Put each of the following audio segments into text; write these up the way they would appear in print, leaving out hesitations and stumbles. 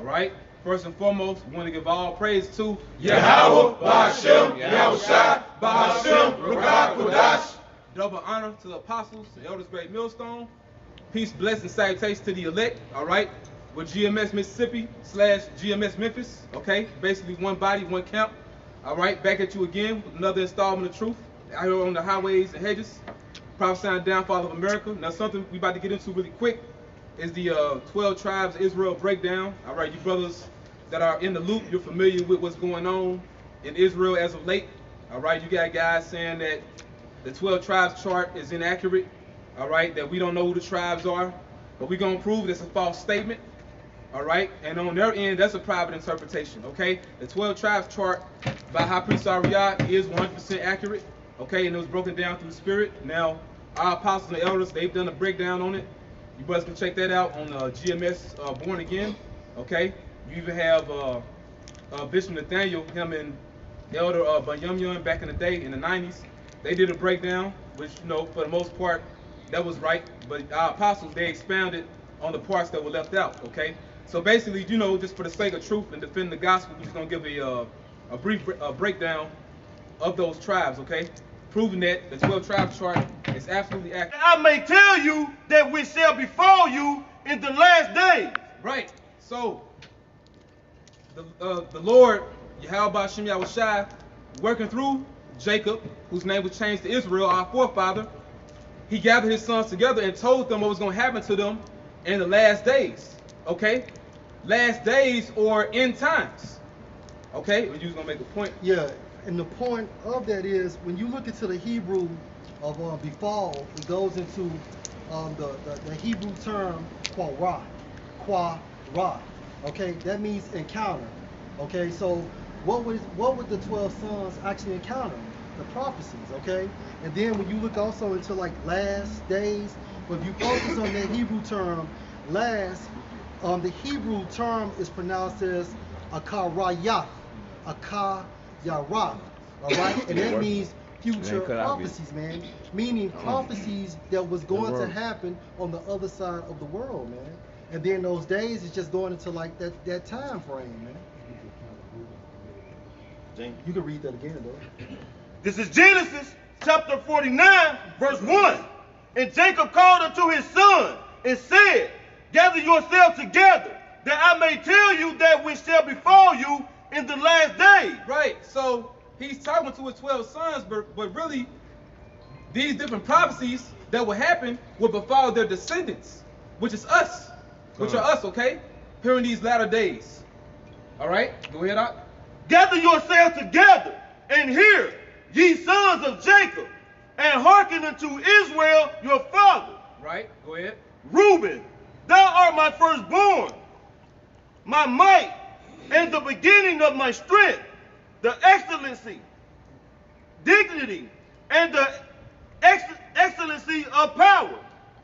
right? First and foremost, we want to give all praise to Yahweh, Ba'ashem, Yahushai, Ba'ashem, Ruach Kodash. Double honor to the apostles, the elders, great millstone. Peace, blessing, salutations to the elect, all right? With GMS Mississippi / GMS Memphis, okay? Basically one body, one camp, all right? Back at you again with another installment of truth out here on the highways and hedges, prophesying downfall of America. Now something we about to get into really quick is the 12 tribes of Israel breakdown, all right? You brothers that are in the loop, you're familiar with what's going on in Israel as of late, all right? You got guys saying that the 12 tribes chart is inaccurate, all right, that we don't know who the tribes are, but we're going to prove it's a false statement, all right? And on their end, that's a private interpretation, okay? The 12 tribes chart by High Priest Reup is 100% accurate, okay? And it was broken down through the Spirit. Now, our apostles and elders, they've done a breakdown on it. You brothers can check that out on GMS Born Again, okay? You even have Bishop Nathaniel, him and Elder Banyumyun back in the day, in the 90s. They did a breakdown, which, you know, for the most part, that was right. But our apostles, they expounded on the parts that were left out, okay? So basically, you know, just for the sake of truth and defending the gospel, we're just going to give a brief breakdown of those tribes, okay? Proving that the 12 tribes chart is absolutely accurate. I may tell you that we shall befall you in the last days. Right. So, the Lord, Yahweh Ba'ashem Yahushai, working through Jacob, whose name was changed to Israel, our forefather, he gathered his sons together and told them what was going to happen to them in the last days. Okay? Last days or end times. Okay? You was going to make a point. Yeah, and the point of that is when you look into the Hebrew of befall, it goes into the Hebrew term qua ra. Okay, that means encounter. Okay, so what would the 12 sons actually encounter? The prophecies, okay? And then when you look also into like last days, but if you focus on that Hebrew term, last, the Hebrew term is pronounced as akarayah, all right? And that means future prophecies, man. Meaning prophecies that was going to happen on the other side of the world, man. And then those days is just going into like that time frame, man. You can read that again, though. This is Genesis chapter 49, verse 1. And Jacob called unto his son and said, gather yourselves together, that I may tell you that which shall befall you in the last days. Right. So he's talking to his 12 sons, but really, these different prophecies that will happen will befall their descendants, which is us, which are us, okay? Here in these latter days. All right? Go ahead, Doc. Gather yourselves together and hear, ye sons of Jacob, and hearken unto Israel your father. Right, go ahead. Reuben, thou art my firstborn, my might, and the beginning of my strength, the excellency, dignity, and the excellency of power.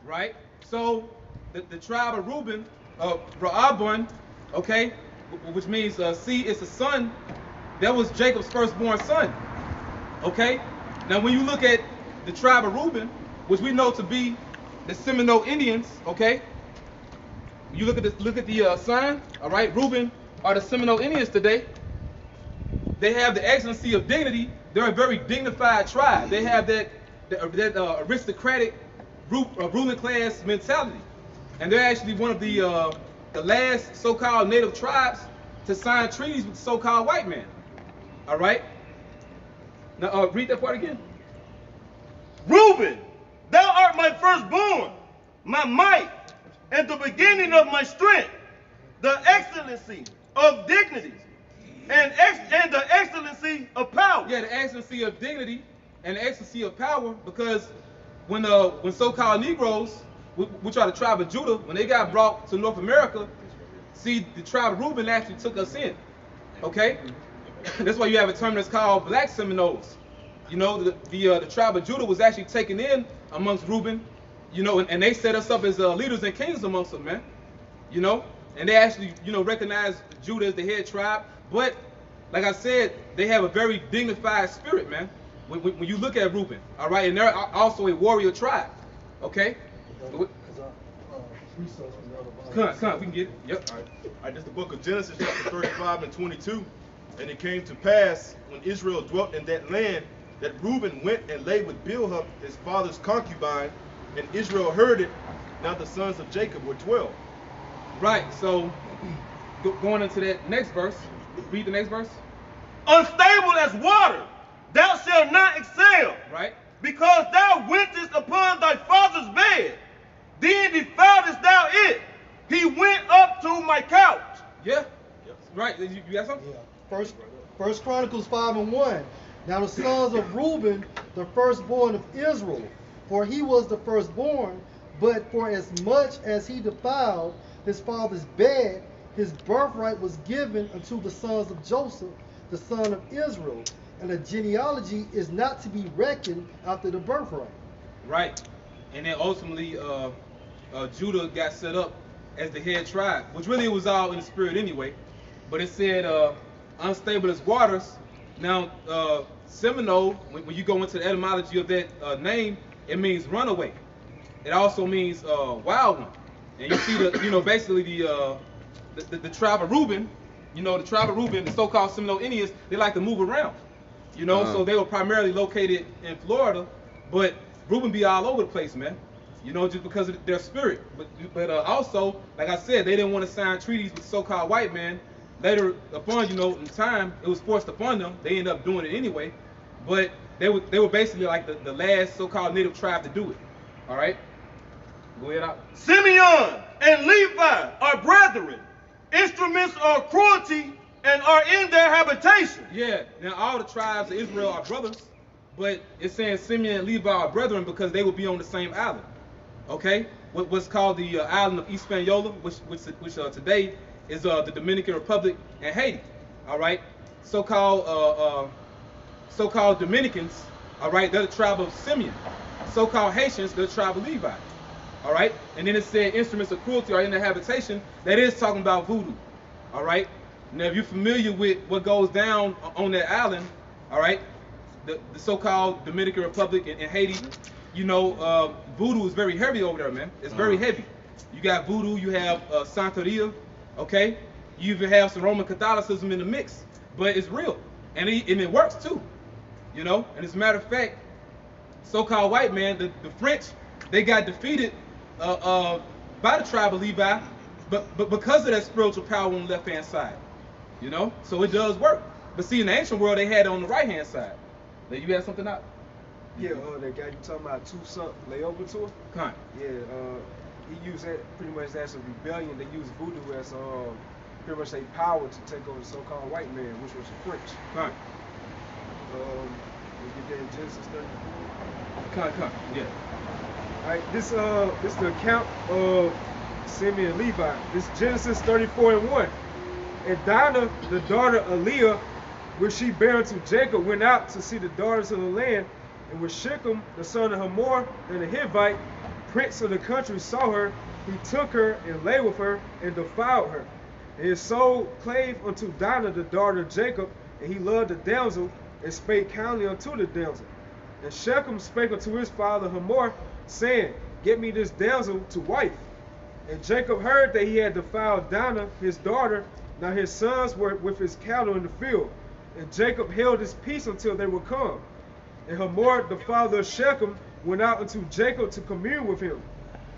Right, so the tribe of Reuben, Ra'abun, okay, which means seed is a son, that was Jacob's firstborn son. Okay? Now when you look at the tribe of Reuben, which we know to be the Seminole Indians, okay? You look at the sign, all right? Reuben are the Seminole Indians today. They have the excellency of dignity. They're a very dignified tribe. They have that aristocratic ruling class mentality. And they're actually one of the last so-called native tribes to sign treaties with the so-called white man. All right? Now, read that part again. Reuben, thou art my firstborn, my might, and the beginning of my strength, the excellency of dignity, and the excellency of power. Yeah, the excellency of dignity and the excellency of power, because when so-called Negroes, which are the tribe of Judah, when they got brought to North America, see, the tribe of Reuben actually took us in. Okay? That's why you have a term that's called Black Seminoles. You know, the tribe of Judah was actually taken in amongst Reuben, you know, and they set us up as leaders and kings amongst them, man. You know, and they actually, you know, recognize Judah as the head tribe. But, like I said, they have a very dignified spirit, man, when you look at Reuben, all right? And they're also a warrior tribe, okay? Because research from the brother. Come, we can get it. Yep. All right, this is the book of Genesis, chapter 35 and 22. And it came to pass, when Israel dwelt in that land, that Reuben went and lay with Bilhah, his father's concubine, and Israel heard it. Now the sons of Jacob were 12. Right. So going into that next verse, read the next verse. Unstable as water, thou shalt not excel. Right. Because thou wentest upon thy father's bed, then defiledest thou it. He went up to my couch. Yeah. Right. You got something? Yeah. First Chronicles 5 and 1. Now the sons of Reuben, the firstborn of Israel, for he was the firstborn, but for as much as he defiled his father's bed, his birthright was given unto the sons of Joseph, the son of Israel. And the genealogy is not to be reckoned after the birthright. Right. And then ultimately, Judah got set up as the head tribe, which really was all in the spirit anyway. But it said unstable as waters. Now, Seminole, when you go into the etymology of that name, it means runaway. It also means wild one. And you see basically the tribe of Reuben, the tribe of Reuben, the so-called Seminole Indians, they like to move around. So they were primarily located in Florida, but Reuben be all over the place, man. Just because of their spirit. But also, like I said, they didn't want to sign treaties with so-called white men. Later upon, in time, it was forced upon them. They ended up doing it anyway. But they were basically like the last so-called native tribe to do it. All right? Go ahead out. Simeon and Levi are brethren. Instruments of cruelty and are in their habitation. Yeah, now all the tribes of Israel are brothers, but it's saying Simeon and Levi are brethren because they will be on the same island. Okay? What's called the island of Hispaniola, which today is the Dominican Republic and Haiti. All right? So-called Dominicans, all right, they're the tribe of Simeon. So-called Haitians, they're the tribe of Levi. All right? And then it said instruments of cruelty are in their habitation. That is talking about voodoo. All right? Now, if you're familiar with what goes down on that island, all right, the so-called Dominican Republic and Haiti, voodoo is very heavy over there, man. It's very heavy. You got voodoo, you have Santeria, okay? You even have some Roman Catholicism in the mix, but it's real, and it works too, And as a matter of fact, so-called white man, the French, they got defeated by the tribe of Levi, but because of that spiritual power on the left-hand side. So it does work. But see, in the ancient world, they had it on the right-hand side. Now, you had something out? Yeah, that guy you talking about, Toussaint Louverture? Kind. Yeah, he used that pretty much as a rebellion. They used voodoo as pretty much a power to take over the so-called white man, which was the French. Kind. We get that in Genesis 34. Kind. Yeah. All right, this is the account of Simeon and Levi. This is Genesis 34 and 1. And Dinah, the daughter of Leah, which she bare unto Jacob, went out to see the daughters of the land. And when Shechem, the son of Hamor, and the Hivite, prince of the country, saw her, he took her and lay with her and defiled her. And his soul clave unto Dinah, the daughter of Jacob, and he loved the damsel, and spake kindly unto the damsel. And Shechem spake unto his father Hamor, saying, Get me this damsel to wife. And Jacob heard that he had defiled Dinah, his daughter. Now his sons were with his cattle in the field. And Jacob held his peace until they were come. And Hamor, the father of Shechem, went out unto Jacob to commune with him.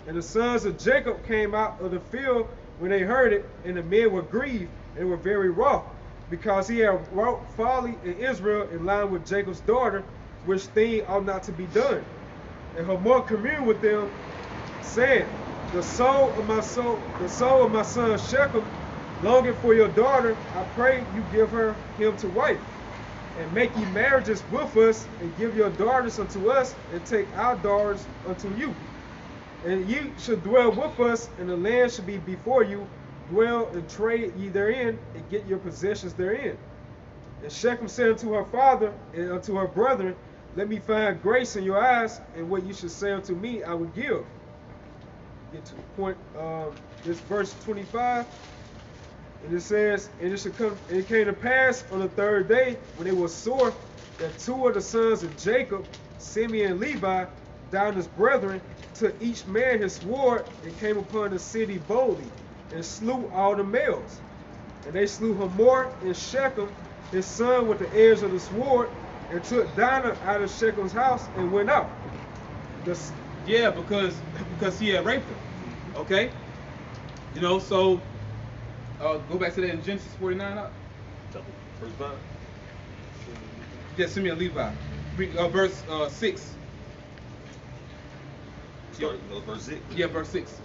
And the sons of Jacob came out of the field when they heard it, and the men were grieved and were very wroth, because he had wrought folly in Israel in line with Jacob's daughter, which thing ought not to be done. And Hamor communed with them, saying, the soul of my son Shechem, longing for your daughter, I pray you give him to wife. And make ye marriages with us, and give your daughters unto us, and take our daughters unto you. And ye should dwell with us, and the land should be before you. Dwell and trade ye therein, and get your possessions therein. And Shechem said unto her father and unto her brethren, Let me find grace in your eyes, and what you should say unto me I will give. Get to the point, this verse 25. And it says, and it came to pass on the third day, when it was sore, that two of the sons of Jacob, Simeon and Levi, Dinah's brethren took each man his sword and came upon the city boldly, and slew all the males. And they slew Hamor in Shechem, his son, with the edge of the sword, and took Dinah out of Shechem's house and went out. Yeah, because he had raped her. Okay? You know, so go back to that in Genesis 49. Verse 5. Yeah, Simeon and Levi. Verse 6. Sorry, no, verse 6. Yeah, verse 6.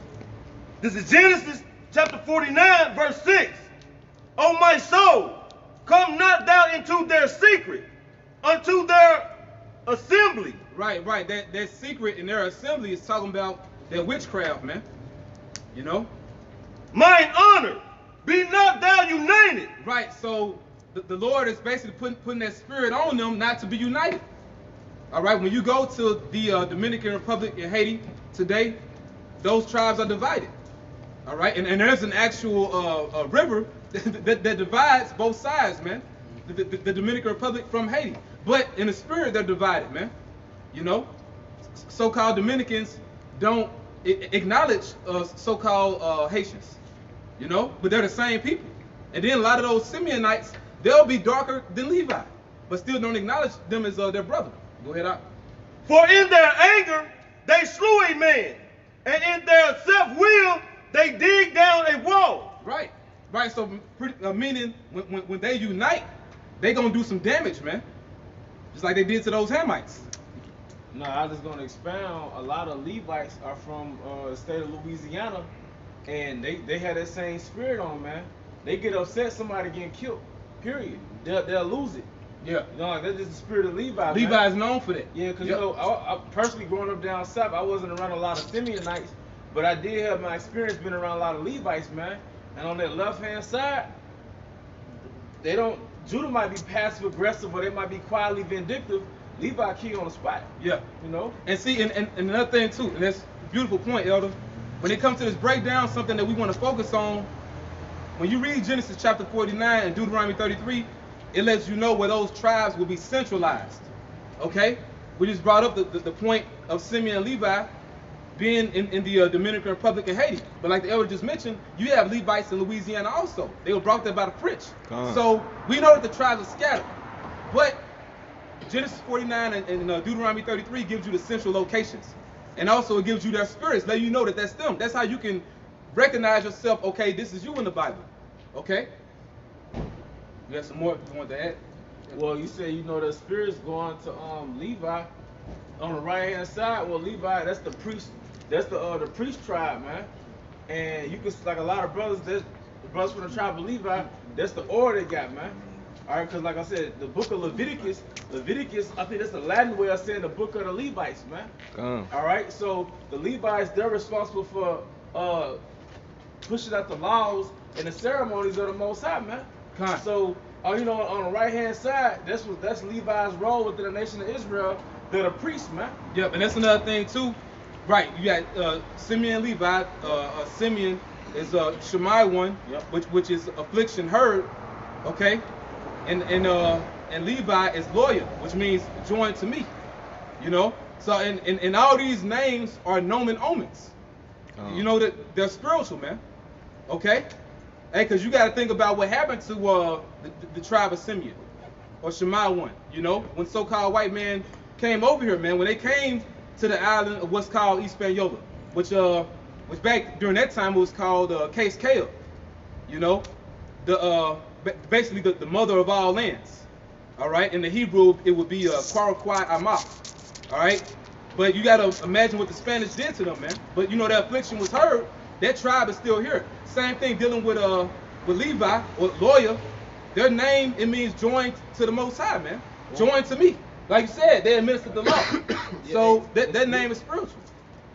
This is Genesis chapter 49, verse 6. O my soul, come not thou into their secret, unto their assembly. Right. That secret in their assembly is talking about their witchcraft, man. You know? Mine honor, be not thou united. Right, so the Lord is basically putting that spirit on them not to be united. All right, when you go to the Dominican Republic and Haiti today, those tribes are divided. All right, and there's an actual river that divides both sides, man. The Dominican Republic from Haiti. But in the spirit, they're divided, man. You know, so-called Dominicans don't acknowledge so-called Haitians. You know, but they're the same people. And then a lot of those Simeonites, they'll be darker than Levi, but still don't acknowledge them as their brother. Go ahead, out. For in their anger they slew a man, and in their self-will they dig down a wall. Right. So meaning when they unite, they gonna do some damage, man. Just like they did to those Hamites. No, I was just gonna expound. A lot of Levites are from the state of Louisiana, and they had that same spirit on, man. They get upset somebody getting killed. Period. They'll lose it. Yeah. You know, like, that's just the spirit of Levi. Levi is known for that. Yeah, because you know, I personally growing up down south, I wasn't around a lot of Simeonites, but I did have my experience being around a lot of Levites, man. And on that left hand side, they don't. Judah might be passive aggressive, or they might be quietly vindictive. Levi key on the spot. Yeah. You know. And see, and another thing too, and that's a beautiful point, Elder. When it comes to this breakdown, something that we want to focus on, when you read Genesis chapter 49 and Deuteronomy 33, it lets you know where those tribes will be centralized. Okay? We just brought up the point of Simeon and Levi being in the Dominican Republic and Haiti. But like the Elder just mentioned, you have Levites in Louisiana also. They were brought there by the French. So we know that the tribes are scattered. But Genesis 49 and Deuteronomy 33 gives you the central locations. And also it gives you their spirits, letting you know that that's them. That's how you can recognize yourself, okay, this is you in the Bible. Okay? You have some more you want to add? Well, you say you know the spirits going to Levi on the right hand side. Well, Levi, that's the priest. That's the priest tribe, man. And you can, like a lot of brothers, the brothers from the tribe of Levi, that's the order they got, man. All right, because like I said, the book of Leviticus, I think that's the Latin way of saying the book of the Levites, man. All right, so the Levites, they're responsible for pushing out the laws and the ceremonies of the Most High, man. So, you know, on the right hand side, that's Levi's role within the nation of Israel. They're the priests, man. Yep, and that's another thing too. Right, you got Simeon and Levi. Simeon is Shammai one, yep, which is affliction heard. Okay, and Levi is loyal, which means joined to me. You know, so and all these names are nomen omens. You know that they're spiritual, man. Okay, hey, because you got to think about what happened to the tribe of Simeon or Shammai one. You know, when so-called white man came over here, man, when they came to the island of what's called Hispaniola, which back during that time it was called Case Caleb. You know, basically the mother of all lands. All right, in the Hebrew it would be Kwarakwai Amah. All right, but you gotta imagine what the Spanish did to them, man. But you know that affliction was heard. That tribe is still here. Same thing dealing with Levi or lawyer. Their name, it means joined to the Most High, man. Joined to me. Like you said, they administered the law. So that name is spiritual.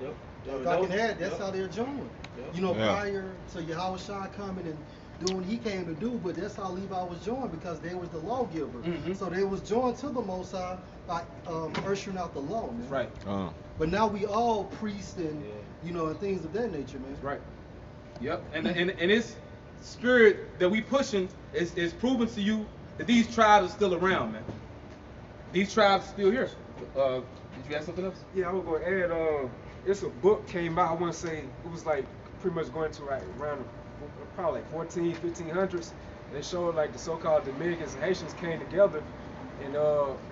Yep. If I can add, that's how they're joined. Yep. You know, prior to Yahweh Shai coming and doing what he came to do, but that's how Levi was joined, because they was the lawgiver. So they was joined to the Most High by ushering out the law, man. Right. But now we all priests and you know, and things of that nature, man. Right. Yep. And this spirit that we pushing is proving to you that these tribes are still around, man. These tribes are still here. Did you add something else? Yeah, I was gonna add. It's a book came out. I want to say it was like pretty much going to like around probably like 1500s. They showed like the so-called Dominicans and Haitians came together, and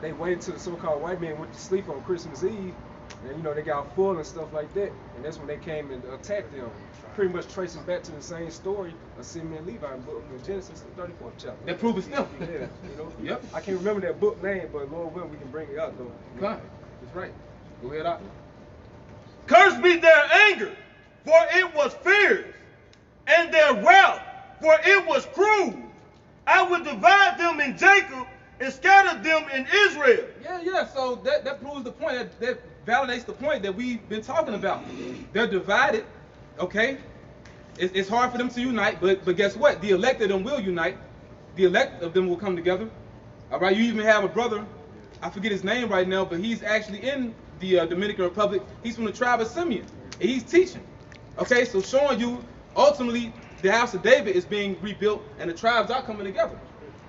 they waited till the so-called white men went to sleep on Christmas Eve, and you know they got full and stuff like that, and that's when they came and attacked them. Pretty much tracing back to the same story of Simeon and Levi book in Genesis, the 34th chapter. That proves them. Yeah, you know. Yep. I can't remember that book name, but Lord willing, we can bring it out though. Come on. That's right. Go ahead, out. Cursed be their anger, for it was fierce, and their wrath, for it was cruel. I will divide them in Jacob and scatter them in Israel. Yeah. So that proves the point. That validates the point that we've been talking about. They're divided. Okay. It's hard for them to unite, but guess what? The elect of them will unite. The elect of them will come together. All right. You even have a brother. I forget his name right now, but he's actually in the Dominican Republic. He's from the tribe of Simeon, and he's teaching. Okay, so showing you ultimately the house of David is being rebuilt, and the tribes are coming together.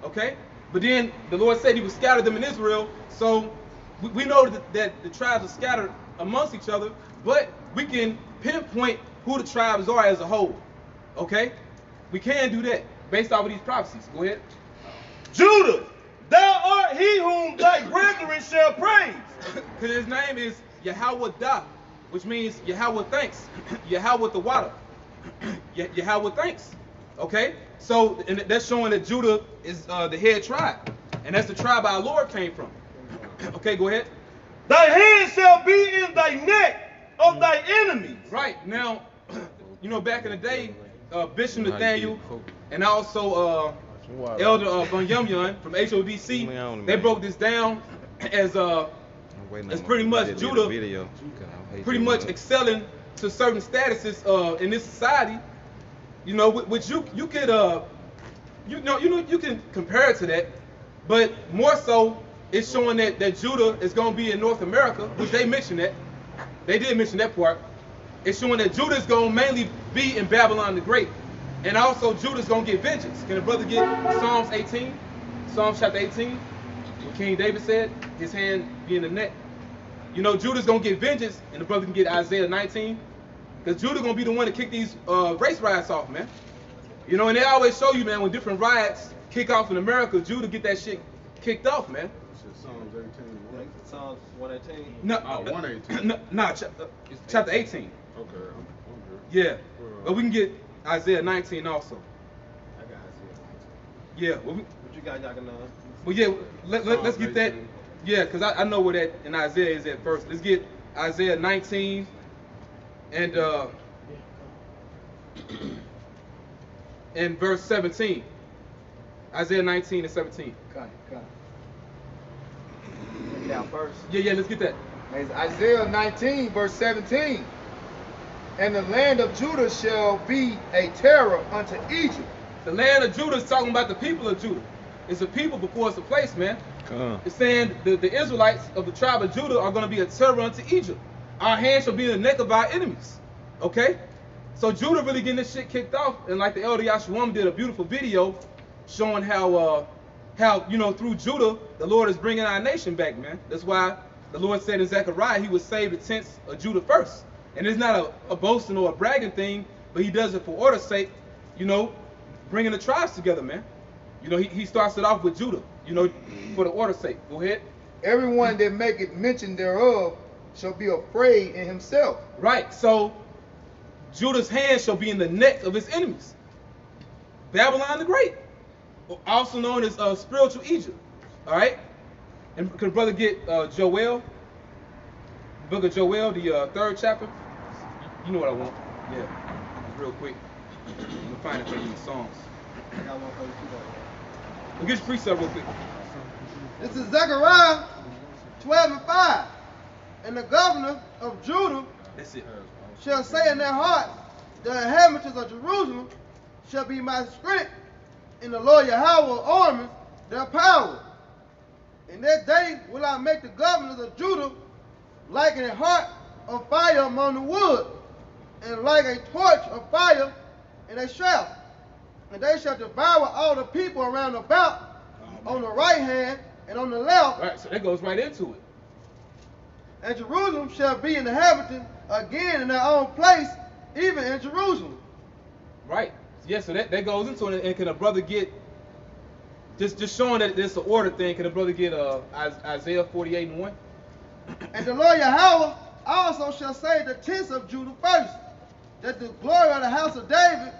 Okay, but then the Lord said He would scatter them in Israel. So we know that the tribes are scattered amongst each other, but we can pinpoint who the tribes are as a whole. Okay, we can do that based off of these prophecies. Go ahead. Judah, thou art he whom thy brethren shall praise. Because his name is Yahweh Dah, which means Yahweh thanks. Yahweh the water. Yahweh thanks. Okay? So and that's showing that Judah is the head tribe. And that's the tribe our Lord came from. Okay, go ahead. Thy hand shall be in thy neck of thy enemies. Right. Now, you know, back in the day, Bishop Nathaniel and also Elder Von Yum from HODC, they broke this down as pretty much Judah pretty much excelling to certain statuses in this society, you know, which you could you can compare it to that, but more so it's showing that Judah is going to be in North America, which they mentioned that. They did mention that part. It's showing that Judah is going to mainly be in Babylon the Great. And also Judah is going to get vengeance. Can a brother get Psalms 18? Psalms chapter 18? What King David said, his hand be in the neck. You know, Judah's going to get vengeance, and the brother can get Isaiah 19. Because Judah going to be the one to kick these race riots off, man. You know, and they always show you, man, when different riots kick off in America, Judah get that shit kicked off, man. Psalms 18. Psalms 118. No, 118. It's chapter 18. Okay, I'm good. Yeah, but we can get Isaiah 19 also. I got Isaiah 19. Yeah, well, What you got, y'all can well yeah, let's get that. 18. Yeah, because I know where that in Isaiah is at first. Let's get Isaiah 19 and verse 17. Isaiah 19 and 17. Cut. Down first. Yeah, let's get that. It's Isaiah 19, verse 17. And the land of Judah shall be a terror unto Egypt. The land of Judah is talking about the people of Judah. It's a people before it's a place, man. It's saying the Israelites of the tribe of Judah are going to be a terror unto Egypt. Our hand shall be in the neck of our enemies. Okay? So Judah really getting this shit kicked off. And like the Elder Yashuam did a beautiful video showing how you know, through Judah, the Lord is bringing our nation back, man. That's why the Lord said in Zechariah he would save the tents of Judah first. And it's not a boasting or a bragging thing, but he does it for order's sake, you know, bringing the tribes together, man. You know, he starts it off with Judah, you know, for the order's sake. Go ahead. Everyone that maketh mention thereof shall be afraid in himself. Right, so Judah's hand shall be in the neck of his enemies. Babylon the Great, also known as spiritual Egypt. All right? And can brother get Joel? The book of Joel, the 3rd chapter? You know what I want. Yeah, just real quick. I'm going to find it for you in the Psalms. I got one for you too, though. We'll get your precept real quick. This is Zechariah 12 and 5. And the governor of Judah That's it. shall say in their hearts, the inhabitants of Jerusalem shall be my strength, in the Lord Yahweh of armies their power. In that day will I make the governors of Judah like a heart of fire among the wood, and like a torch of fire in a shaft. And they shall devour all the people around about, on the right hand and on the left. All right, so that goes right into it. and Jerusalem shall be inhabited again in their own place, even in Jerusalem. Right. Yeah, so that goes into it. And can a brother get, just showing that it's an order thing, can a brother get Isaiah 48:1? And the Lord Yahweh also shall save the tents of Judah first, that the glory of the house of David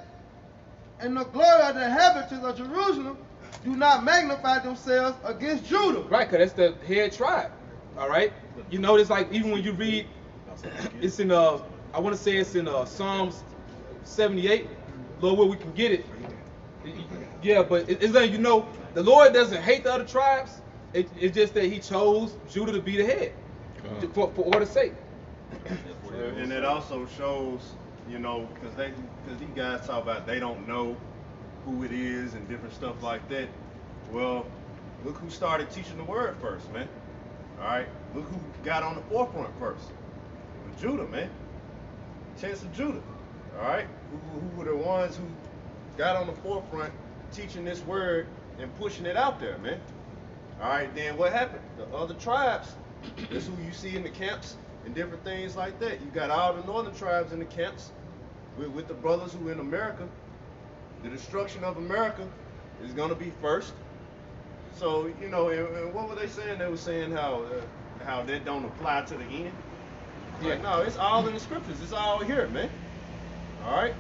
and the glory of the inhabitants of Jerusalem do not magnify themselves against Judah. Right, because that's the head tribe. All right? You notice, like, even when you read, it's in, I want to say it's in Psalms 78, Lord, where we can get it. Yeah, but it's letting you know, the Lord doesn't hate the other tribes. It's just that he chose Judah to be the head for order's sake. And it also shows, you know, because these guys talk about they don't know who it is and different stuff like that. Well, look who started teaching the word first, man. All right, look who got on the forefront first. It was Judah, man. Tents of Judah. All right, who were the ones who got on the forefront teaching this word and pushing it out there, man. All right, then what happened? The other tribes, that's who you see in the camps and different things like that. You got all the northern tribes in the camps with the brothers who in America. The destruction of America is going to be first. So, you know, and what were they saying? They were saying how that don't apply to the end. Yeah. Like, no, it's all in the scriptures. It's all here, man. All right?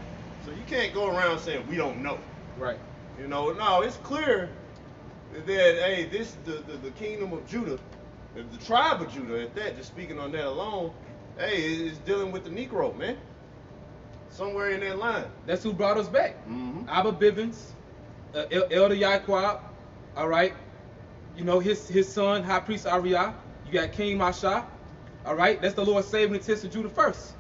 So you can't go around saying we don't know. Right. You know, no, it's clear that, hey, this the kingdom of Judah, the tribe of Judah at that, just speaking on that alone, hey, is dealing with the Negro, man. Somewhere in that line. That's who brought us back. Mm-hmm. Abba Bivens, Elder Yaquab, all right? You know, his son, High Priest Ariah. You got King Masha, all right? That's the Lord saving the tents of Judah first,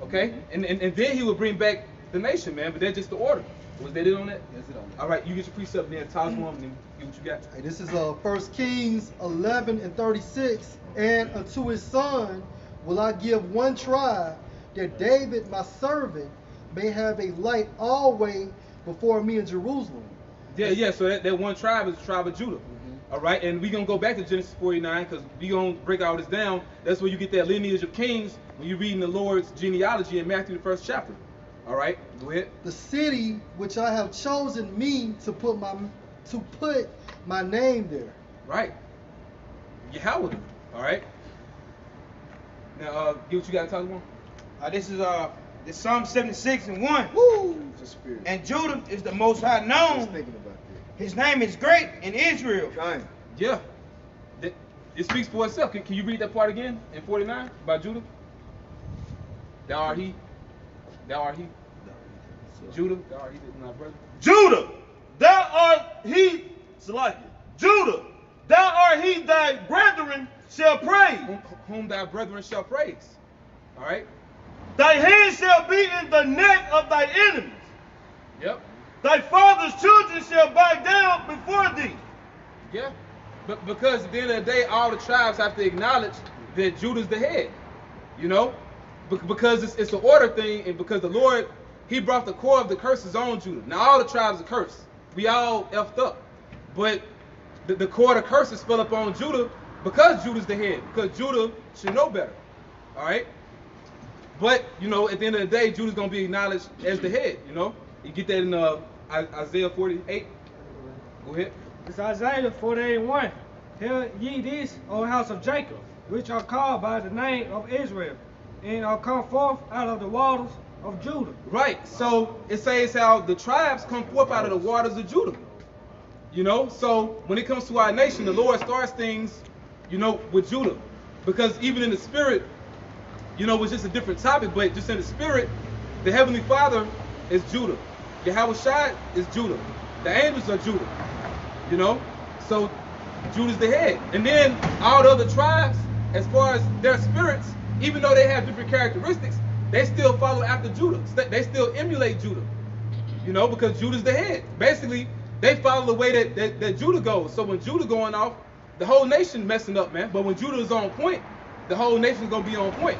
okay? Mm-hmm. And then he will bring back the nation, man, but that's just the order. Was that it on that? Yes, it on that. All right, you get your precept there, toss one, and then get what you got. Hey, this is 1 Kings 11:36. And unto his son will I give one tribe, that David my servant may have a light always before me in Jerusalem. Yeah, so that one tribe is the tribe of Judah. All right, and we're going to go back to Genesis 49 because we're going to break all this down. That's where you get that lineage of kings when you're reading the Lord's genealogy in Matthew, the 1st chapter. All right, go ahead. The city which I have chosen me to put my name there. Right. Yahweh. All right. Now, get what you got to talk about. This is Psalm 76:1. Woo! It's a spirit. And Judah is the Most High Just known. thinking about His name is great in Israel. that. Yeah. It speaks for itself. Can you read that part again in 49 by Judah? Thou art he. Thou art he. Judah, thou art he, my brother. Judah, thou art he, Salakia. Judah, thou art he thy brethren shall praise. Whom thy brethren shall praise. All right? Thy hand shall be in the neck of thy enemies. Yep. Thy father's children shall bow down before thee. Yeah. But because at the end of the day, all the tribes have to acknowledge that Judah's the head. You know? Because it's an order thing, and because the Lord, he brought the core of the curses on Judah. Now all the tribes are cursed. We all effed up. But the core of the curses fell upon Judah because Judah's the head. Because Judah should know better. All right? But, you know, at the end of the day, Judah's going to be acknowledged as the head, you know? You get that in Isaiah 48. Go ahead. It's Isaiah 48:1. Hear ye this, O house of Jacob, which are called by the name of Israel, and are come forth out of the waters of Judah. Right. So it says how the tribes come forth out of the waters of Judah. You know, so when it comes to our nation, the Lord starts things, you know, with Judah. Because even in the spirit, you know, it's just a different topic, but just in the spirit, the Heavenly Father is Judah. Yahweh Shai is Judah. The angels are Judah. You know? So Judah's the head. And then all the other tribes, as far as their spirits, even though they have different characteristics, they still follow after Judah. They still emulate Judah. You know, because Judah's the head. Basically, they follow the way that Judah goes. So when Judah going off, the whole nation messing up, man. But when Judah is on point, the whole nation's going to be on point.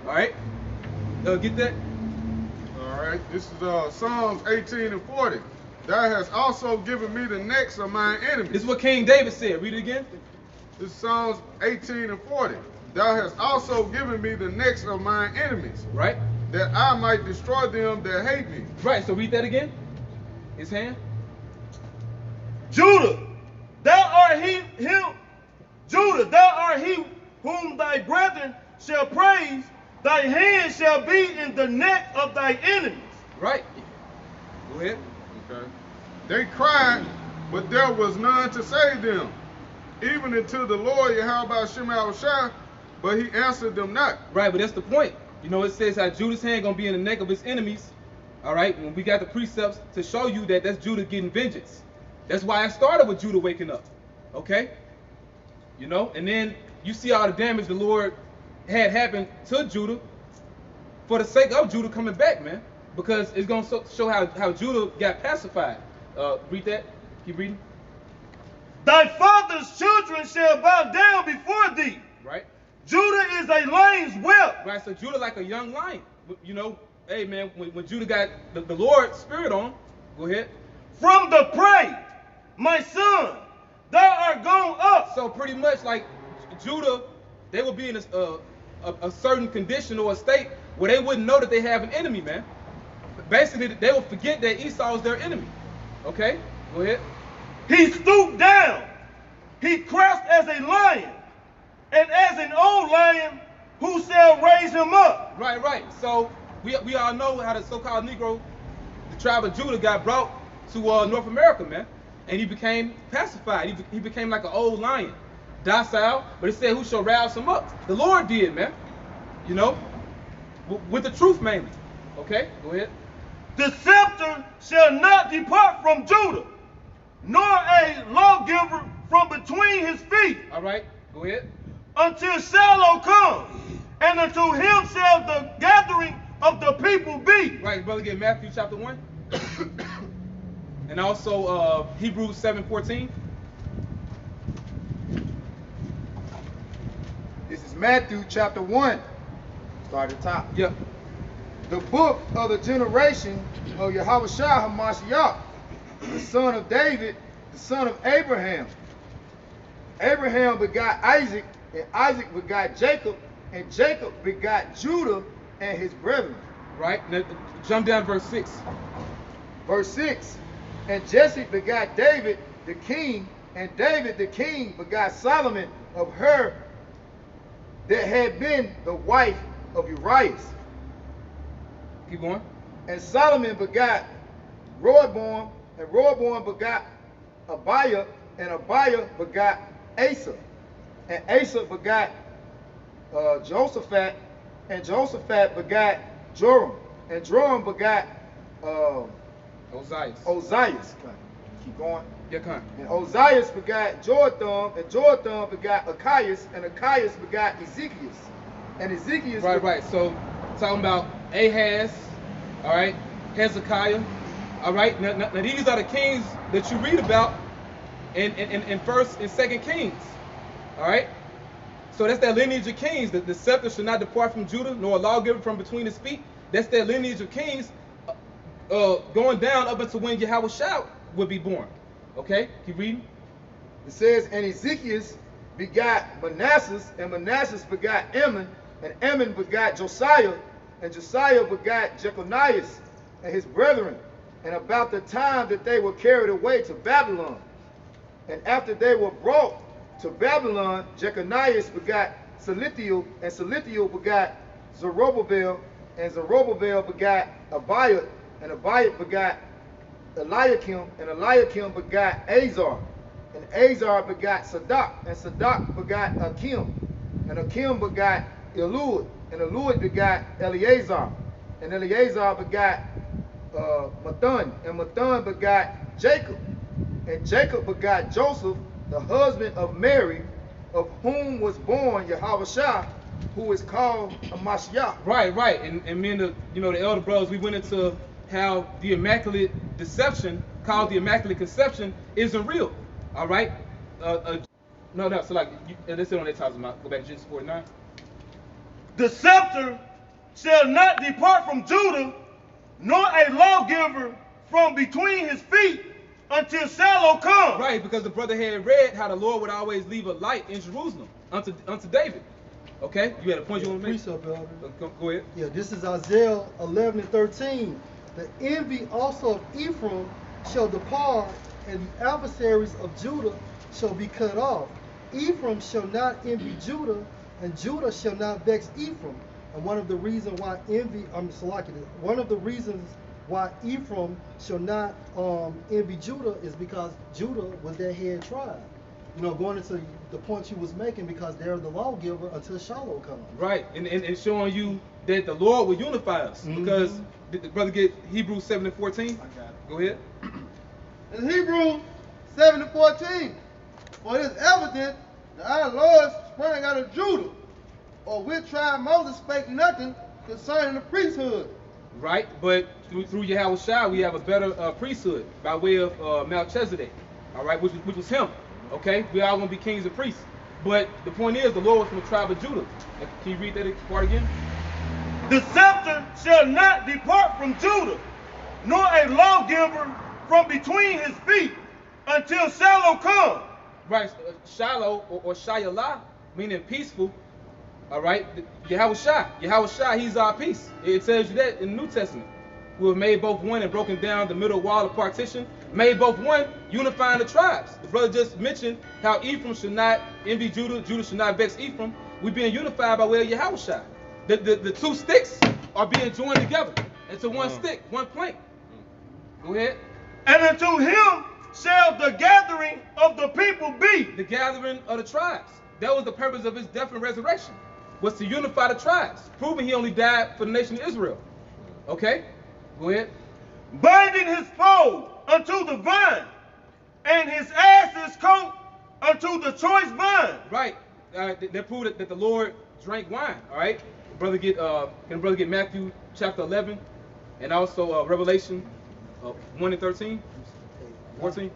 All right? Get that? All right, this is Psalms 18:40. Thou hast also given me the necks of mine enemies. This is what King David said. Read it again. This is Psalms 18:40. thou hast also given me the necks of mine enemies, Right? that I might destroy them that hate me. Right. So read that again. His hand. Judah, thou art Judah, thou art he whom thy brethren shall praise. Thy hand shall be in the neck of thy enemies. Right. Go ahead. Okay. They cried, but there was none to save them, even unto the Lord Yahweh Shemel, but he answered them not. Right, but that's the point. You know, it says how Judah's hand gonna be in the neck of his enemies. All right, when we got the precepts to show you that that's Judah getting vengeance. That's why I started with Judah waking up. Okay? You know, and then you see all the damage the Lord had happened to Judah for the sake of Judah coming back, man. Because it's gonna show how Judah got pacified. Read that. Keep reading. Thy father's children shall bow down before thee. Right. Judah is a lion's whelp. Right. So Judah like a young lion. You know, hey man, when Judah got the Lord's spirit on, go ahead. From the prey, my son, thou art gone up. So pretty much like Judah, they will be in a certain condition or a state where they wouldn't know that they have an enemy, man. Basically, they will forget that Esau is their enemy. Okay, go ahead. He stooped down. He crouched as a lion, and as an old lion, who shall raise him up? Right, right. So we all know how the so-called Negro, the tribe of Judah, got brought to North America, man, and he became pacified. He became like an old lion, docile. But it said, "Who shall rouse him up?" The Lord did, man. You know, with the truth mainly. Okay, go ahead. The scepter shall not depart from Judah, nor a lawgiver from between his feet. All right, go ahead. Until Shiloh come, and unto him shall the gathering of the people be. Right, brother, get Matthew chapter 1. And also Hebrews 7:14. This is Matthew chapter 1. Start at the top. Yep. The book of the generation of Yahushua HaMashiach, the son of David, the son of Abraham. Abraham begot Isaac, and Isaac begot Jacob, and Jacob begot Judah and his brethren. Right. Now, jump down to verse 6. Verse 6. And Jesse begot David the king, and David the king begot Solomon of her that had been the wife of Uriah. Keep going. And Solomon begot Rehoboam, and Rehoboam begot Abiah, and Abiah begot Asa. And Asa begot Jehoshaphat, and Jehoshaphat begot Joram, and Joram begot Ozias. Keep going. Yeah, come. And Ozias begot Jotham, and Jotham begot Achias, and Achias begot Ezekiel. And Ezekiel. Right. So talking about Ahaz, all right, Hezekiah, all right. Now these are the kings that you read about in First and Second Kings, all right. So that's that lineage of kings. The scepter should not depart from Judah, nor a lawgiver from between his feet. That's that lineage of kings going down up until when Yahushua would be born. Okay, keep reading. It says, and Ezekiel begot Manasseh, and Manasseh begot Ammon, and Ammon begot Josiah, and Josiah begot Jeconiah and his brethren. And about the time that they were carried away to Babylon, and after they were brought to Babylon, Jeconiah begot Shealtiel, and Shealtiel begot Zerubbabel, and Zerubbabel begot Abiah, and Abiah begot Eliakim, and Eliakim begot Azar, and Azar begot Sadak, and Sadak begot Akim, and Akim begot Eliud, and Eliud begot Eleazar, and Eleazar begot Mathan, and Mathan begot Jacob, and Jacob begot Joseph, the husband of Mary, of whom was born Yahushua, who is called a Mashiach. Right. And me and the elder brothers, we went into how the immaculate deception, called the immaculate conception, isn't real. All right. No. So like, let's sit on that talks about. Go back to Genesis 49. The scepter shall not depart from Judah, nor a lawgiver from between his feet, until Shiloh come. Right, because the brother had read how the Lord would always leave a light in Jerusalem unto David. Okay, you had a point you want to make? Precept, Elder. Go ahead. Yeah, this is Isaiah 11 and 13. The envy also of Ephraim shall depart, and the adversaries of Judah shall be cut off. Ephraim shall not envy Judah, and Judah shall not vex Ephraim. And one of the reasons why one of the reasons why Ephraim shall not envy Judah is because Judah was their head tribe. You know, going into the point you was making, because they're the lawgiver until Shiloh comes. Right, and showing you that the Lord will unify us. Because did the brother get Hebrews 7 and 14? I got it. Go ahead. In Hebrews 7 and 14, for it is evident that our Lord sprang out of Judah, or which tribe Moses spake nothing concerning the priesthood. Right, but through Yahweh Shai, we have a better priesthood by way of Melchizedek. All right, which was him. Okay, we all gonna be kings and priests. But the point is, the Lord was from the tribe of Judah. Can you read that part again? The scepter shall not depart from Judah, nor a lawgiver from between his feet, until Shiloh come. Right, Shiloh or Shilah, meaning peaceful. All right, Yahweh Shai, he's our peace. It tells you that in the New Testament. We have made both one and broken down the middle wall of partition, made both one, unifying the tribes. The brother just mentioned how Ephraim should not envy Judah, Judah should not vex Ephraim. We're being unified by way of Yahweh Shai. The two sticks are being joined together into one stick, one plank. Go ahead. And unto him shall the gathering of the people be. The gathering of the tribes. That was the purpose of his death and resurrection, was to unify the tribes, proving he only died for the nation of Israel. Okay? Go ahead. Binding his foal unto the vine, and his ass's coat unto the choice vine. Right. That proved that the Lord drank wine. All right. Brother get can the brother get Matthew chapter 11, and also Revelation 1 and 13, 14.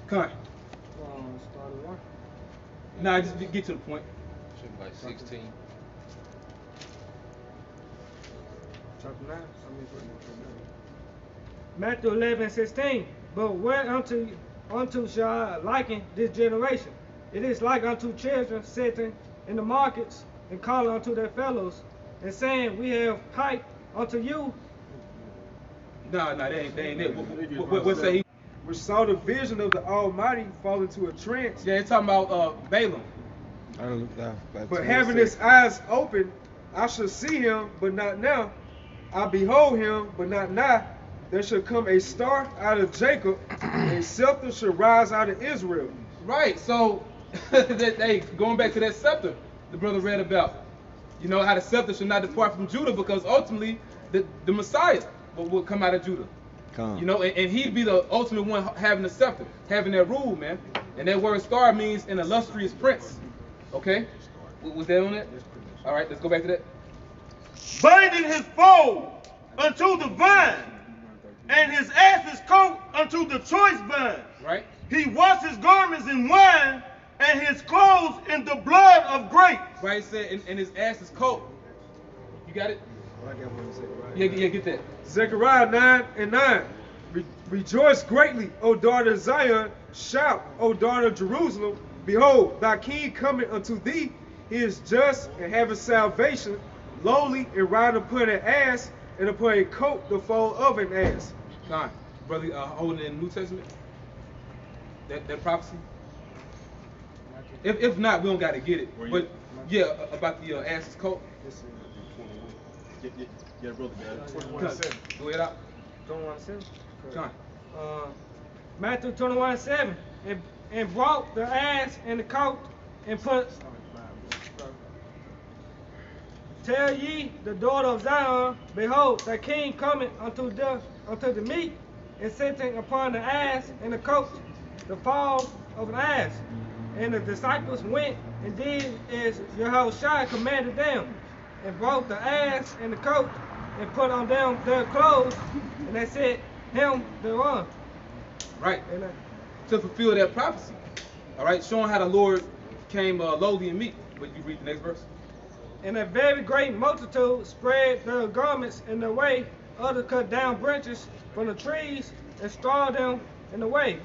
Come on. Nah, just get to the point. Should be like 16. Chapter 9. Matthew 11:16. But whereunto shall I liken this generation? It is like unto children sitting in the markets and calling unto their fellows and saying, we have piped unto you. Nah, that ain't it. What say he? Which saw the vision of the Almighty fall into a trance. Yeah, he's talking about Balaam. I don't look down. But having his eyes open, I shall see him, but not now. I behold him, but not now. There shall come a star out of Jacob, and a scepter shall rise out of Israel. Right. So, hey, going back to that scepter, the brother read about. You know how the scepter should not depart from Judah, because ultimately the Messiah will come out of Judah. You know, and he'd be the ultimate one having the scepter, having that rule, man. And that word star means an illustrious prince. Okay? Was that on that? All right, let's go back to that. Binding his foal unto the vine, and his ass's coat unto the choice vine. Right. He washed his garments in wine, and his clothes in the blood of grapes. Right, it said, and his ass's coat. You got it? Yeah, get that. Zechariah 9:9. Rejoice greatly, O daughter of Zion. Shout, O daughter of Jerusalem. Behold, thy king cometh unto thee. He is just and having salvation, lowly and riding upon an ass, and upon a coat the foal of an ass. Fine. Brother, holding it in the New Testament? That prophecy? If not, we don't got to get it. But yeah, about the ass's coat. Yeah, brother, Go ahead out. 21:7. John. Matthew 21:7. And brought the ass and the coat and put. Tell ye the daughter of Zion, behold, the king cometh unto the meat, and sitting upon the ass and the coat, the fall of an ass. And the disciples went and did as Yahushua commanded them, and brought the ass and the coat, and put on them their clothes, and they set him thereon. Right. To fulfill that prophecy. All right, showing how the Lord came lowly and meek. But you read the next verse. And a very great multitude spread their garments in the way, others cut down branches from the trees and strawed them in the way.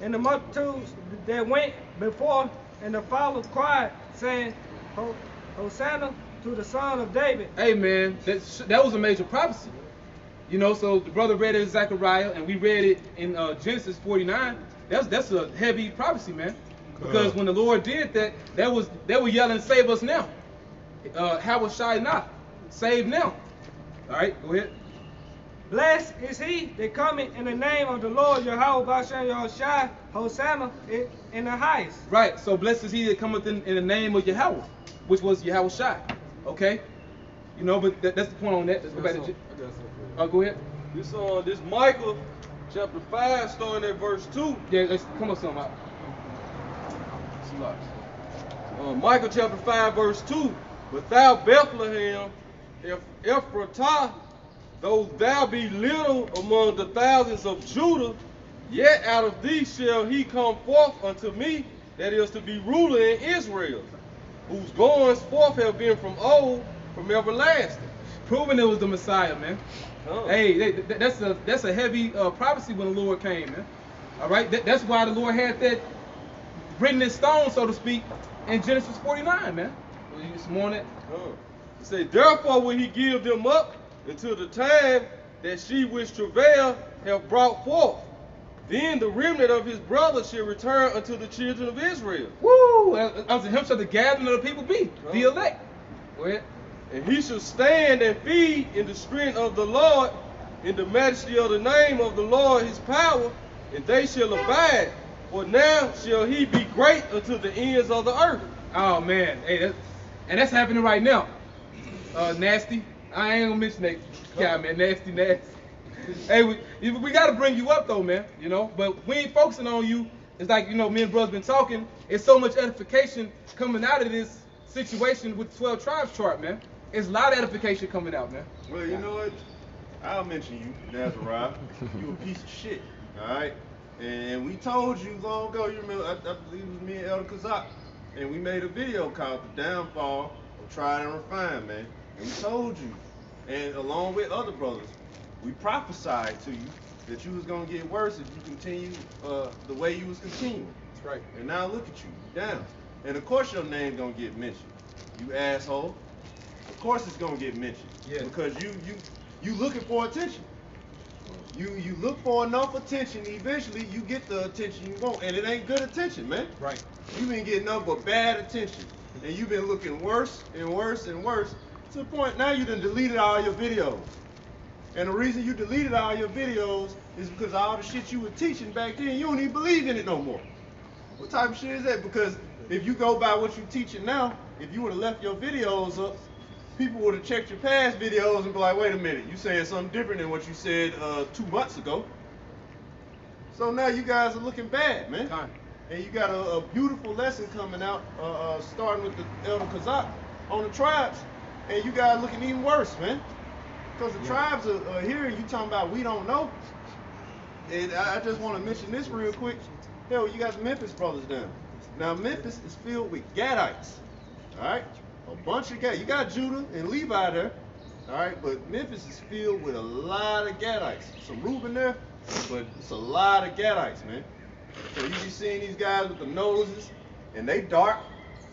And the multitudes that went before and the followers cried, saying, Hosanna to the Son of David. Hey man, that was a major prophecy. You know, so the brother read it in Zechariah, and we read it in Genesis 49. That's a heavy prophecy, man. Because when the Lord did that, they were yelling, "Save us now!" How was Shai not? Save now. All right, go ahead. Blessed is he that cometh in the name of the Lord Yahweh Bashan Yahushai, Hosanna in the highest. Right, so blessed is he that cometh in the name of Yahweh, which was Yahweh Shai. Okay? You know, but that's the point on that. Let's go back to go ahead. This Micah chapter 5, starting at verse 2. Yeah, let's come up some out. Micah chapter 5, verse 2. But thou Bethlehem, Ephratah, though thou be little among the thousands of Judah, yet out of thee shall he come forth unto me, that is to be ruler in Israel, whose goings forth have been from old, from everlasting. Proving it was the Messiah, man. Hey, that's a heavy prophecy when the Lord came, man. All right, that's why the Lord had that written in stone, so to speak, in Genesis 49, man. This morning. It say, therefore will he give them up until the time that she which travail have brought forth. Then the remnant of his brothers shall return unto the children of Israel. Woo! Unto him shall the gathering of the people be, the elect. Go ahead. And he shall stand and feed in the strength of the Lord, in the majesty of the name of the Lord his power, and they shall abide. For now shall he be great unto the ends of the earth. Oh man, hey, that's happening right now. Nasty. I ain't gonna mention that guy, man. Nasty. Hey, we gotta bring you up though, man. You know, but we ain't focusing on you. It's like, you know, me and brothers been talking. It's so much edification coming out of this situation with the 12 tribes chart, man. It's a lot of edification coming out, man. Well, you know what? I'll mention you, Nazariah. You a piece of shit, all right? And we told you long ago, you remember, I believe it was me and Elder Kazak, and we made a video called The Downfall of Tried and Refined, man. And we told you, and along with other brothers, we prophesied to you that you was going to get worse if you continue the way you was continuing. That's right. And now look at you, down. And of course your name going to get mentioned, you asshole. Of course it's going to get mentioned. Yeah. Because you looking for attention. You look for enough attention, eventually you get the attention you want, and it ain't good attention, man. Right. You've been getting nothing but bad attention, and you've been looking worse and worse and worse, to the point now you done deleted all your videos. And the reason you deleted all your videos is because all the shit you were teaching back then, you don't even believe in it no more. What type of shit is that? Because if you go by what you're teaching now, if you would have left your videos up, people would have checked your past videos and be like, wait a minute, you saying something different than what you said 2 months ago. So now you guys are looking bad, man. And you got a beautiful lesson coming out, starting with the Elder Kazak on the tribes. And you guys looking even worse, man. Because the tribes are here and you talking about we don't know. And I just want to mention this real quick. Hell, you got the Memphis brothers down. Now Memphis is filled with Gadites, all right? A bunch of Gadites. You got Judah and Levi there, all right? But Memphis is filled with a lot of Gadites. Some Reuben there, but it's a lot of Gadites, man. So you be seeing these guys with the noses, and they dark,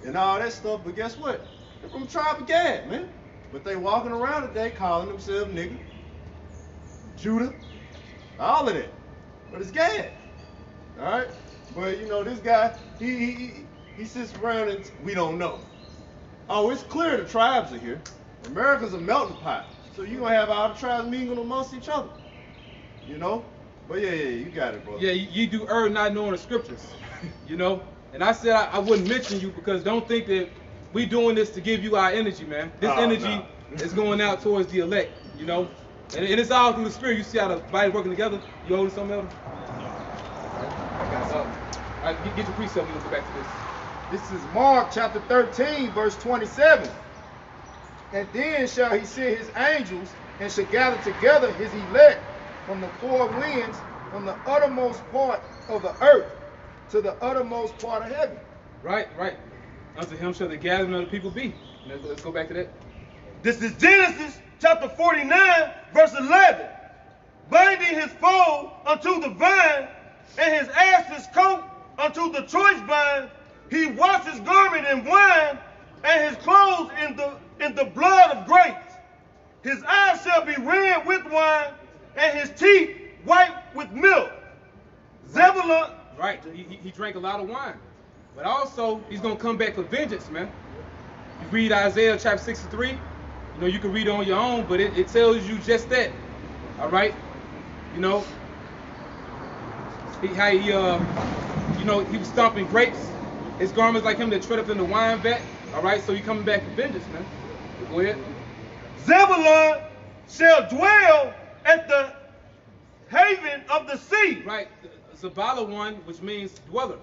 and all that stuff, but guess what? They're from the tribe of Gad, man. But they walking around today calling themselves nigga, Judah, all of that. But it's Gad, all right? But you know, this guy, he sits around and we don't know. Oh, it's clear the tribes are here. America's a melting pot. So you're going to have all the tribes mingling amongst each other. You know? But yeah, you got it, bro. Yeah, you do err not knowing the scriptures. You know? And I said I wouldn't mention you because don't think that we doing this to give you our energy, man. This energy is going out towards the elect, you know? And it's all through the spirit. You see how the body working together? You holding something else? All right, get your precept. We're going to go back to this. This is Mark chapter 13, verse 27. And then shall he send his angels, and shall gather together his elect from the four winds, from the uttermost part of the earth to the uttermost part of heaven. Right. Unto him shall the gathering of the people be. Let's go back to that. This is Genesis chapter 49, verse 11. Binding his foal unto the vine, and his ass's coat unto the choice vine, he washed his garment in wine, and his clothes in the blood of grapes. His eyes shall be red with wine, and his teeth white with milk. Zebulun. Right. He drank a lot of wine. But also, he's going to come back for vengeance, man. You read Isaiah chapter 63. You know, you can read it on your own, but it tells you just that. All right? You know, he was stomping grapes. His garments like him that tread up in the wine vat. All right? So he coming back for vengeance, man. Go ahead. Zebulun shall dwell at the haven of the sea. Right. Zabala one, which means dweller.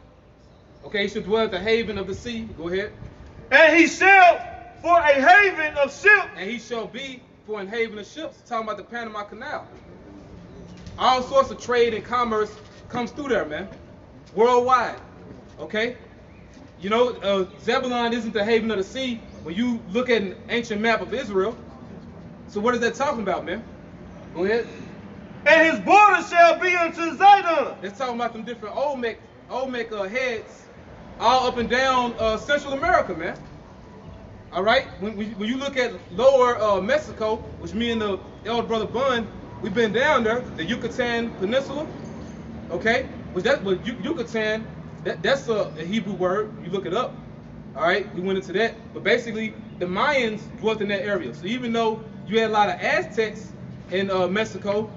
Okay, he should dwell at the haven of the sea. Go ahead. And he shall for a haven of ships. And he shall be for an haven of ships. Talking about the Panama Canal. All sorts of trade and commerce comes through there, man. Worldwide. Okay? You know, Zebulun isn't the haven of the sea when you look at an ancient map of Israel. So what is that talking about, man? Go ahead. And his border shall be unto Zidon. It's talking about them different Olmec heads all up and down Central America, man. All right? When you look at lower Mexico, which me and the elder brother Bun, we've been down there, the Yucatan Peninsula, okay? Yucatan, that's a Hebrew word. You look it up. All right? We went into that. But basically, the Mayans dwelt in that area. So even though you had a lot of Aztecs in Mexico,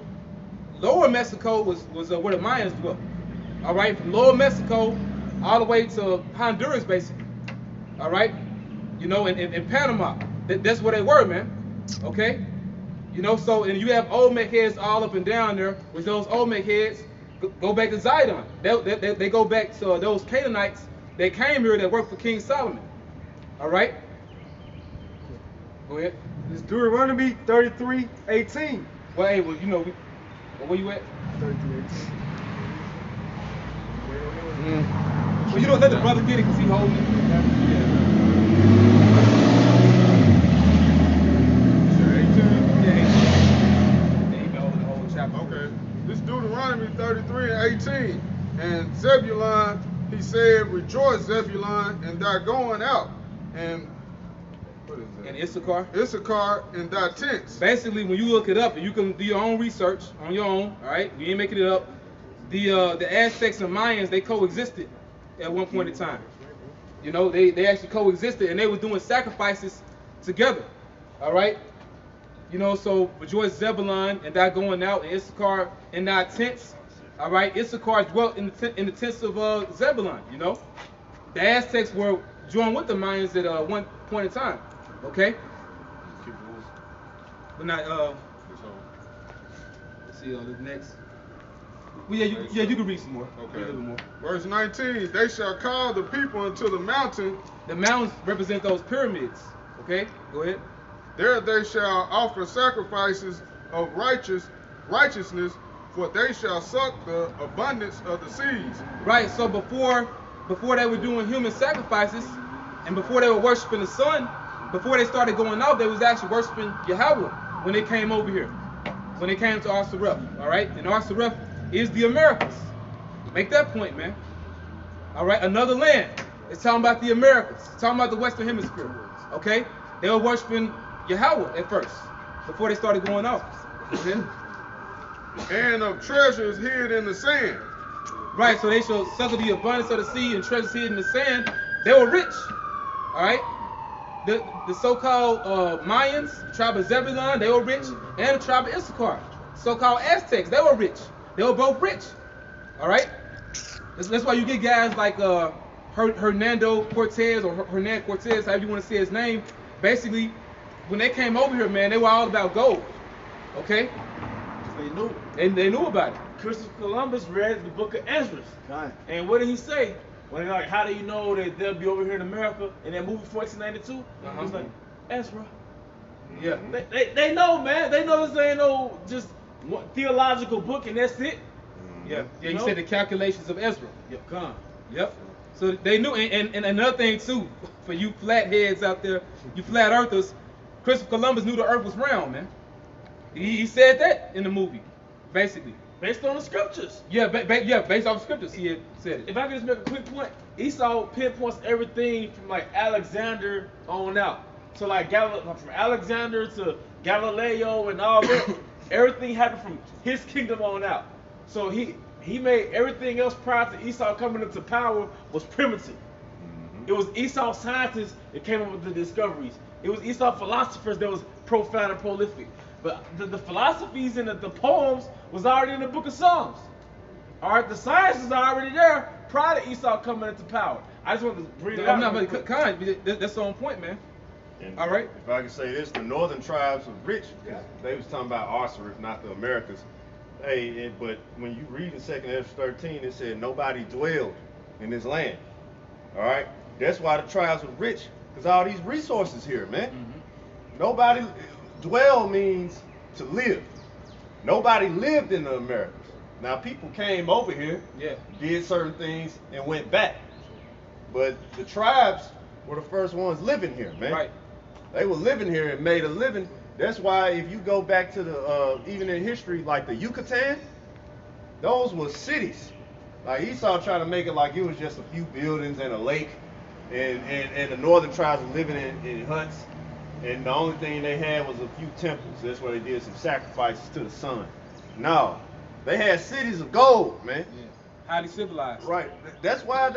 Lower Mexico was where the Mayans dwelt. All right, from Lower Mexico all the way to Honduras, basically. All right, you know, in Panama, that's where they were, man. Okay, you know, so and you have Olmec heads all up and down there. With those Olmec heads, go back to Zidon. They go back to those Canaanites that came here that worked for King Solomon. All right, go ahead. It's Deuteronomy 33:18. Well, hey, well, you know. Where you at? 33:18. Well, you don't let the brother get it because he holding it. Yeah, he been holding the whole chapter. Okay. This Deuteronomy 33:18. And Zebulun, he said, rejoice, Zebulun, in thy going out. And what is that? And Issachar. Issachar in thy tents. Basically, when you look it up, and you can do your own research on your own, all right? We ain't making it up. The Aztecs and Mayans, they coexisted at one point in time. You know, they actually coexisted, and they were doing sacrifices together, all right? You know, so rejoice Zebulun and thy going out, and Issachar in thy tents, all right? Issachar dwelt in the tents of Zebulun, you know? The Aztecs were joined with the Mayans at one point in time. Okay? But not let's see this next. Well, you can read some more. Okay. Read a little more. Verse 19, they shall call the people unto the mountain. The mountains represent those pyramids. Okay? Go ahead. There they shall offer sacrifices of righteousness, for they shall suck the abundance of the seas. Right, so before they were doing human sacrifices, and before they were worshiping the sun, before they started going out, they was actually worshiping Yahweh when they came over here. When they came to Reup, all right? And Reup is the Americas. Make that point, man. All right, another land. It's talking about the Americas. It's talking about the Western Hemisphere, okay? They were worshiping Yahweh at first, before they started going out. Okay? And of treasures hid in the sand. Right, so they shall suckle the abundance of the sea and treasures hid in the sand. They were rich, all right? The so-called Mayans, the tribe of Zebulun, they were rich, and the tribe of Issachar, so-called Aztecs, they were rich. They were both rich, all right? That's why you get guys like Hernando Cortez or Hernan Cortez, however you want to say his name. Basically, when they came over here, man, they were all about gold, okay? They knew. They knew about it. Christopher Columbus read the book of Ezra. And what did he say? When they're like, how do you know that they'll be over here in America in that movie 1492? He's like, Ezra. Yeah. They know, man. They know this ain't no just one theological book and that's it. Yeah. Yeah, you said the calculations of Ezra. Yep, come. Yep. So they knew, and another thing too, for you flatheads out there, you flat earthers, Christopher Columbus knew the earth was round, man. He said that in the movie, basically. Based on the scriptures. Yeah, based off the scriptures, he had said it. If I could just make a quick point, Esau pinpoints everything from like Alexander on out. So like from Alexander to Galileo and all that, everything happened from his kingdom on out. So he made everything else prior to Esau coming into power was primitive. It was Esau scientists that came up with the discoveries. It was Esau philosophers that was profound and prolific. But the philosophies and the poems was already in the book of Psalms. All right, the science is already there prior to Esau coming into power. I just wanted to bring it out. No, but that's on point, man. And all right. If I could say this, the northern tribes were rich. They was talking about Osiris, not the Americas. Hey, but when you read in 2nd Ezra 13, it said nobody dwelled in this land. All right, that's why the tribes were rich, because all these resources here, man. Nobody dwell means to live. Nobody lived in the Americas. Now people came over here, did certain things, and went back. But the tribes were the first ones living here, man. Right. They were living here and made a living. That's why if you go back to the, even in history, like the Yucatan, those were cities. Like Esau tried to make it like it was just a few buildings and a lake, and the northern tribes were living in huts, and the only thing they had was a few temples. That's where they did some sacrifices to the sun. No, they had cities of gold, man. Yeah. Highly civilized. Right. That's why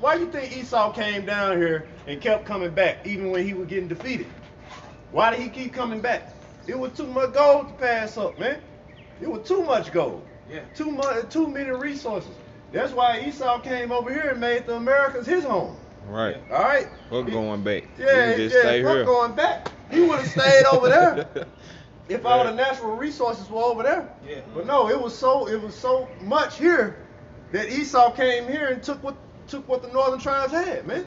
why you think Esau came down here and kept coming back, even when he was getting defeated? Why did he keep coming back? It was too much gold to pass up, man. It was too much gold. Yeah. Too many resources. That's why Esau came over here and made the Americas his home. Right. All right. We're going back. Yeah, we're going back. He would have stayed over there if all the natural resources were over there. Yeah. But no, it was so much here that Esau came here and took what the northern tribes had, man.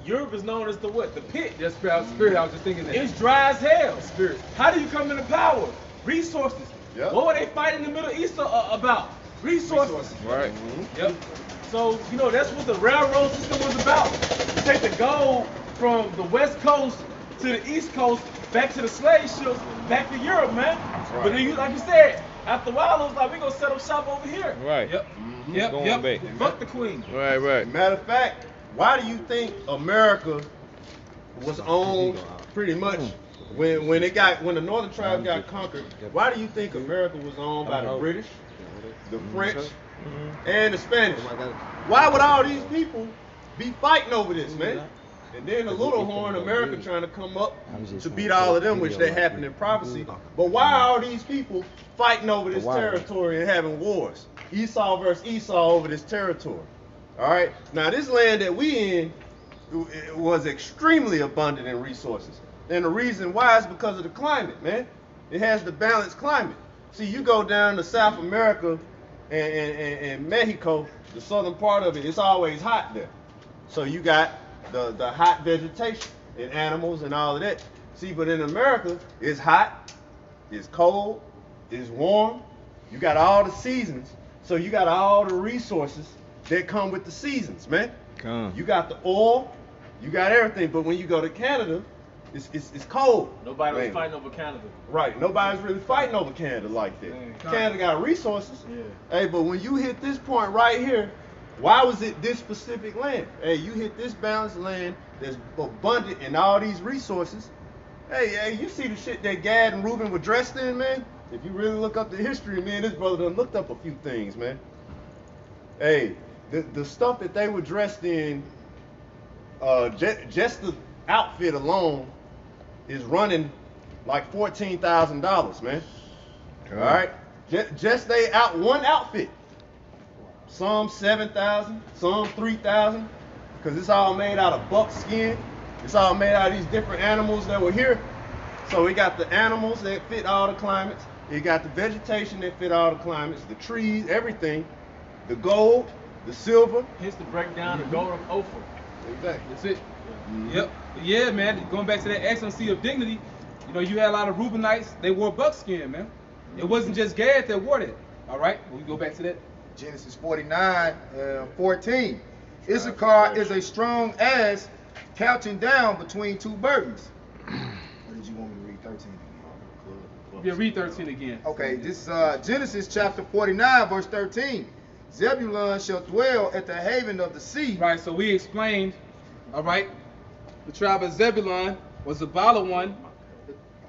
Europe is known as the what? The pit. That's spirit. I was just thinking that. It's dry as hell. Spirit. How do you come into power? Resources. Yep. What were they fighting in the Middle East about? Resources. Right. Yep. So, that's what the railroad system was about. To take the gold from the West Coast to the East Coast, back to the slave ships, back to Europe, man. Right. But then, like you said, after a while, it was like, we're going to set up shop over here. Right. Yep. Going back. Fuck the queen. Right. Matter of fact, why do you think America was owned pretty much when the northern tribes got conquered? Why do you think America was owned by the British, the French, and the Spanish? Why would all these people be fighting over this, man? And then the little horn America trying to come up to beat all of them, which they happened in prophecy. But why are all these people fighting over this territory and having wars? Esau versus Esau over this territory. All right. Now this land that we in was extremely abundant in resources, and the reason why is because of the climate, man. It has the balanced climate. See, you go down to South America and Mexico, the southern part of it, it's always hot there. So you got the hot vegetation and animals and all of that. See, but in America, it's hot, it's cold, it's warm. You got all the seasons. So you got all the resources that come with the seasons, man. You got the oil, you got everything. But when you go to Canada, it's cold. Nobody was fighting over Canada. Right. Nobody's really fighting over Canada like that. Canada got resources. Yeah. Hey, but when you hit this point right here, why was it this specific land? Hey, you hit this balanced land that's abundant in all these resources. Hey, you see the shit that Gad and Reuben were dressed in, man? If you really look up the history, man, this brother done looked up a few things, man. Hey, the stuff that they were dressed in, just the outfit alone is running like $14,000, man. All right, just one outfit. Some 7,000, some 3,000, because it's all made out of buck skin. It's all made out of these different animals that were here. So we got the animals that fit all the climates. You got the vegetation that fit all the climates, the trees, everything, the gold, the silver. Here's the breakdown, the gold of Ophir. Exactly. That's it. Yep. Yeah, man. Going back to that excellency of dignity, you had a lot of Reubenites. They wore buckskin, man. It wasn't just Gad that wore that. All right. We go back to that. Genesis 49:14. Issachar is a strong ass couching down between two burdens. Or did you want me to read 13 again? Yeah, read 13 again. Okay, this is Genesis chapter 49, verse 13. Zebulun shall dwell at the haven of the sea. Right, so we explained, all right, the tribe of Zebulun was the Balawan,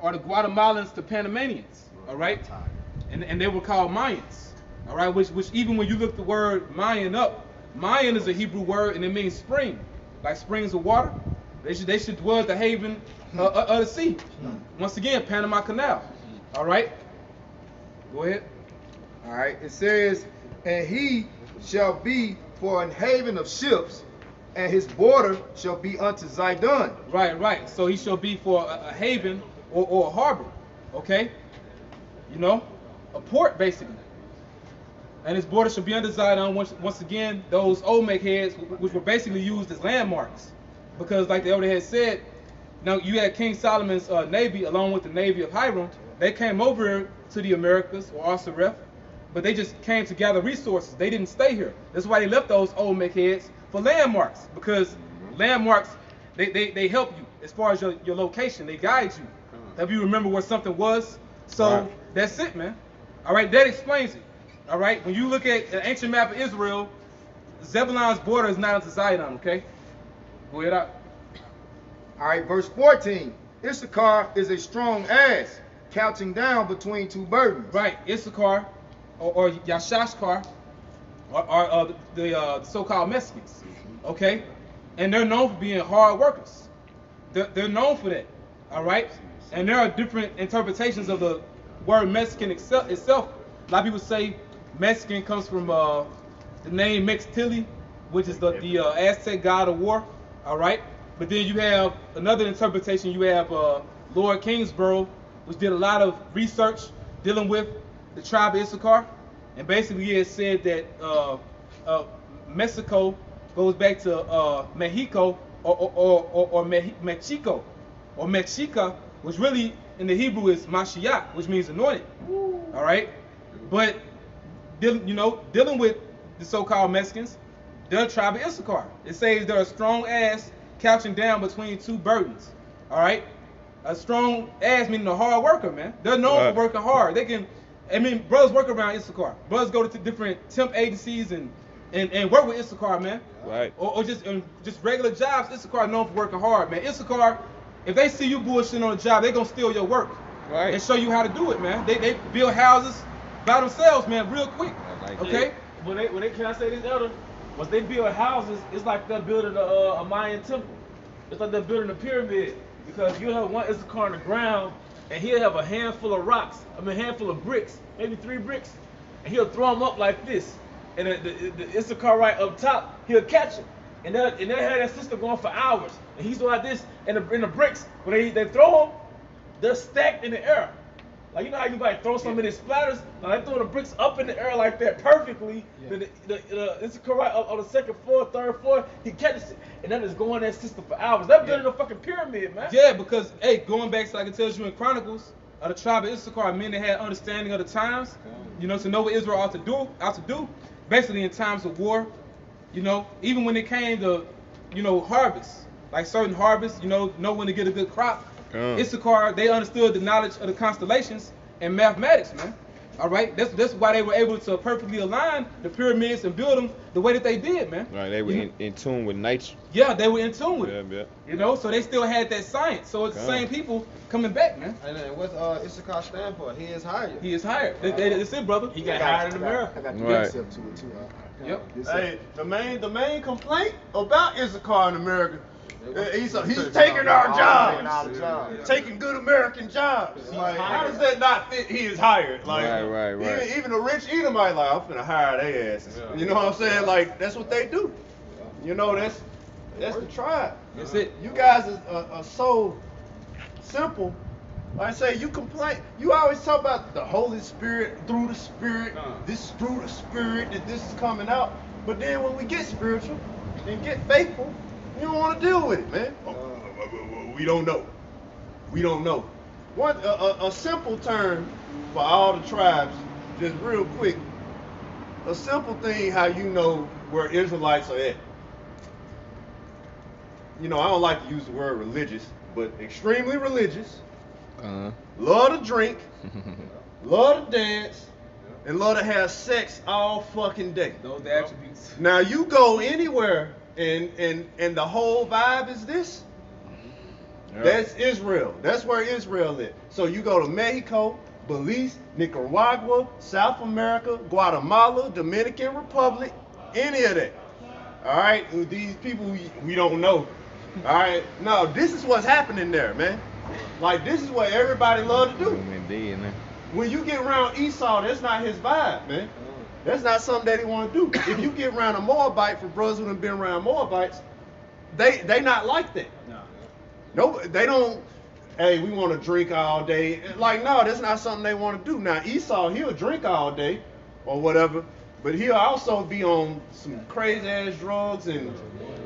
or the Guatemalans to Panamanians, all right? And they were called Mayans, all right? Which even when you look the word Mayan up, Mayan is a Hebrew word and it means spring, like springs of water. They should dwell at the haven of the sea. Once again, Panama Canal, all right? Go ahead. All right, it says, and he shall be for an haven of ships, and his border shall be unto Zidon. Right. So he shall be for a haven or a harbor, okay? You know, a port basically. And his border shall be under Zidon. Once again, those Olmec heads, which were basically used as landmarks, because like they already had said, now you had King Solomon's navy along with the navy of Hiram. They came over to the Americas or Reup, but they just came to gather resources. They didn't stay here. That's why they left those Olmec heads for landmarks, because landmarks, they help you as far as your location. They guide you, help you remember where something was. So that's it, man. All right, that explains it. All right, when you look at an ancient map of Israel, Zebulun's border is not into Zidon, okay? Go ahead out. All right, verse 14. Issachar is a strong ass, couching down between two burdens. Right, Issachar or Yashashkar are the so-called Mexicans, okay? And they're known for being hard workers. They're known for that, all right? And there are different interpretations of the word Mexican itself. A lot of people say Mexican comes from the name Mextili, which is the Aztec god of war, all right? But then you have another interpretation. You have Lord Kingsborough, which did a lot of research dealing with the tribe of Issachar, and basically he has said that Mexico goes back to Mexico or Mexico or Mexica, which really in the Hebrew is Mashiach, which means anointed. All right, but dealing with the so-called Mexicans, they're a tribe of Issachar. It says they're a strong ass couching down between two burdens. All right, a strong ass meaning a hard worker, man. They're known for working hard. They can, brothers work around Issachar. Brothers go to different temp agencies and work with Issachar, man. Right. Or just regular jobs. Issachar known for working hard, man. Issachar, if they see you bullshitting on a job, they gonna steal your work. Right. And show you how to do it, man. They build houses by themselves, man, real quick. Like okay? When they can I say this, Elder? Once they build houses, it's like they're building a Mayan temple. It's like they're building a pyramid, because you'll have one Issachar on the ground, and he'll have a handful of rocks, a handful of bricks, maybe 3 bricks, and he'll throw them up like this. And the Issachar right up top, he'll catch them. And they'll have that system going for hours. And he's doing like this, and the bricks, when they throw them, they're stacked in the air. Like, you know how you might throw something and it splatters? Now they throw the bricks up in the air like that perfectly. Yeah. Then the Issachar right up on the 2nd floor, 3rd floor, he catches it. And then it's going that system for hours. They're building a fucking pyramid, man. Yeah, because, hey, going back to, like it tells you in Chronicles, the tribe of Issachar, men that had understanding of the times, to know what Israel ought to do, basically in times of war, even when it came to, harvest, like certain harvests, know when to get a good crop. Issachar, they understood the knowledge of the constellations and mathematics, man. All right, that's why they were able to perfectly align the pyramids and build them the way that they did, man. Right, they were in tune with nature. Yeah, they were in tune with it. Yeah. So they still had that science. So it's the same people coming back, man. And then what's Issachar stand for? He is hired. He is hired. That's it, brother. He got hired in America. I got the concept to it too. Yep. Hey, the main complaint about Issachar in America, he's taking our jobs, taking good American jobs. Like, how does that not fit? He is hired. Like, right. Even a rich Edomite, like, I'm finna hire their asses. Yeah. You know what I'm saying? Like, that's what they do. That's the tribe. That's it. You guys are so simple. Like I say, you complain. You always talk about the Holy Spirit through the Spirit. This is through the Spirit that this is coming out. But then when we get spiritual and get faithful, you don't want to deal with it, man. We don't know. We don't know. A simple term for all the tribes, just real quick. A simple thing how you know where Israelites are at. I don't like to use the word religious, but extremely religious love to drink, love to dance, and love to have sex all fucking day. Those the attributes. Now you go anywhere and the whole vibe is this. That's Israel. That's where Israel is. So you go to Mexico, Belize, Nicaragua, South America, Guatemala, Dominican Republic, any of that. All right, these people we don't know. All right, no, this is what's happening there, man. Like this is what everybody love to do. When you get around Esau, that's not his vibe, man. That's not something that he want to do. If you get around a Moabite, for brothers who have been around Moabites, they not like that. No, they don't. Hey, we want to drink all day. Like, no, that's not something they want to do. Now, Esau, he'll drink all day or whatever, but he'll also be on some crazy ass drugs and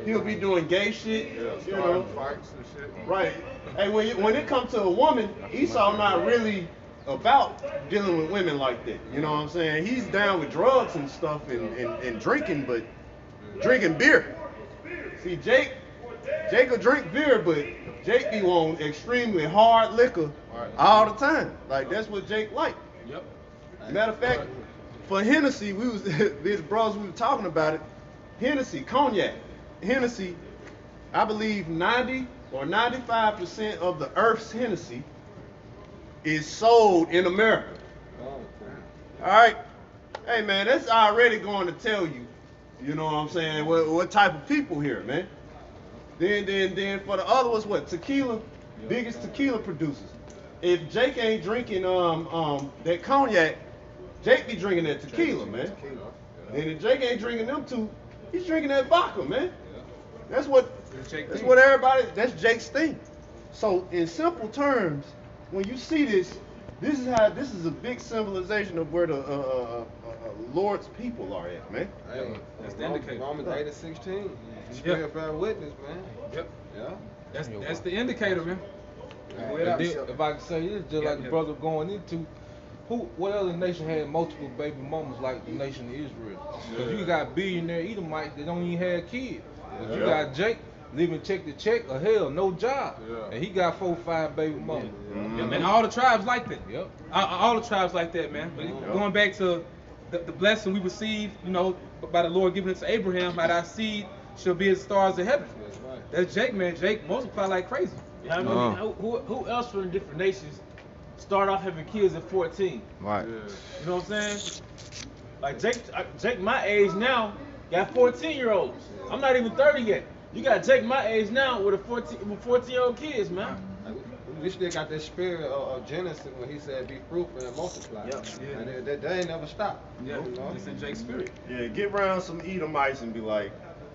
he'll be doing gay shit. You know, fights and shit. right? Hey, when it comes to a woman, Esau not really about dealing with women like that. You know what I'm saying? He's down with drugs and stuff and drinking, but drinking beer. See, Jake will drink beer, but Jake be on extremely hard liquor all the time. Like that's what Jake like. Yep. Matter of fact, for Hennessy, these brothers we were talking about it. Hennessy, cognac, Hennessy. I believe 90 or 95% of the Earth's Hennessy is sold in America. All right. Hey man, that's already going to tell you. You know what I'm saying? What type of people here, man? Then for the other ones, what? Tequila, biggest tequila producers. If Jake ain't drinking that cognac, Jake be drinking that tequila, man. And if Jake ain't drinking them two, he's drinking that vodka, man. That's what everybody. That's Jake's thing. So in simple terms, when you see this is a big symbolization of where the Lord's people are at, man. Hey, That's the indicator. Romans 8:16. Yeah. You bear witness, man. Yep. Yeah. That's the indicator, man. If I can say this, just like the brother going into, what other nation had multiple baby mamas like the nation of Israel? Because you got billionaire Edomites that don't even have kids. But you got Jake living check to check, or hell, no job, and he got 4 or 5 baby mamas. Yeah, man, all the tribes like that. Yep. All the tribes like that, man. But going back to the blessing we received, you know, by the Lord giving it to Abraham, by thy seed shall be as stars of heaven. That's Jake, man. Jake multiply like crazy. Yeah, I mean, who else from different nations start off having kids at 14? Right. You know what I'm saying? Like Jake my age now got 14-year-olds. I'm not even 30 yet. You got Jake my age now with 14-year-old kids, man. We still got that spirit of Genesis when he said, "Be fruitful and multiply." Yep. And they ain't never stop. Yeah, You know? it's in Jake's spirit. Yeah, get around some Edomites and be like,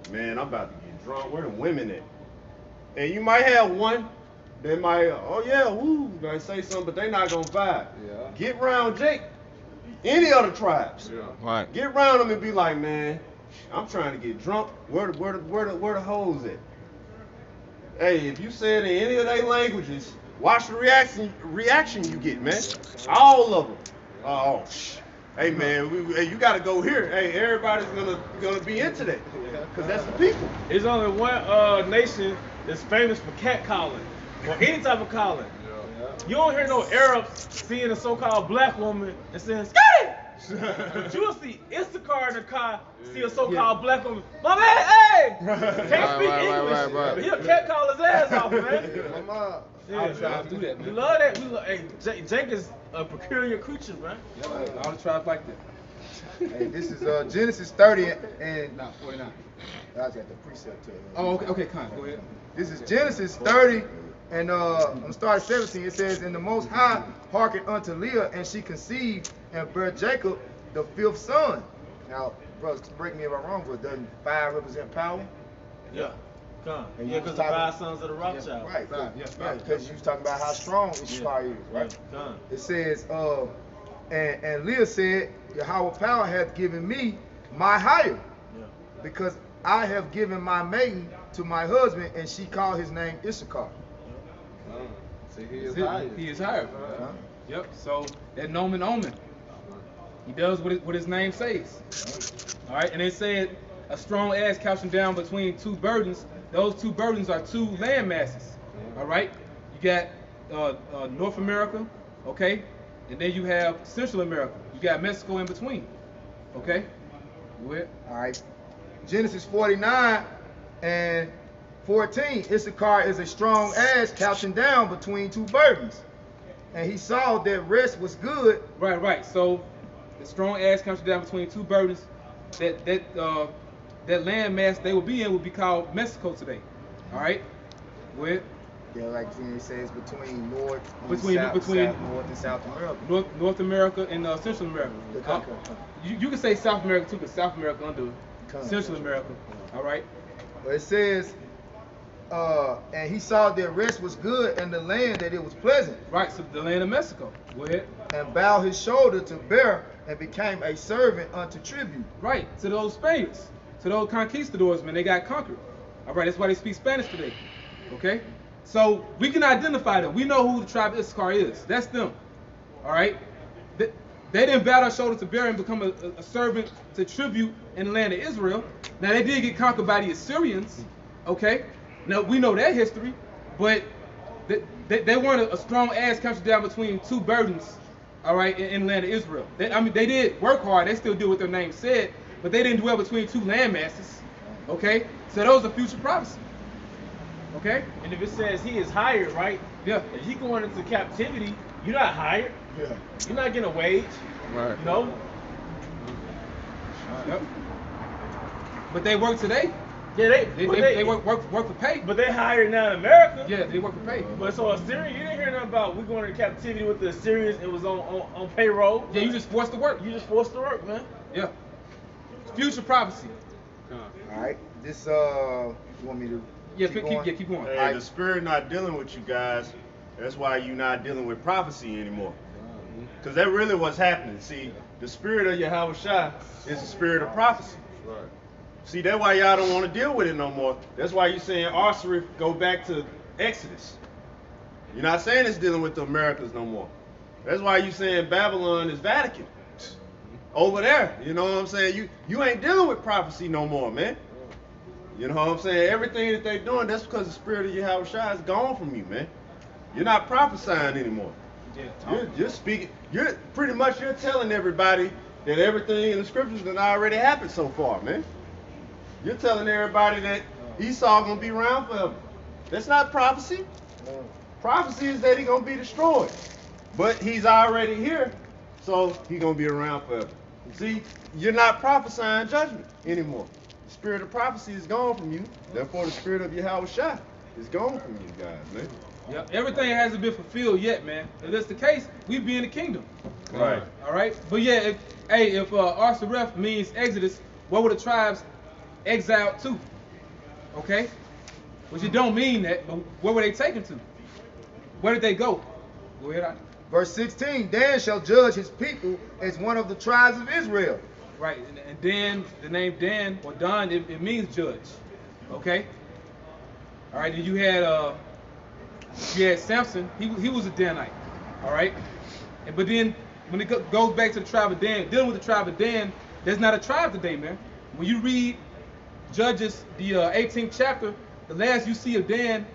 man, I'm about to get drunk. Where the women at? And you might have one. They might, oh yeah, woo, might say something, but they not gonna vibe. Yeah. Get around Jake. Any other tribes. Right. Get around them and be like, man, I'm trying to get drunk. Where the hoes at? Hey, if you say it in any of their languages, watch the reaction you get, man. All of them. Oh, hey man, you gotta go here. Hey, everybody's gonna be into that, cause that's the people. There's only one nation that's famous for catcalling or any type of calling. You don't hear no Arabs seeing a so-called black woman and saying "Skate!" But you'll see Issachar in the car see a so-called black woman, my man, hey! Can't speak English, but he'll catcall his ass off, man. All the tribes do that, man. We love that. Hey, Jake is a peculiar creature, man. All the tribes like that. Hey, this is Genesis 30 and 49. I got the precept to Oh, okay, Con, go ahead. This is Genesis 30 and I'm gonna start at 17. It says, "And the Most High hearkened unto Leah, and she conceived and bare Jacob the 5th son." Now, brothers, break me if I'm wrong, but doesn't 5 represent power? Yeah. Come. And Yeah, you because was the talking- 5 sons of the Rothschild. Right. Yeah, Because you was talking about how strong Ishmael is, right? Yeah, come. It says, and Leah said, "Yahweh power hath given me my hire, because I have given my maiden to my husband," and she called his name Issachar. See, he is That's it. higher. He is higher. Yep. So that nomen omen. He does what his name says. All right. And they said a strong ass couching down between 2 burdens. Those 2 burdens are 2 land masses. All right. You got North America, okay, and then you have Central America. You got Mexico in between, okay. Go ahead. All right. Genesis 49 and 14. Issachar is a strong ass couching down between two burdens. And he saw that rest was good. Right. So the strong ass country down between two burdens. That land mass they will be in will be called Mexico today. All right. Go ahead. Yeah, like it says between North and Between North and South America. North America and Central America. You can say South America too, but South America under Central America. All right. But it says, and he saw that rest was good and the land that it was pleasant. Right, so the land of Mexico. Go ahead. And bowed his shoulder to bear and became a servant unto tribute. Right, to those Spaniards, to those conquistadors, man, they got conquered. All right, that's why they speak Spanish today. Okay? So we can identify them. We know who the tribe of Issachar is. That's them. All right? They didn't bow their shoulder to bear and become a servant to tribute in the land of Israel. Now, they did get conquered by the Assyrians. Okay? Now, we know that history. But they weren't a strong ass country down between two burdens, all right, in the land of Israel. They did work hard. They still did what their name said. But they didn't dwell between two land masses. Okay? So those are future prophecy. Okay? And if it says he is hired, right? Yeah. If he going into captivity, you're not hired. Yeah. You're not getting a wage. Right. You know? Yep. But they work today. Yeah, They work for pay. But they hired now in America. Yeah, they work for pay. But so Assyria, you didn't hear nothing about we going into captivity with the Assyrians. It was on payroll. Yeah, you just forced to work. You just forced to work, man. Yeah. Future prophecy. All right. This you want me to Yeah, keep going? keep going. Hey, the spirit not dealing with you guys. That's why you're not dealing with prophecy anymore. Because that really what's happening. See, the spirit of Yahweh Shai is the spirit of prophecy. Right. See, that's why y'all don't want to deal with it no more. That's why you're saying Osiris go back to Exodus. You're not saying it's dealing with the Americas no more. That's why you're saying Babylon is Vatican. Over there. You know what I'm saying? You ain't dealing with prophecy no more, man. You know what I'm saying? Everything that they doing, that's because the spirit of Yahweh Shai is gone from you, man. You're not prophesying anymore. You're speaking. You're telling everybody that everything in the scriptures that already happened so far, man. You're telling everybody that Esau gonna be around forever. That's not prophecy. Prophecy is that he's gonna be destroyed, but he's already here, so he's gonna be around forever. See, you're not prophesying judgment anymore. The spirit of prophecy is gone from you. Therefore, the spirit of Yahweh Shai is gone from you guys, man. Yeah, everything hasn't been fulfilled yet, man. If that's the case, we be in the kingdom. Right. All right. But yeah, if Osiris means Exodus, what were the tribes exiled to? Okay. Which it don't mean that, but where were they taken to? Where did they go? Go ahead. Verse 16, Dan shall judge his people as one of the tribes of Israel. Right, and Dan, the name Dan or Don, it means judge. Okay. All right. Then you had Samson. He was a Danite. All right. But then when it goes back to the tribe of Dan, dealing with the tribe of Dan, there's not a tribe today, man. When you read Judges, the 18th chapter, the last you see of Dan,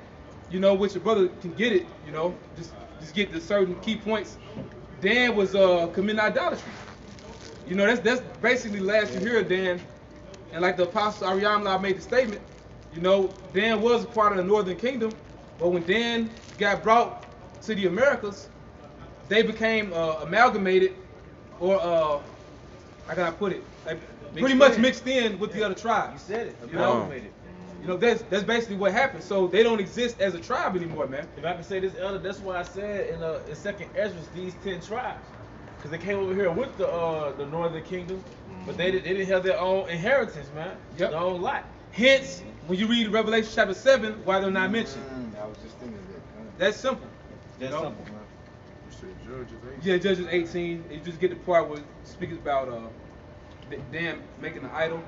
you know, which your brother can get it, you know, just get the certain key points. Dan was committing idolatry. You know, that's basically the last you hear of Dan. And like the Apostle Ariamla made the statement, you know, Dan was a part of the Northern Kingdom, but when Dan got brought to the Americas, they became amalgamated, or how can I put it? Like, pretty much mixed in with the other tribes. You said it. You know? Amalgamated. You know, that's basically what happened. So they don't exist as a tribe anymore, man. If I can say this, Elder, that's why I said in 2nd Ezra, these 10 tribes. Because they came over here with the Northern Kingdom, but they didn't have their own inheritance, man. Yep. Their own lot. Hence, when you read Revelation chapter 7, why they're not mentioned. I was just thinking that. That's simple. That's You know? simple, man. You said Judges 8? Yeah, Judges 18. You just get the part where it speaks about Dan making an idol.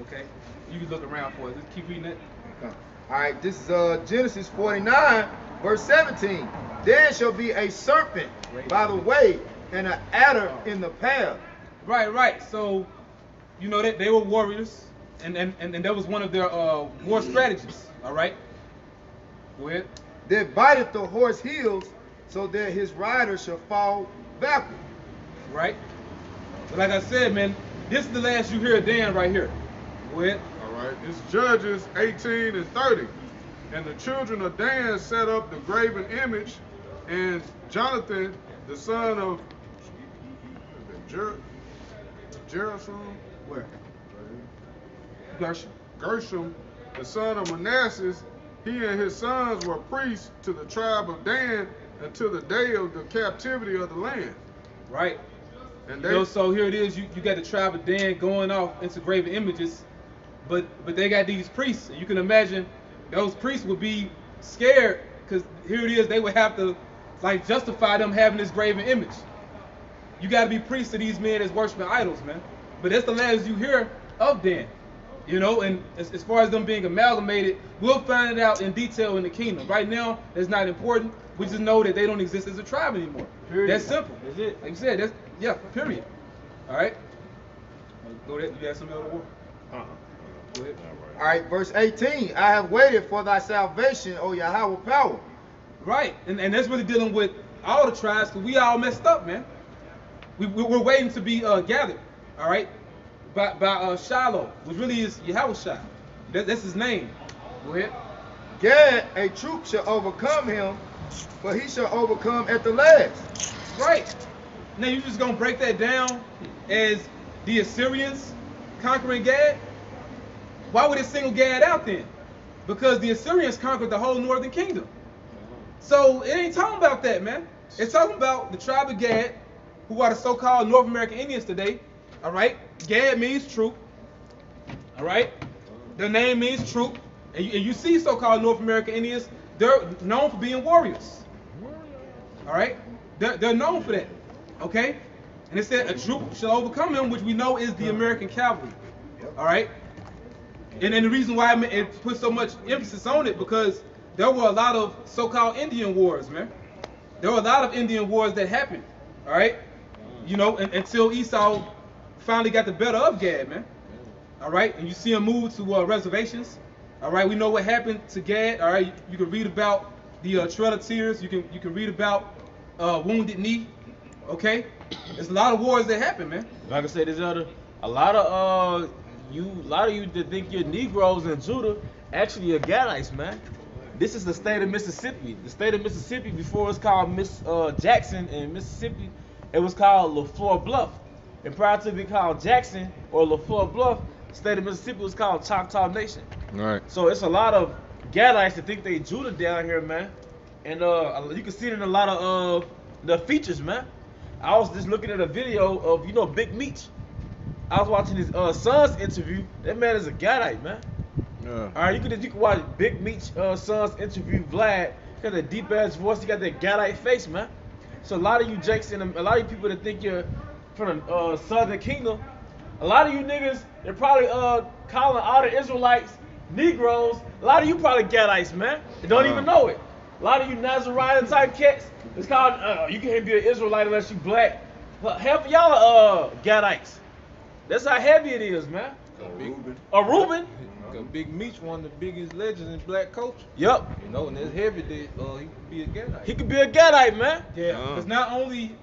Okay? You can look around for it. Just keep reading it. All right, this is Genesis 49, verse 17. Dan shall be a serpent by the way and an adder in the path. Right. So, you know that they were warriors, and that was one of their war strategies. All right. Go ahead. that biteth the horse heels, so that his rider shall fall backward. Right? But like I said, man, this is the last you hear of Dan right here. Go ahead. All right, it's Judges 18 and 30. And the children of Dan set up the graven image, and Jonathan, the son of Gershom, Where? Gershom, the son of Manasseh, he and his sons were priests to the tribe of Dan until the day of the captivity of the land. Right. And You know, so here it is, you got the tribe of Dan going off into graven images, but they got these priests. And you can imagine those priests would be scared, because here it is, they would have to like justify them having this graven image. You got to be priests to these men that's worshiping idols, man. But that's the last you hear of Dan. You know, and as far as them being amalgamated, we'll find it out in detail in the kingdom. Right now, it's not important. We just know that they don't exist as a tribe anymore. Period. That's simple. That's it. Like you said, that's, yeah, period. All right? Go ahead. You got something else to work? Go ahead. All right, verse 18. I have waited for thy salvation, O Yahweh power. Right. And that's really dealing with all the tribes, because we all messed up, man. We're waiting to be gathered. All right? By Shiloh, which really is Yahweh Shai. That's his name. Go ahead. Gad, a troop shall overcome him, but he shall overcome at the last. Right. Now you just gonna break that down as the Assyrians conquering Gad? Why would it single Gad out then? Because the Assyrians conquered the whole northern kingdom. So it ain't talking about that, man. It's talking about the tribe of Gad, who are the so-called North American Indians today. All right. Gad means troop. All right. Their name means troop. And you see so-called North American Indians, they're known for being warriors. All right. They're known for that. Okay. And it said a troop shall overcome him, which we know is the American cavalry. All right. And then the reason why it put so much emphasis on it, because there were a lot of so-called Indian wars, man. There were a lot of Indian wars that happened. All right. You know, until Esau finally got the better of Gad, man. All right, and you see him move to reservations. All right, we know what happened to Gad. All right, you can read about the Trail of Tears. You can read about Wounded Knee. Okay, there's a lot of wars that happen, man. Like I said, there's a lot of you that think you're Negroes in Judah actually are Gadites, man. This is the state of Mississippi. The state of Mississippi, before it was called Jackson in Mississippi, it was called LaFleur Bluff. And prior to being called Jackson or LaFleur Bluff, the state of Mississippi was called Choctaw Nation. Right. So it's a lot of Gadites that think they Judah down here, man. And you can see it in a lot of the features, man. I was just looking at a video of, you know, Big Meech. I was watching his son's interview. That man is a Gadite, man. Yeah. All right, you can watch Big Meech son's interview. Vlad, he got that deep ass voice. He got that Gadite face, man. So a lot of you Jakes and a lot of you people that think you're from the Southern Kingdom, a lot of you niggas, they're probably calling all the Israelites Negroes. A lot of you probably Gadites, man. They don't even know it. A lot of you Nazarene type cats, it's called you can't be an Israelite unless you black. Half of y'all are Gadites. That's how heavy it is, man. A Reuben. Big Meech, one of the biggest legends in black culture. Yup. You know, and it's heavy that he could be a Gadite. He could be a Gadite, man. Yeah, because not only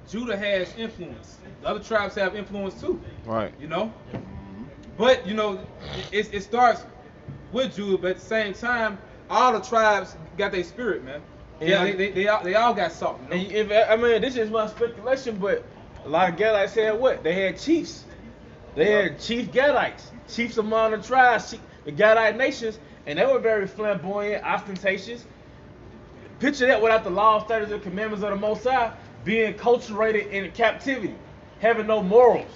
Judah has influence, the other tribes have influence too. Right. You know? But, you know, it starts with Judah, but at the same time, all the tribes got their spirit, man. Yeah, they all got salt. You know? And I mean, this is my speculation, but a lot of Gadites had what? They had chiefs. They had chief Gadites, chiefs among the tribes, the Gadite nations, and they were very flamboyant, ostentatious. Picture that without the law, statutes, and commandments of the Most High, being culturated in captivity, having no morals.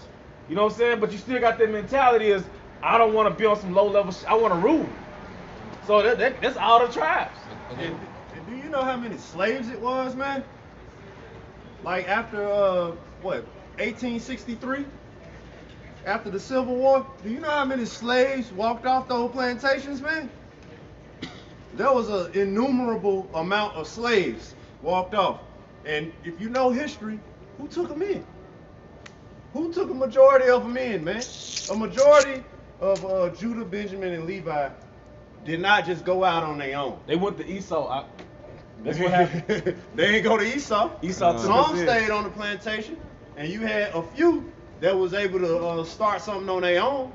You know what I'm saying? But you still got that mentality is, I don't want to be on some low level I want to rule. So that's all the tribes. And do you know how many slaves it was, man? Like after 1863? After the Civil War, do you know how many slaves walked off those plantations, man? There was an innumerable amount of slaves walked off. And if you know history, who took them in? Who took a majority of them in, man? A majority of Judah, Benjamin, and Levi did not just go out on their own. They went to Esau. That's what happened. They ain't go to Esau. Esau took Some us in. stayed on the plantation, and you had a few that was able to start something on their own,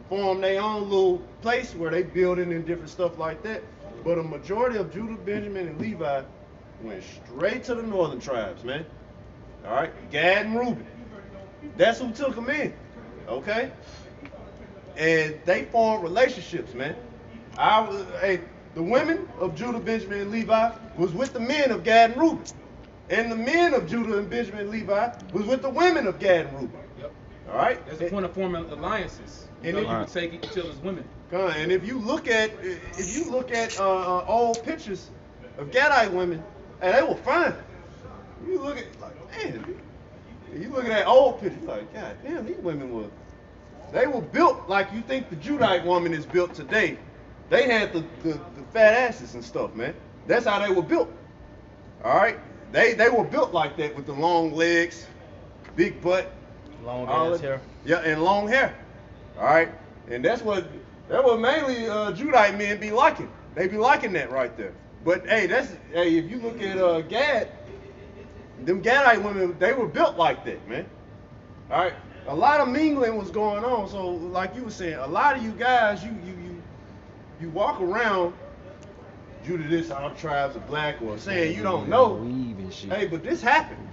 form their own little place where they building and different stuff like that. But a majority of Judah, Benjamin, and Levi went straight to the northern tribes, man. All right, Gad and Reuben. That's who took them in, okay? And they formed relationships, man. The women of Judah, Benjamin, and Levi was with the men of Gad and Reuben. And the men of Judah and Benjamin and Levi was with the women of Gad and Reuben. Yep. All right? That's the point of forming alliances. You know, you can take each other's women. And if you look at old pictures of Gadite women, and they were fine. You look at man, you look at that old picture, like, God damn, these women they were built like you think the Judite woman is built today. They had the fat asses and stuff, man. That's how they were built. All right? They were built like that with the long legs, big butt, Long ass hair. yeah, and long hair. All right? And that's what mainly Judite men be liking. They be liking that right there. But hey, if you look at Gad, them Gadite women, they were built like that, man. All right? A lot of mingling was going on. So like you were saying, a lot of you guys, you walk around Judah, this all tribes are black, or saying you don't know. Hey, but this happened.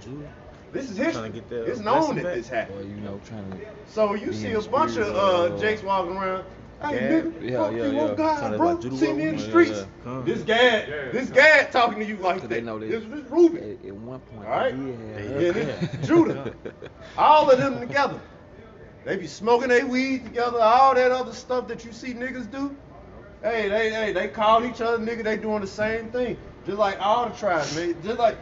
This is history. It's known that this happened. So you see a bunch of Jakes walking around. Hey, nigga, fuck you on God, bro. See me in the streets. This Gad talking to you like that. This Reuben. At one point, All right? yeah, This Judah. All of them together. They be smoking their weed together, all that other stuff that you see niggas do. Hey, they call each other nigga, they doing the same thing. Just like all the tribes, man. Just like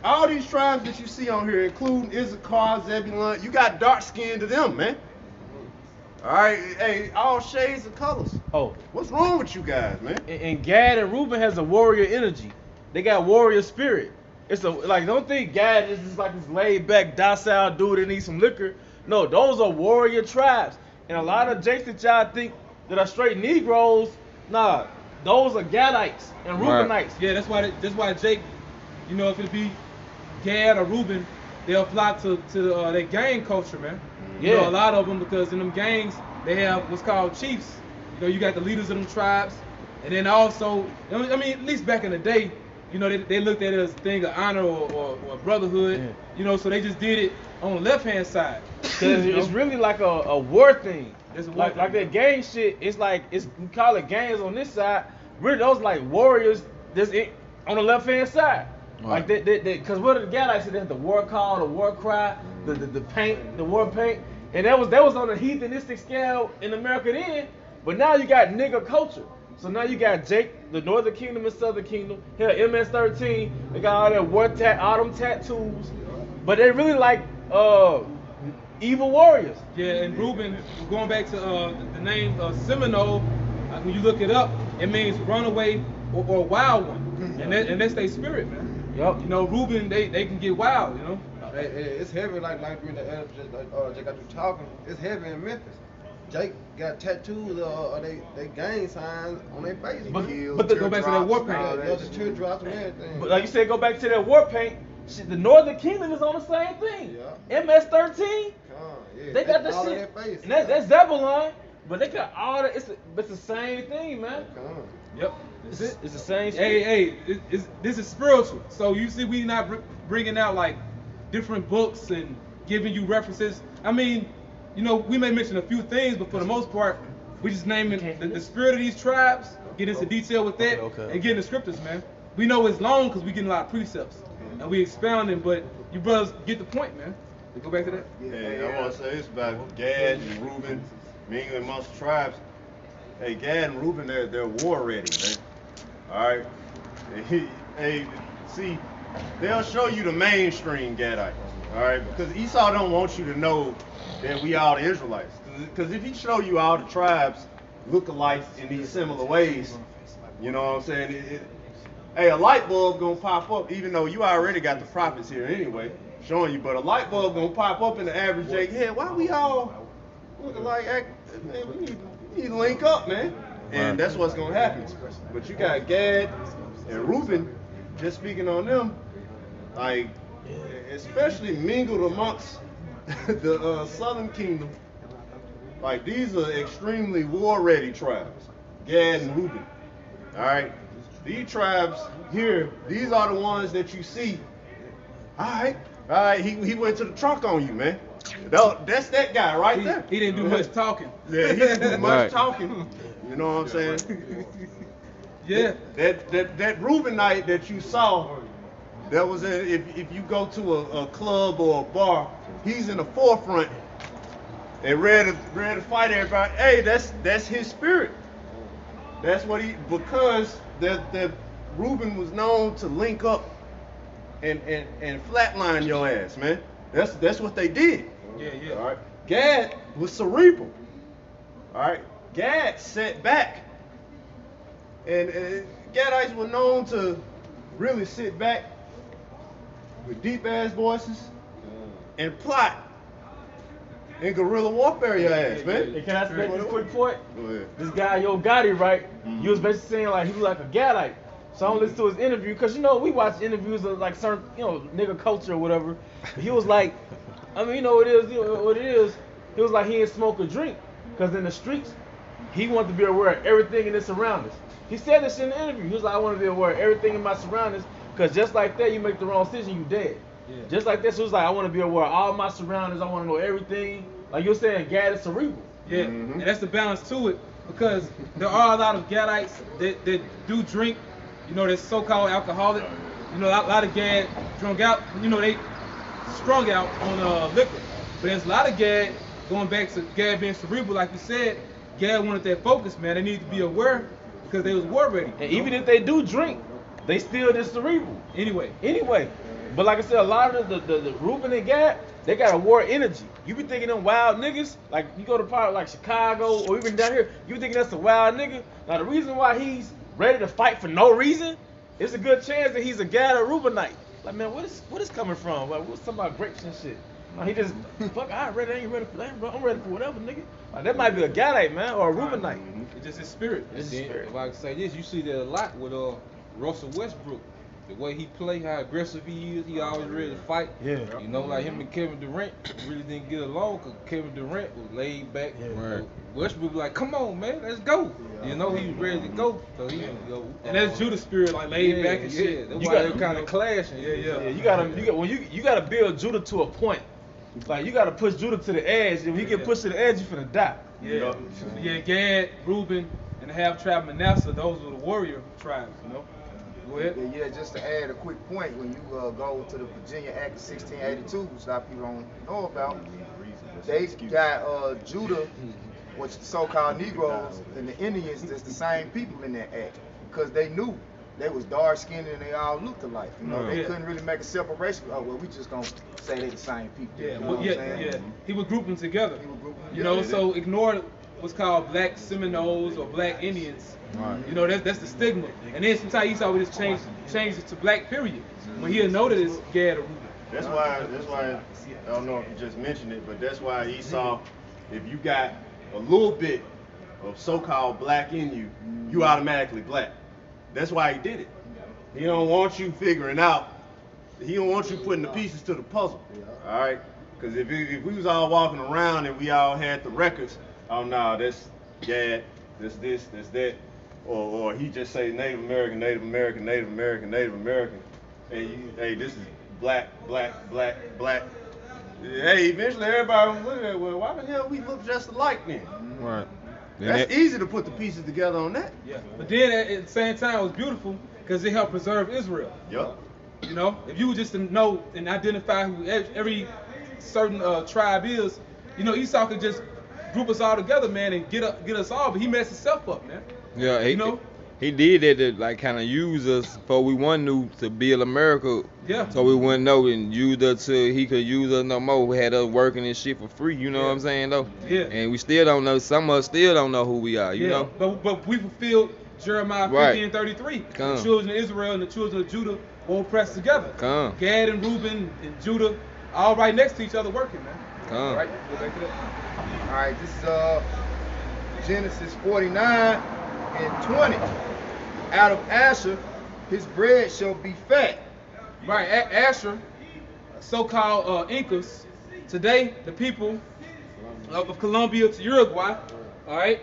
all these tribes that you see on here, including Issachar, Zebulun, you got dark skin to them, man. All right, hey, all shades of colors. Oh, What's wrong with you guys, man? and Gad and Reuben has a warrior energy. They got warrior spirit. It's don't think Gad is just like this laid back, docile dude that needs some liquor. No, those are warrior tribes. And a lot of Jakes that y'all think that are straight Negroes, nah, those are Gadites and Reubenites. Yeah, that's why Jake, you know, if it be Gad or Reuben, they'll flock to their gang culture, man. You know, a lot of them, because in them gangs, they have what's called chiefs. You know, you got the leaders of them tribes. And then also, I mean, at least back in the day, you know, they looked at it as a thing of honor or brotherhood. Yeah. You know, so they just did it on the left-hand side. Cause it's really like a war thing. It's a war like that gang shit, we call it gangs on this side. Really, those like warriors that's on the left-hand side. Right. Like because what the Gadites said, they had the war call, the war cry, the paint, the war paint. And that was on the heathenistic scale in America then, but now you got nigga culture. So now you got Jake, the Northern Kingdom and Southern Kingdom. Here, MS-13, they got all that war all them tattoos, but they really like evil warriors. Yeah, and Reuben, going back to the name Seminole, when you look it up, it means runaway or wild one, and that's their spirit, man. Yep. You know, Reuben, they can get wild, you know. It's heavy, like during the Jake got you talking. It's heavy in Memphis. Jake got tattoos they gang signs on their face. But to go back to that war paint. The teardrops and everything. But like you said, go back to that war paint. Shit, the Northern Kingdom is on the same thing. Yeah. MS-13. Yeah, they got that shit. Face, and that's Zebulon, but they got all that. It's the same thing, man. Yep. It's the same shit. Hey, this is spiritual. So you see, we not bringing out like different books and giving you references. I mean, you know, we may mention a few things, but for the most part, we just naming the spirit of these tribes, get into detail with that, and get in the scriptures, man. We know it's long because we getting a lot of precepts, and we expounding, but you brothers get the point, man. Go back to that. Hey, I want to say this about Gad and Reuben, mingling amongst the tribes. Hey, Gad and Reuben, they're war ready, man. All right. Hey, see, they'll show you the mainstream Gadites. All right, because Esau don't want you to know that we all the Israelites. Because if he show you all the tribes look-alikes in these similar ways, you know what I'm saying? Hey, a light bulb gonna pop up, even though you already got the prophets here anyway, showing you. But a light bulb gonna pop up in the average Jake head. Why we all look alike? Man, we need to link up, man. And that's what's gonna happen. But you got Gad and Reuben, just speaking on them, like, especially mingled amongst the southern kingdom, like, these are extremely war-ready tribes, Gad and Reuben. All right, these tribes here, these are the ones that you see. All right, he went to the trunk on you, man. That's that guy right there. He didn't do much talking. Yeah, he didn't do much Right. talking. You know what I'm saying? Yeah. That Reubenite that you saw, that was if you go to a club or a bar, he's in the forefront and ready to fight everybody. Hey, that's his spirit. That's what because that Reuben was known to link up and flatline your ass, man. That's what they did. Yeah. All right. Gad was cerebral. All right. Gad sat back. And Gadites were known to really sit back with deep ass voices and plot in guerrilla warfare your ass, man. Hey, can I make this quick point? Go ahead. This guy, Yo Gotti, right? He was basically saying like he was like a Gadite. So I don't listen to his interview because we watch interviews of like certain nigga culture or whatever. But he was like, I mean what it is. He was like he didn't smoke or drink because in the streets he wanted to be aware of everything in his surroundings. He said this in the interview. He was like, I want to be aware of everything in my surroundings because just like that, you make the wrong decision, you dead. Yeah. Just like this, it was like I want to be aware of all my surroundings. I want to know everything. Like you're saying, Gad is cerebral. Yeah, and that's the balance to it because there are a lot of Gadites that do drink. That's so-called alcoholic. A lot of Gad drunk out. They strung out on liquor. But there's a lot of Gad going back to Gad being cerebral, like you said. Gad wanted that focus, man. They need to be aware because they was war ready. And even if they do drink, they still just cerebral. Anyway. But like I said, a lot of the Reuben and Gad, they got a war energy. You be thinking them wild niggas, like you go to part like Chicago or even down here, you be thinking that's a wild nigga. Now the reason why he's ready to fight for no reason, it's a good chance that he's a Gad or Reubenite. Like man, what is coming from? Like what's talking about grapes and shit? Like, he just fuck. I ain't ready for that, bro. I'm ready for whatever, nigga. Like, that might be a Gadite man or a Reubenite. It's just his spirit. It's his spirit. If I can say this, you see that a lot with Russell Westbrook. The way he play, how aggressive he is, he always ready to fight. Yeah. Like him and Kevin Durant really didn't get along because Kevin Durant was laid back. Yeah. Right. Westbrook was like, come on, man, let's go. He was ready to go. So he go. And that's Judah spirit, like laid back and shit. Yeah, that's why they kind of clashing. Yeah. You gotta build Judah to a point. Like you gotta push Judah to the edge. If he get pushed to the edge, you finna die. Yeah, Gad, Reuben, and the half tribe Manasseh, those were the warrior tribes, Go ahead. Yeah, just to add a quick point, when you go to the Virginia Act of 1682, which a lot of people don't know about, they got Judah, which the so-called Negroes and the Indians, that's the same people in that act, because they knew they was dark-skinned and they all looked alike. They couldn't really make a separation. Oh, well, we just gonna say they the same people. Yeah. He would group them together. So ignore what's called black Seminoles or black Indians. Right. That's the stigma. And then sometimes Esau would just change it to black period. When he'll know that it's Gad or Reuben. That's why I don't know if you just mentioned it, but that's why Esau, if you got a little bit of so-called black in you, you automatically black. That's why he did it. He don't want you figuring out. He don't want you putting the pieces to the puzzle. All right? Because if we was all walking around and we all had the records, oh no, that's Gad, that's this, that's that, or he just say Native American, Native American, Native American, Native American. Hey, this is black. Hey, eventually everybody was looking at, well, why the hell we look just alike then? Right. That's easy to put the pieces together on that. Yeah. But then at the same time, it was beautiful because it helped preserve Israel. Yep. If you were just to know and identify who every certain tribe is, Esau could just group us all together, man, and get us all. But he messed himself up, man. Yeah, he did that to like kind of use us for we knew to build America. Yeah. So we wouldn't know and use us till he could use us no more. We had us working and shit for free. You know what I'm saying though? Yeah. And we still don't know. Some of us still don't know who we are. You know. But we fulfilled Jeremiah 50 and 33. The children of Israel and the children of Judah were oppressed together. Gad and Reuben and Judah all right next to each other working, man. All right, go back to that. All right, this is Genesis 49 and 20. Out of Asher, his bread shall be fat. Right, Asher, so-called Incas. Today, the people of Colombia to Uruguay, all right?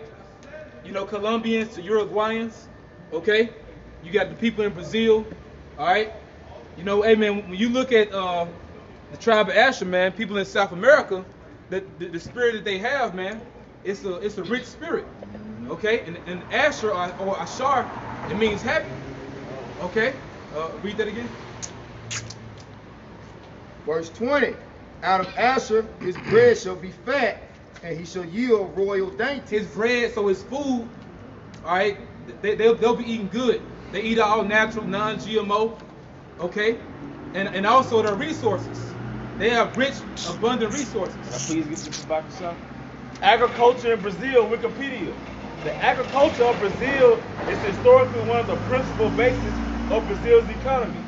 You know, Colombians to Uruguayans, okay? You got the people in Brazil, all right? You know, hey man, when you look at the tribe of Asher, man, people in South America, the spirit that they have, man, it's a rich spirit, okay? And Asher or Ashar, it means happy, okay? Read that again. Verse 20. Out of Asher his bread shall be fat, and he shall yield royal dainties. His bread, so his food, all right, they'll be eating good. They eat all natural, non-GMO, okay? And also their resources. They have rich, abundant resources. Can I please get you back to something? Agriculture in Brazil, Wikipedia. The agriculture of Brazil is historically one of the principal bases of Brazil's economy.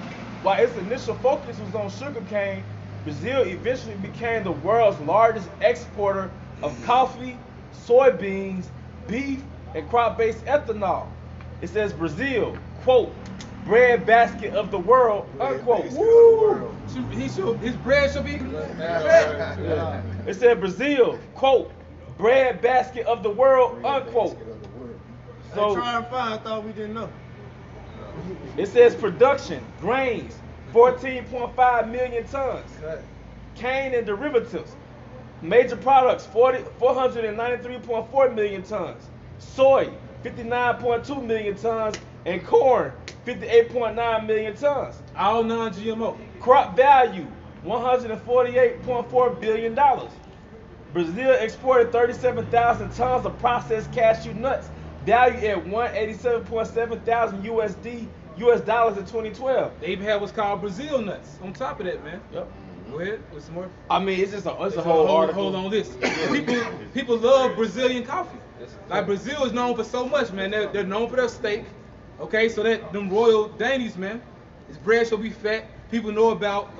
While its initial focus was on sugarcane, Brazil eventually became the world's largest exporter of coffee, soybeans, beef, and crop-based ethanol. It says Brazil, quote, bread basket of the world, unquote. Woo! His bread should be Yeah. It said Brazil, quote, bread basket of the world, unquote. So try and find, I thought we didn't know. It says production, grains, 14.5 million tons. Cane and derivatives, major products, 493.4 million tons. Soy, 59.2 million tons. And corn, 58.9 million tons. All non-GMO. Crop value, $148.4 billion. Brazil exported 37,000 tons of processed cashew nuts, valued at $187.7 thousand US dollars in 2012. They even have what's called Brazil nuts on top of that, man. Yep. Go ahead with some more. I mean, it's a whole article. Hold on this. People love Brazilian coffee. Like Brazil is known for so much, man. They're known for their steak. Okay, so that them royal dainties, man. His bread shall be fat. People know about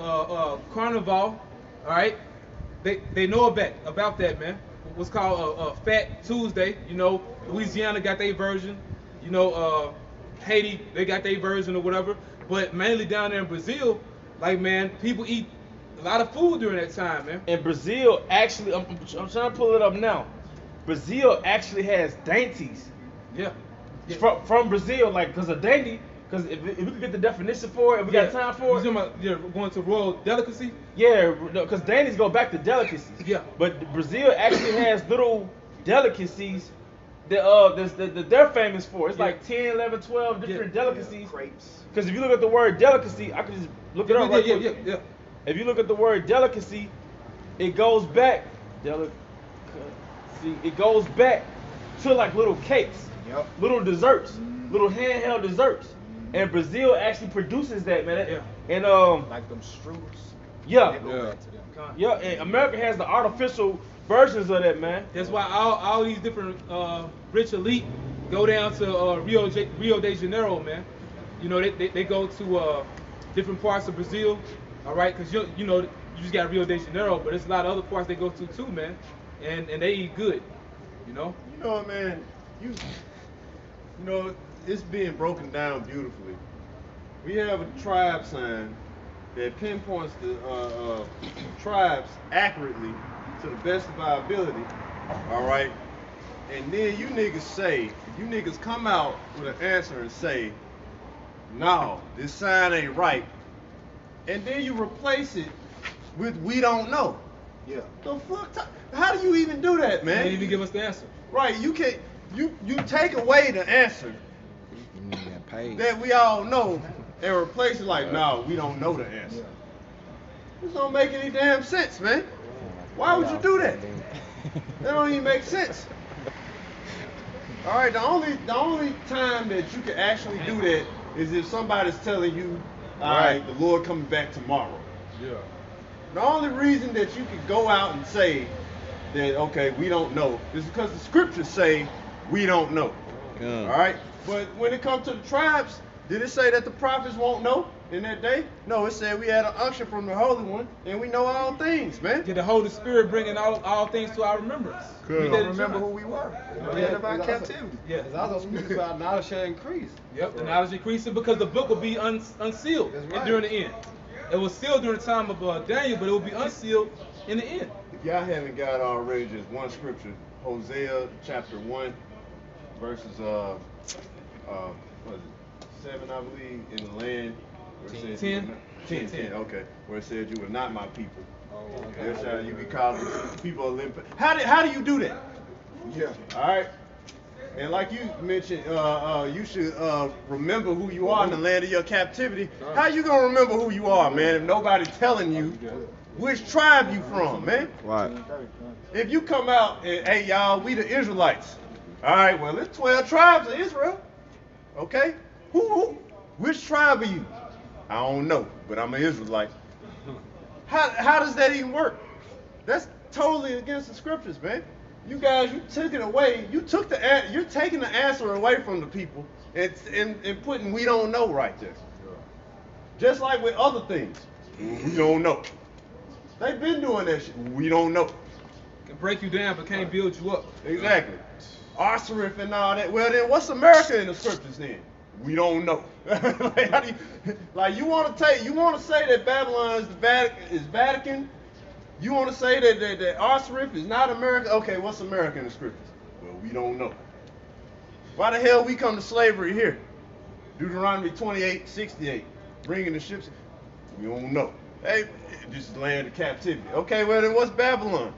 Carnival. All right, they know about that, man. What's called Fat Tuesday. You know, Louisiana got their version. You know, Haiti, they got their version or whatever. But mainly down there in Brazil, like, man, people eat a lot of food during that time, man. And Brazil actually, I'm trying to pull it up now. Brazil actually has dainties. Yeah. From Brazil, like, because a dainty, because if we can get the definition for it, if we got time for it. You're going to royal delicacy? Yeah, because dainties go back to delicacies. Yeah. But Brazil actually has little delicacies that they're famous for. It's like 10, 11, 12 different delicacies. Crepes. Because if you look at the word delicacy, I can just look it up right quick. Yeah. If you look at the word delicacy, it goes back. It goes back to like little cakes, little desserts, little handheld desserts. And Brazil actually produces that, man. Yeah. And Like them strudels. Yeah. Yeah. And America has the artificial versions of that, man. That's why all these different rich elite go down to Rio de Janeiro, man. You know, they go to different parts of Brazil, all right? Because, you know, you just got Rio de Janeiro, but there's a lot of other parts they go to too, man. And they eat good, you know? You know what, man? You know, it's being broken down beautifully. We have a tribe sign that pinpoints the tribes accurately to the best of our ability, all right? And then you niggas come out with an answer and say, no, this sign ain't right. And then you replace it with we don't know. Yeah. The fuck? How do you even do that, man? They didn't even give us the answer. Right, you can't, you take away the answer Paid. that we all know and replace it like, no, we don't know the answer. This don't make any damn sense, man. Why would you do that? That don't even make sense. All right, the only time that you can actually do that is if somebody's telling you, all right, the Lord coming back tomorrow. Yeah. The only reason that you can go out and say that, okay, we don't know, is because the scriptures say we don't know. All right? But when it comes to the tribes, did it say that the prophets won't know? in that day? No, it said we had an unction from the Holy One, and we know all things, man. Did the Holy Spirit bringing all things to our remembrance? We don't remember who we were. We had about it's captivity. Yeah. It's also speaks about knowledge shall increase. Yep, the knowledge increasing because the book will be unsealed That's right. during the end. It was sealed during the time of Daniel, but it will be unsealed in the end. If y'all haven't got already, just one scripture, Hosea chapter 1, verses what is it, 7, I believe, in the land. Where it says 10. 10, okay. Where it said you were not my people. There shall you be called people of living. How do you do that? Yeah. All right. And like you mentioned, you should remember who you are in the land of your captivity. How you gonna remember who you are, man, if nobody telling you which tribe you from, man? Right. If you come out and, hey, y'all, we the Israelites. All right, well, it's 12 tribes of Israel. Okay? Who? Which tribe are you? I don't know, but I'm an Israelite. How does that even work? That's totally against the scriptures, man. You guys, you took it away. You're taking the answer away from the people and putting we don't know right there. Just like with other things. We don't know. They've been doing that shit. We don't know. Can break you down but can't build you up. Exactly. Arserif and all that. Well, then what's America in the scriptures then? We don't know. Like, how do you want to say that Babylon is Vatican? You want to say that Arserif is not America? Okay, what's America in the scriptures? Well, we don't know. Why the hell we come to slavery here? Deuteronomy 28:68, bringing the ships. We don't know. Hey, this is land of captivity. Okay, well then what's Babylon?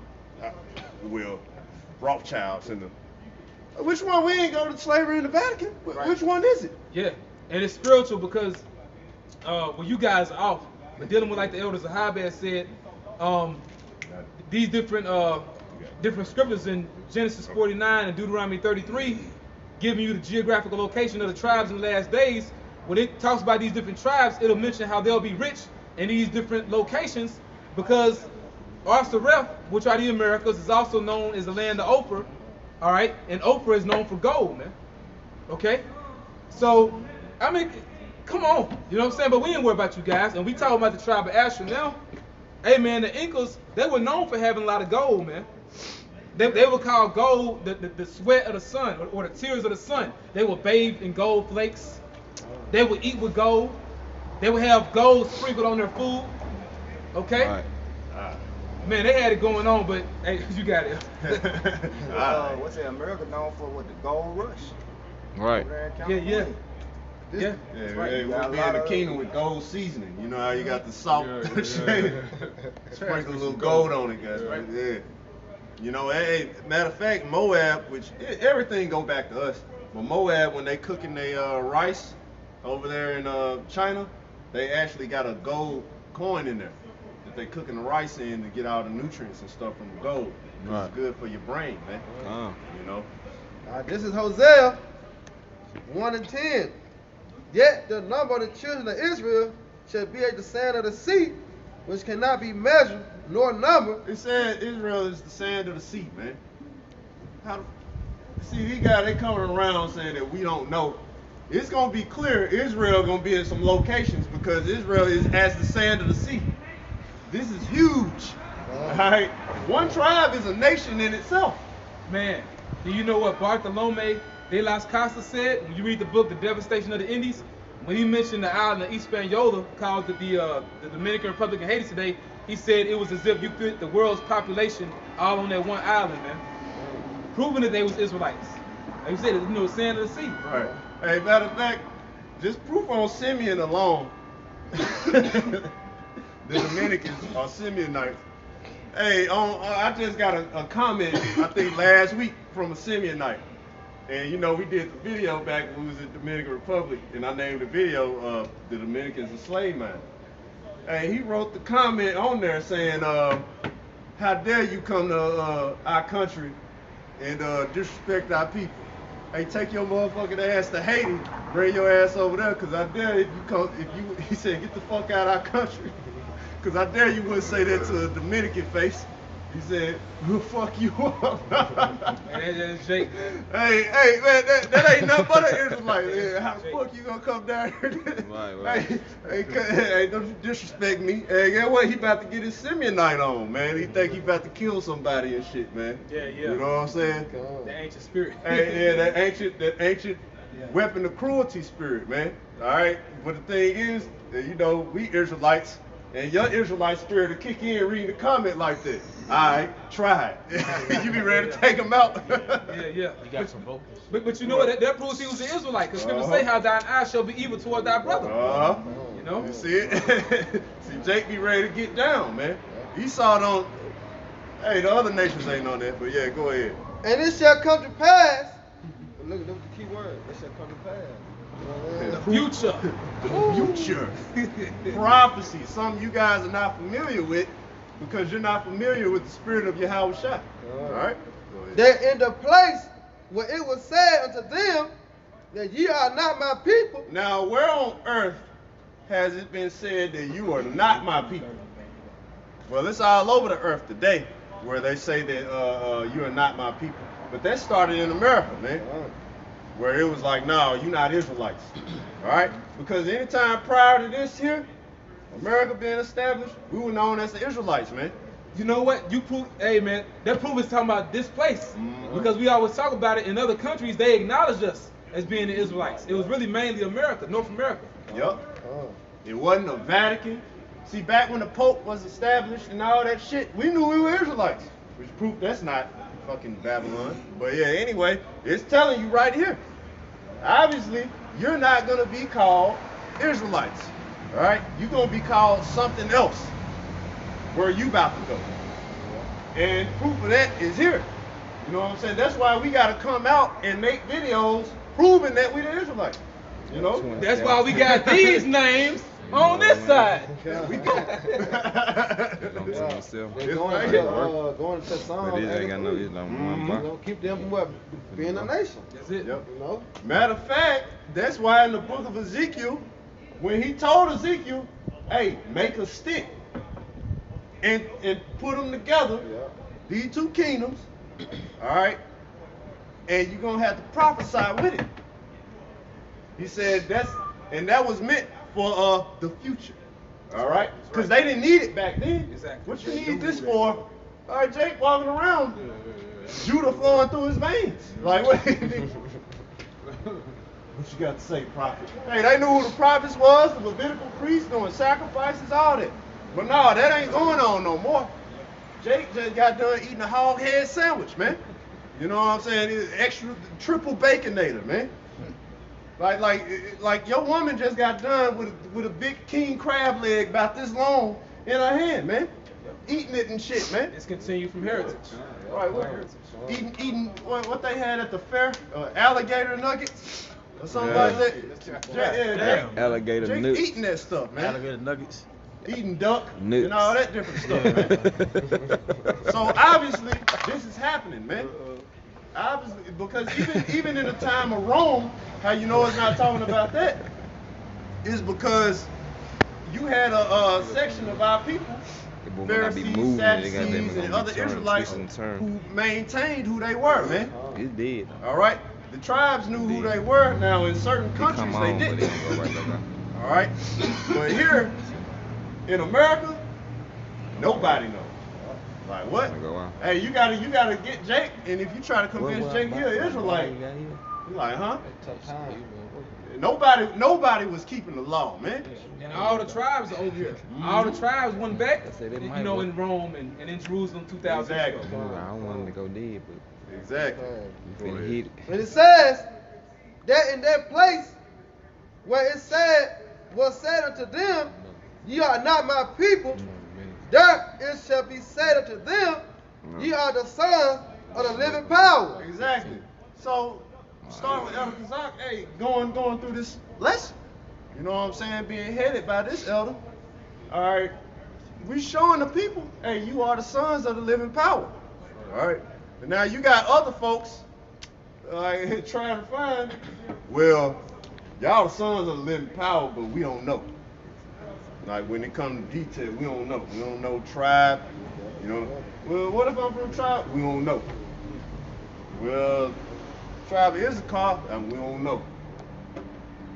Well, Rothschilds and the. Which one? We ain't go to slavery in the Vatican. Which one is it? Yeah, and it's spiritual because when you guys are off, but dealing with like the elders of Habad said, these different scriptures in Genesis 49 and Deuteronomy 33, giving you the geographical location of the tribes in the last days. When it talks about these different tribes, it'll mention how they'll be rich in these different locations because Arseref, which are the Americas, is also known as the land of Ophir. All right, and Oprah is known for gold, man. Okay, so I mean, come on, you know what I'm saying? But we ain't worried about you guys, and we talking about the tribe of Asher now. Hey, man, the Incas, they were known for having a lot of gold, man. They were called gold, the sweat of the sun, or the tears of the sun. They were bathed in gold flakes. They would eat with gold. They would have gold sprinkled on their food. Okay. Right. Man, they had it going on, but hey, you got it. What's that? America known for what? The gold rush. Right. Yeah. Yeah, right. we be in the kingdom with gold seasoning. You know how you got the salt, sprinkle a little gold on it, guys. Right? Yeah. You know, hey, matter of fact, Moab, which everything go back to us, but Moab, when they cooking their rice over there in China, they actually got a gold coin in there that they cooking the rice in to get all the nutrients and stuff from the gold. Right. It's good for your brain, man. You know. This is Hosea 1 and 10. Yet the number of the children of Israel shall be as the sand of the sea, which cannot be measured nor numbered. It said Israel is the sand of the sea, man. See, these guys, they coming around saying that we don't know. It's going to be clear Israel going to be in some locations because Israel is as the sand of the sea. This is huge. All right? One tribe is a nation in itself. Man, do you know what Bartolome de las Casas said? When you read the book, The Devastation of the Indies, when he mentioned the island of Hispaniola, called the Dominican Republic of Haiti today, he said it was as if you fit the world's population all on that one island, man. Proving that they was Israelites. Like you said, you know, sand of the sea. Right. Hey, matter of fact, just proof on Simeon alone. The Dominicans are Simeonites. Hey, I just got a comment, I think last week, from a Simeonite. And you know, we did the video back when we was in the Dominican Republic, and I named the video The Dominicans a Slave Mine. Hey, he wrote the comment on there saying, how dare you come to our country and disrespect our people. Hey, take your motherfucking ass to Haiti, bring your ass over there, cause I dare if you come, he said, get the fuck out of our country. Cause I dare you wouldn't say that to a Dominican face. He said, we'll fuck you up. Man, that's Jake, man. Hey, man, that ain't nothing but an Israelite. Yeah, how the fuck you gonna come down here? Right. Hey, don't you disrespect me. Hey, guess what? He about to get his Simeonite on, man. He think he about to kill somebody and shit, man. Yeah. You know what I'm saying? The ancient spirit. Hey, yeah, that ancient weapon of cruelty spirit, man. All right, but the thing is, you know, we Israelites, and your Israelite spirit will kick in reading the comment like that. All right, try it. You be ready to take him out. Yeah. You got some vocals. But you know what? That proves he was an Israelite. Because scripture say how thine eyes shall be evil toward thy brother. You know? You see it? See, Jake be ready to get down, man. Esau don't. Hey, the other nations ain't on that, but yeah, go ahead. And it shall come to pass. Look at the key word. It shall come to pass. The future. The future. Prophecy. Something you guys are not familiar with because you're not familiar with the spirit of Yahweh Shai. All right? Go ahead. That in the place where it was said unto them that ye are not my people. Now, where on earth has it been said that you are not my people? Well, it's all over the earth today where they say that you are not my people. But that started in America, man. Where it was like, no, you're not Israelites. All right? Because anytime prior to this here, America being established, we were known as the Israelites, man. You know what? Hey, man, that proof is talking about this place. Because we always talk about it in other countries, they acknowledge us as being the Israelites. It was really mainly America, North America. Yup. It wasn't the Vatican. See, back when the Pope was established and all that shit, we knew we were Israelites. Which proved that's not fucking Babylon. But yeah, anyway, it's telling you right here. Obviously, you're not going to be called Israelites. All right? You're going to be called something else. Where you about to go. And proof of that is here. You know what I'm saying? That's why we got to come out and make videos proving that we the Israelites. You know? That's why we got these names on this side. There we go. They're going to Psalm. Keep them from what? Being a nation. That's it. Yep. You know? Matter of fact, that's why in the book of Ezekiel, when he told Ezekiel, hey, make a stick and put them together, these two kingdoms, all right, and you're going to have to prophesy with it. He said that was meant for the future, all right? Because they didn't need it back then. Exactly. What you need this for? All right, Jake walking around, Judah flowing through his veins. Like, what you got to say, prophet? Hey, they knew who the prophets was, the Levitical priests doing sacrifices, all that. But no, that ain't going on no more. Jake just got done eating a hog head sandwich, man. You know what I'm saying? It's extra, triple baconator, man. Like your woman just got done with a big king crab leg about this long in her hand, man. Eating it and shit, man. It's continued from heritage. Right, eating what they had at the fair, alligator nuggets or something like that. Alligator Jake nuggets. eating that stuff, man. Alligator nuggets. Eating duck Nuts. and all that different stuff, man. So obviously this is happening, man. Obviously, because even in the time of Rome, how you know it's not talking about that is because you had a section of our people, Pharisees, Sadducees, and other Israelites who maintained who they were, man. It's dead. All right, the tribes knew who they were. Now in certain countries they didn't. All right, but here in America, nobody knows. Like what? Hey, you gotta get Jake, and if you try to convince Jake you're an Israelite, you're like, huh? Nobody was keeping the law, man. And all the tribes are over here. All the tribes went back, in Rome and in Jerusalem 2,000 years ago. I don't want him to go dead, but exactly. You finna hit it. And it says that in that place where it was said unto them, ye are not my people, there it shall be said unto them, ye are the sons of the living power. Exactly. So start with Elder Kazak, hey, going through this lesson. You know what I'm saying? Being headed by this elder. All right. We showing the people, hey, you are the sons of the living power. All right. And now you got other folks trying to find, well, y'all the sons of the living power, but we don't know. Like when it comes to detail, we don't know. We don't know tribe. You know, well, what if I'm from the tribe? We don't know. Well, tribe of Issachar, we don't know.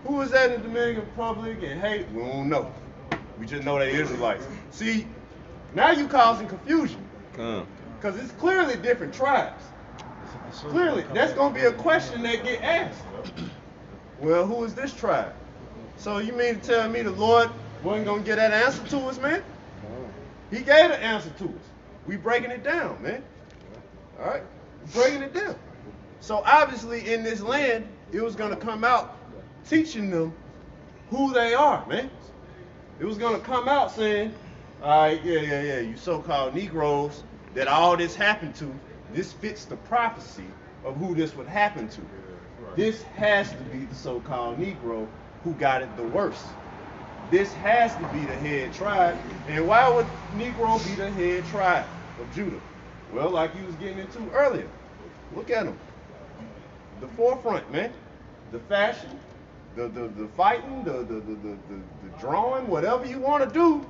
Who is that in the Dominican Republic and Haiti? We don't know. We just know they Israelites. See, now you causing confusion. Because it's clearly different tribes. Clearly, that's going to be a question that get asked. Well, who is this tribe? So you mean to tell me the Lord wasn't going to get that answer to us, man? He gave the answer to us. We breaking it down, man. All right? We're breaking it down. So obviously in this land, it was going to come out teaching them who they are, man. It was going to come out saying, all right, yeah, you so-called Negroes that all this happened to, this fits the prophecy of who this would happen to. This has to be the so-called Negro who got it the worst. This has to be the head tribe. And why would Negro be the head tribe of Judah? Well, like you was getting into earlier. Look at them. The forefront, man. The fashion, the fighting, the drawing, whatever you want to do,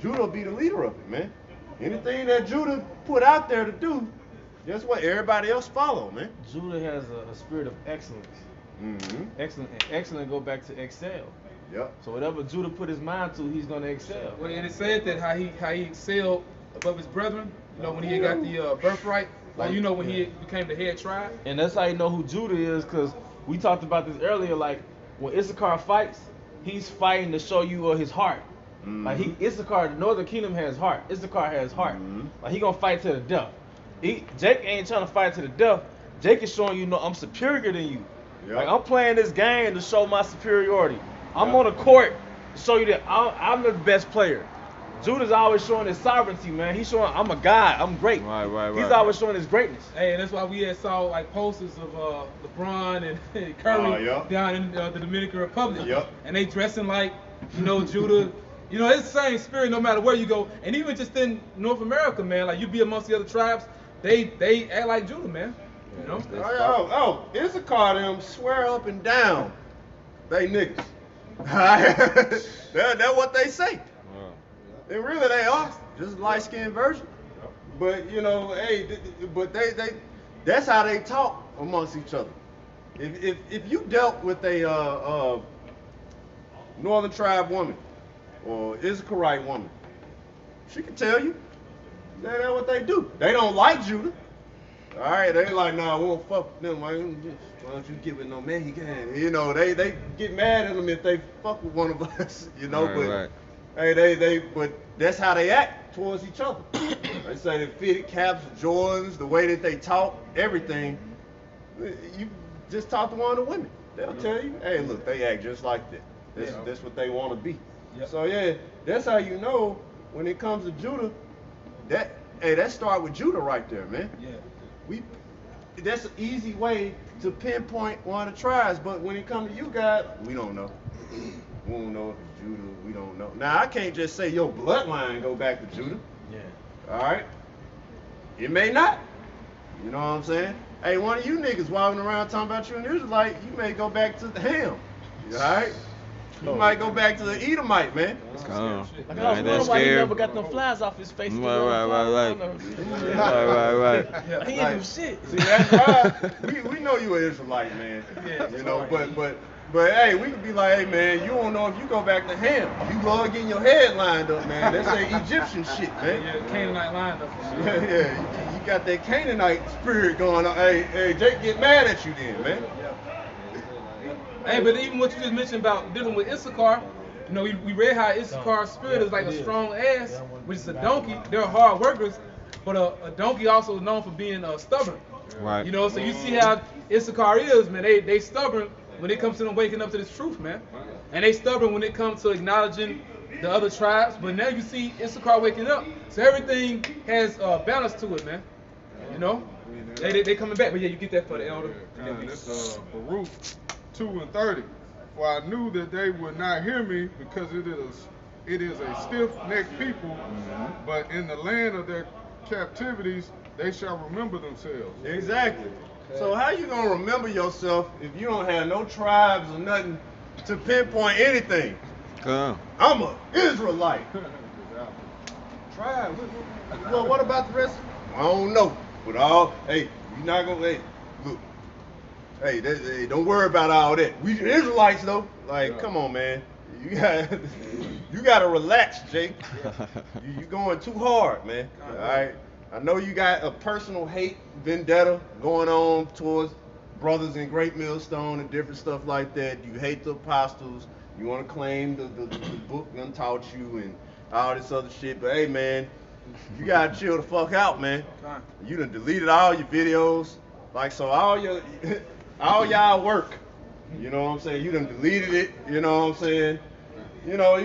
Judah will be the leader of it, man. Anything that Judah put out there to do, guess what? Everybody else follow, man. Judah has a spirit of excellence. Excellent go back to excel. Yep. So whatever Judah put his mind to, he's gonna excel. Well, and it said that how he excelled above his brethren. You know, when he got the birthright. Like, you know, when he became the head tribe. And that's how you know who Judah is, because we talked about this earlier. Like when Issachar fights, he's fighting to show you his heart. Like Issachar, the Northern Kingdom has heart. Issachar has heart. Like he gonna fight to the death. Jake ain't trying to fight to the death. Jake is showing you, no, I'm superior than you. Yep. Like I'm playing this game to show my superiority. I'm on the court to show you that I'm the best player. Judah's always showing his sovereignty, man. He's showing I'm a god, I'm great. Right. He's always showing his greatness. Hey, and that's why we had saw like posters of LeBron and Curry down in the Dominican Republic. And they dressing like, you know, Judah. You know, it's the same spirit no matter where you go. And even just in North America, man, like you be amongst the other tribes, they act like Judah, man. You know? Issachar them swear up and down they niggas. That's what they say. And really they are, just a light-skinned version. But you know, hey, but they that's how they talk amongst each other. If you dealt with a Northern tribe woman or Issacharite woman, she can tell you that's what they do. They don't like Judah. All right, they like, nah, we won't fuck with them. Why don't you get with no man? He can. You know, they get mad at them if they fuck with one of us. You know, hey, but that's how they act towards each other. They say they fitted caps, Jordans, the way that they talk, everything. You just talk to one of the women. They'll tell you, hey, look, they act just like that. That's what they want to be. So yeah, that's how you know when it comes to Judah. That start with Judah right there, man. That's an easy way to pinpoint one of the tribes. But when it comes to you guys, we don't know. We don't know if it's Judah. We don't know. Now I can't just say your bloodline go back to Judah. All right. It may not. You know what I'm saying? Hey, one of you niggas walking around talking about you an Israelite, you may go back to the Ham. All right. You might go back to the Edomite, man. Like I was wondering why he never got them flies off his face. Right. He ain't do shit. See, that's why we know you an Israelite, man. You know, but hey, we could be like, hey man, you don't know if you go back to Ham. You love getting your head lined up, man. That's that Egyptian shit, man. Yeah, Canaanite lined up. Yeah, you got that Canaanite spirit going on. Hey, Jake get mad at you then, man. Hey, but even what you just mentioned about dealing with Issachar, you know, we read how Issachar's spirit is like a strong ass, which is a donkey. They're hard workers, but a donkey also is known for being stubborn. Right. You know, so you see how Issachar is, man. They stubborn when it comes to them waking up to this truth, man. And they stubborn when it comes to acknowledging the other tribes. But now you see Issachar waking up, so everything has balance to it, man. You know, they coming back. But yeah, you get that for the elder. That's Baruch 2:30. For I knew that they would not hear me, because it is a stiff-necked people, but in the land of their captivities they shall remember themselves. Exactly. So how you gonna remember yourself if you don't have no tribes or nothing to pinpoint anything? I'm a Israelite. tribe. Well, what about the rest? I don't know. But hey, you not gonna, hey, look. Hey, don't worry about all that. We Israelites though. Like, come on, man. You gotta relax, Jake. You going too hard, man. All right. I know you got a personal hate vendetta going on towards brothers in Great Millstone and different stuff like that. You hate the apostles. You want to claim the book untaught you and all this other shit. But hey, man, you gotta chill the fuck out, man. You done deleted all your videos. Like, so all y'all work. You know what I'm saying? You done deleted it. You know what I'm saying? You know,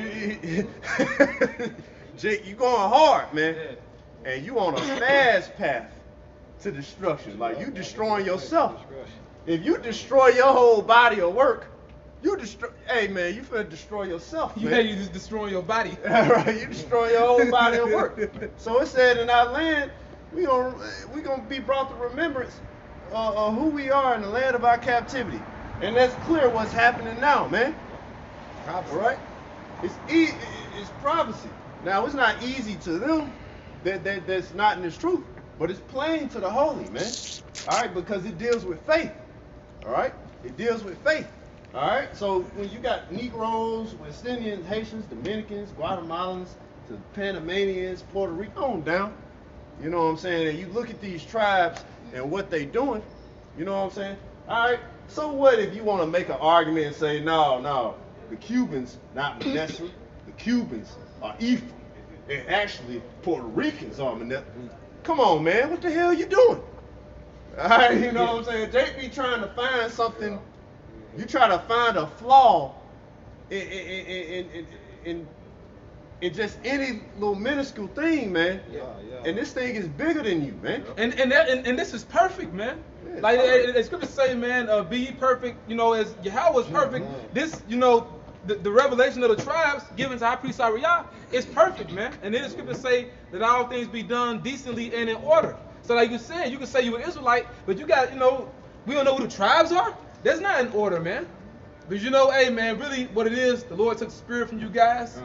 Jake, you going hard, man. And you on a fast path to destruction. Like, you destroying yourself. If you destroy your whole body of work, hey, man, you finna destroy yourself, man. Yeah, you just destroying your body. Right, you destroy your whole body of work. So it said in our land, we gonna be brought to remembrance of who we are in the land of our captivity. And that's clear what's happening now, man. All right? It's prophecy. Now, it's not easy to them that's not in this truth, but it's plain to the holy, man. All right, because it deals with faith. All right? It deals with faith. All right? So when you got Negroes, West Indians, Haitians, Dominicans, Guatemalans, to Panamanians, Puerto Rico, on down, you know what I'm saying? And you look at these tribes and what they doing, you know what I'm saying? All right, so what if you want to make an argument and say, no, the Cubans, not Manasseh, the Cubans are Ephraim, and actually Puerto Ricans are Manasseh. Come on, man, what the hell you doing? All right, you know what I'm saying? Jake be trying to find something, you try to find a flaw in just any little minuscule thing, man. And this thing is bigger than you, man. And this is perfect, man. Like the scriptures say, man, be ye perfect, you know, as Yahweh is perfect. This, you know, the revelation of the tribes given to our priest Ariah is perfect, man. And then the scriptures say that all things be done decently and in order. So like you said, you can say you're an Israelite, but you got, you know, we don't know who the tribes are. That's not in order, man. Because you know, hey, man, really what it is, the Lord took the spirit from you guys.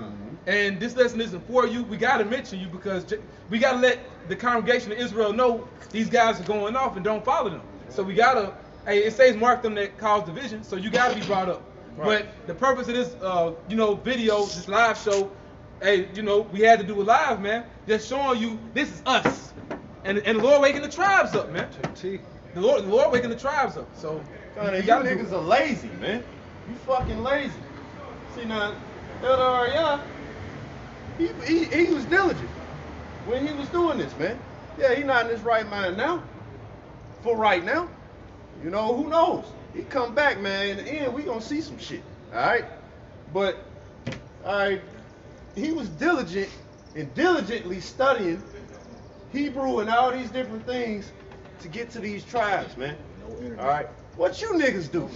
And this lesson isn't for you. We got to mention you because we got to let the congregation of Israel know these guys are going off and don't follow them. So we got to, hey, it says mark them that cause division, so you got to be brought up. Right. But the purpose of this, you know, video, this live show, hey, you know, we had to do it live, man. Just showing you this is us. And the Lord waking the tribes up, man. The Lord waking the tribes up. So, you niggas are lazy, man. You fucking lazy. See now, Elder Ariah, he was diligent when he was doing this, man. Yeah, he not in his right mind now. For right now. You know, who knows? He come back, man. In the end, we gonna see some shit. Alright? But, alright, he was diligent and diligently studying Hebrew and all these different things to get to these tribes, man. Alright? What you niggas do?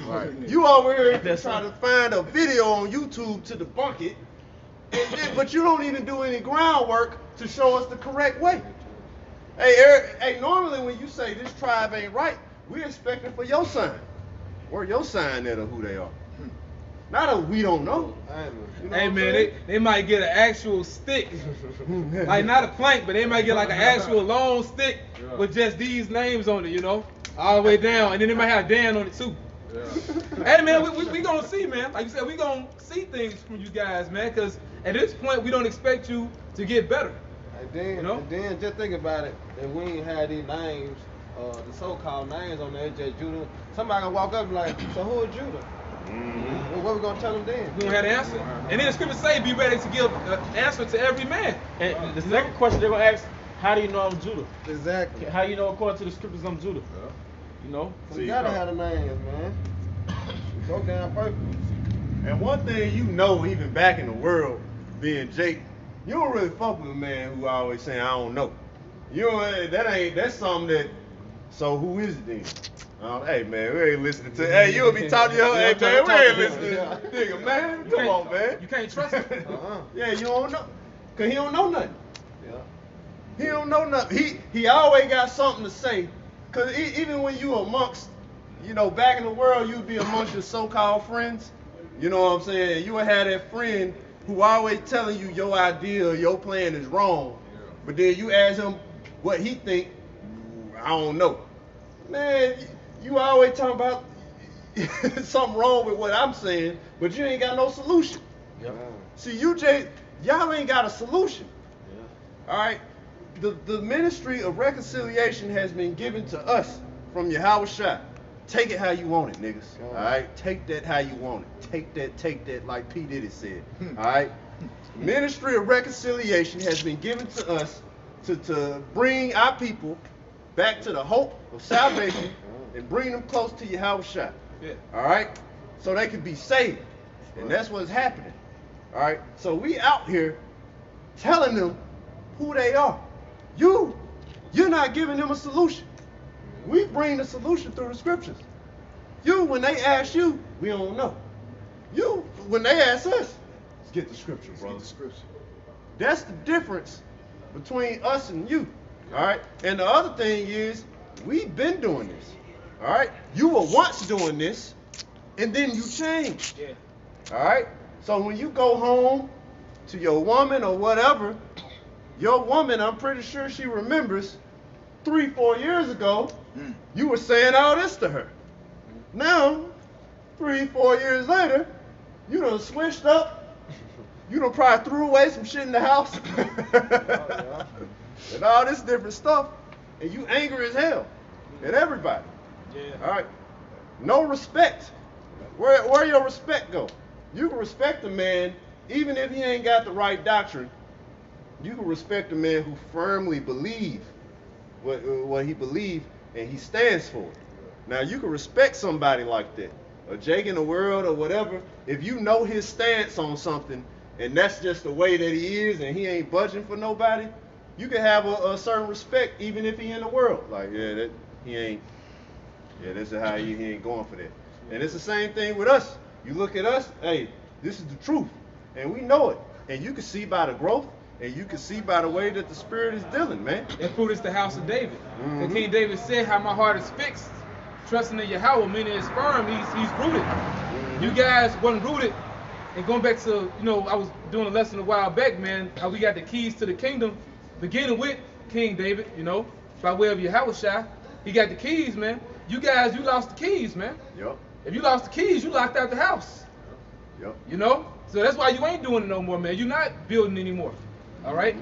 Right. You over here trying to find a video on YouTube to debunk it, but you don't even do any groundwork to show us the correct way. Hey, normally when you say this tribe ain't right, we're expecting for your sign. Where your sign at of who they are. Not a we don't know. You know hey man, they might get an actual stick. Like not a plank, but they might get like an actual long stick with just these names on it, you know? All the way down, and then they might have Dan on it too. Hey man, we gonna see, man. Like you said, we gonna see things from you guys, man, because at this point we don't expect you to get better. And then, you know? and then just think about it, if we ain't had these names, the so-called names on there, just Judah, somebody gonna walk up and be like, so who is Judah? Well, what we gonna tell them then? We don't have the answer. And then the scriptures say, be ready to give an answer to every man. And the second question they're gonna ask, how do you know I'm Judah? Exactly. How you know according to the scriptures I'm Judah? You know? So you gotta have the names, man. Go down perfect. And one thing you know, even back in the world, being Jake, you don't really fuck with a man who always saying, I don't know. You know, that's something that, so who is it then? Hey man, we ain't listening to, hey, you'll be talking to your, hey man, we ain't listening to this nigga, man. Come on, man. You can't trust him. Yeah, you don't know, cause he don't know nothing. He don't know nothing. He always got something to say. Cause even when you amongst, you know, back in the world, you'd be amongst your so-called friends. You know what I'm saying? You would have that friend who always telling you your idea or your plan is wrong, but then you ask him what he think, I don't know. Man, you always talking about something wrong with what I'm saying, but you ain't got no solution. See, y'all ain't got a solution. All right? The ministry of reconciliation has been given to us from Yahweh Shai. Take it how you want it, niggas. All right? Take that how you want it. Take that like P. Diddy said. All right? Ministry of reconciliation has been given to us to bring our people back to the hope of salvation and bring them close to Yahweh Shai. Yeah. All right? So they can be saved. And that's what's happening. All right? So we out here telling them who they are. You're not giving them a solution. We bring the solution through the scriptures. When they ask you, we don't know. When they ask us, let's get the scripture, brother. That's the difference between us and you. All right? And the other thing is, we've been doing this. All right? You were once doing this, and then you changed. Yeah. All right? So when you go home to your woman or whatever, your woman, I'm pretty sure she remembers 3-4 years ago, you were saying all this to her. Now, 3-4 years later, you done switched up. You done probably threw away some shit in the house. And all this different stuff. And you angry as hell at everybody. Yeah. All right? No respect. Where your respect go? You can respect a man even if he ain't got the right doctrine. You can respect a man who firmly believes what he believes and he stands for it. Now you can respect somebody like that, a Jake in the world or whatever, if you know his stance on something and that's just the way that he is and he ain't budging for nobody, you can have a certain respect even if he in the world. Like, this is how he ain't going for that. And it's the same thing with us. You look at us, hey, this is the truth. And we know it. And you can see by the growth, and you can see by the way that the Spirit is dealing, man. That fruit is the house of David. And King David said, how my heart is fixed, trusting in Yahweh, meaning it's firm, he's rooted. You guys wasn't rooted. And going back to, I was doing a lesson a while back, man, how we got the keys to the kingdom, beginning with King David, by way of Yahweh Shai. He got the keys, man. You guys, you lost the keys, man. Yep. If you lost the keys, you locked out the house. Yep. So that's why you ain't doing it no more, man. You're not building anymore. All right?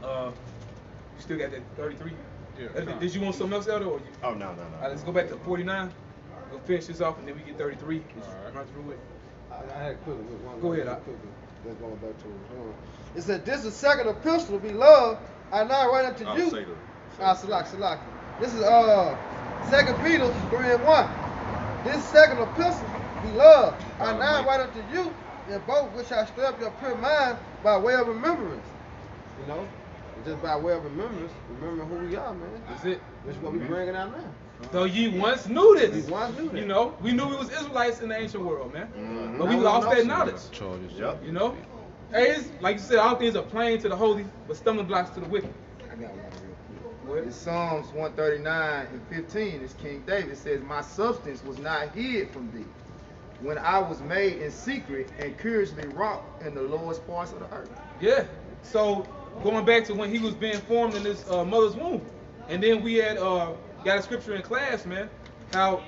You still got that 33? Yeah. Did you want something else, Elder? Or you? Oh, no. All right, let's go back to 49. We'll finish this off, and then we get 33. All Run through it. I had quickly with one. Go ahead, quickly. Let's go back to it. It said, this is the second epistle, beloved. I now write unto you. say Salak. This is 2 Peter 3:1. This second epistle, beloved, I now write unto you, in both which I stir up your pure mind by way of remembrance. Just by way of remembrance, remember who we are, man. That's it. This is what we bringing out now. So ye once knew this. We once knew that. We knew we was Israelites in the ancient world, man. Mm-hmm. But we lost that knowledge. Yep. Hey, it's, like you said, all things are plain to the holy, but stumbling blocks to the wicked. I got one real quick. In Psalms 139:15, it's King David says, my substance was not hid from thee, when I was made in secret and curiously wrought in the lowest parts of the earth. Yeah. So going back to when he was being formed in his mother's womb, and then we had got a scripture in class, man. How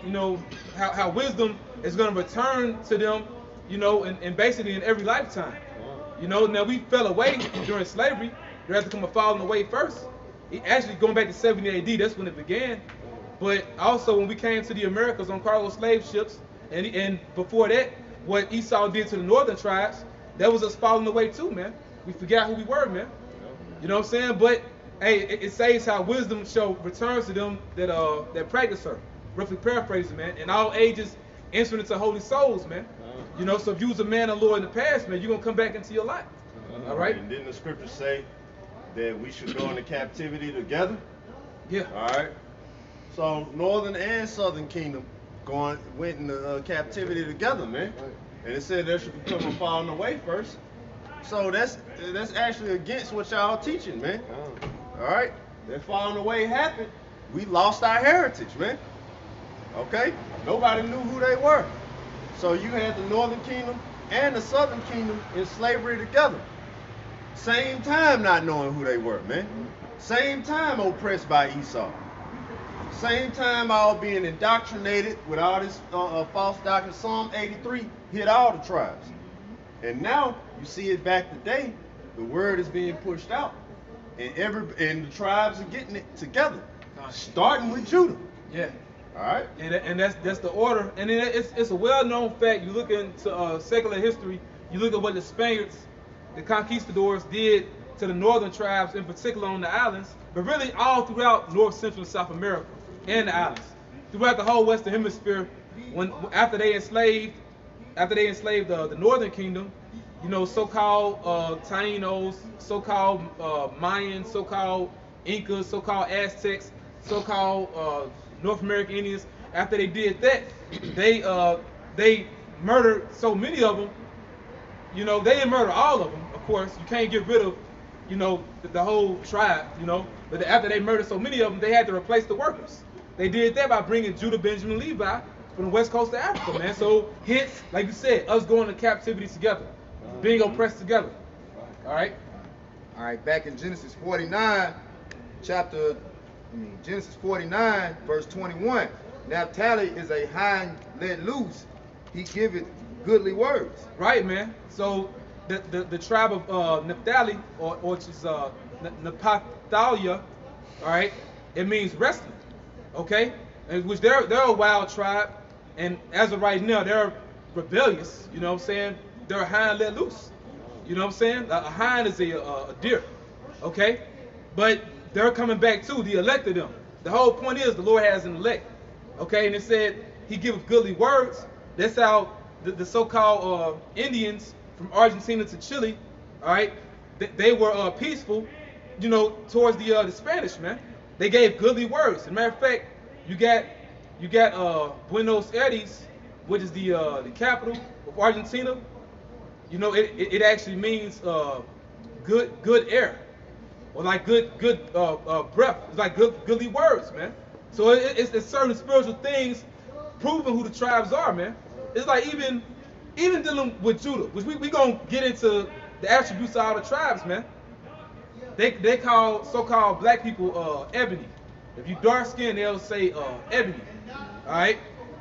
how wisdom is going to return to them, and basically in every lifetime. Now we fell away during slavery. There has to come a falling away first. Actually, going back to 70 AD, that's when it began. But also when we came to the Americas on cargo slave ships, and before that, what Esau did to the northern tribes, that was us falling away too, man. We forgot who we were, man. You know what I'm saying? But hey, it says how wisdom shall returns to them that practice her. Roughly paraphrasing, man. In all ages, entering into holy souls, man. So if you was a man of Lord in the past, man, you're gonna come back into your life. All right? And didn't the scripture say that we should go into captivity together? Yeah. All right. So northern and southern kingdom went into captivity together, man. And it said there should become a falling away first. So that's actually against what y'all teaching, man. All right. That falling away happened. We lost our heritage, man. Okay. Nobody knew who they were. So you had the northern kingdom and the southern kingdom in slavery together. Same time not knowing who they were, man. Same time oppressed by Esau. Same time all being indoctrinated with all this false doctrine. Psalm 83 hit all the tribes. And now you see it back today. The word is being pushed out. And the tribes are getting it together. Starting with Judah. Yeah. All right. And that's the order. And then it's a well-known fact. You look into secular history. You look at what the Spaniards, the conquistadors, did to the northern tribes, in particular on the islands, but really all throughout North, Central, and South America and the islands, throughout the whole Western Hemisphere. After they enslaved the Northern Kingdom, you know, so-called Taínos, so-called Mayans, so-called Incas, so-called Aztecs, so-called North American Indians. After they did that, they murdered so many of them. You know, they didn't murder all of them, of course. You can't get rid of, you know, the whole tribe, you know. But after they murdered so many of them, they had to replace the workers. They did that by bringing Judah, Benjamin, Levi from the west coast of Africa, man. So hence, like you said, us going to captivity together, being oppressed together. All right? All right, back in Genesis 49, Genesis 49, verse 21. Naphtali is a hind let loose. He giveth goodly words. Right, man. So the tribe of Naphtali, or which is Naphthalia, all right, it means resting. Okay? And which they're a wild tribe, and as of right now, they're rebellious. You know what I'm saying? They're a hind let loose. You know what I'm saying? A hind is a deer. Okay? But they're coming back too, the elect of them. The whole point is the Lord has an elect. Okay? And it said he giveth goodly words. That's how the so-called Indians from Argentina to Chile, all right, they were peaceful, you know, towards the Spanish, man. They gave goodly words. As a matter of fact, you got Buenos Aires, which is the capital of Argentina. You know, it actually means good air, or like good breath. It's like goodly words, man. So it's certain spiritual things proving who the tribes are, man. It's like even dealing with Judah, which we gonna get into the attributes of all the tribes, man. They call so-called black people ebony. If you dark skinned, they'll say ebony. All right,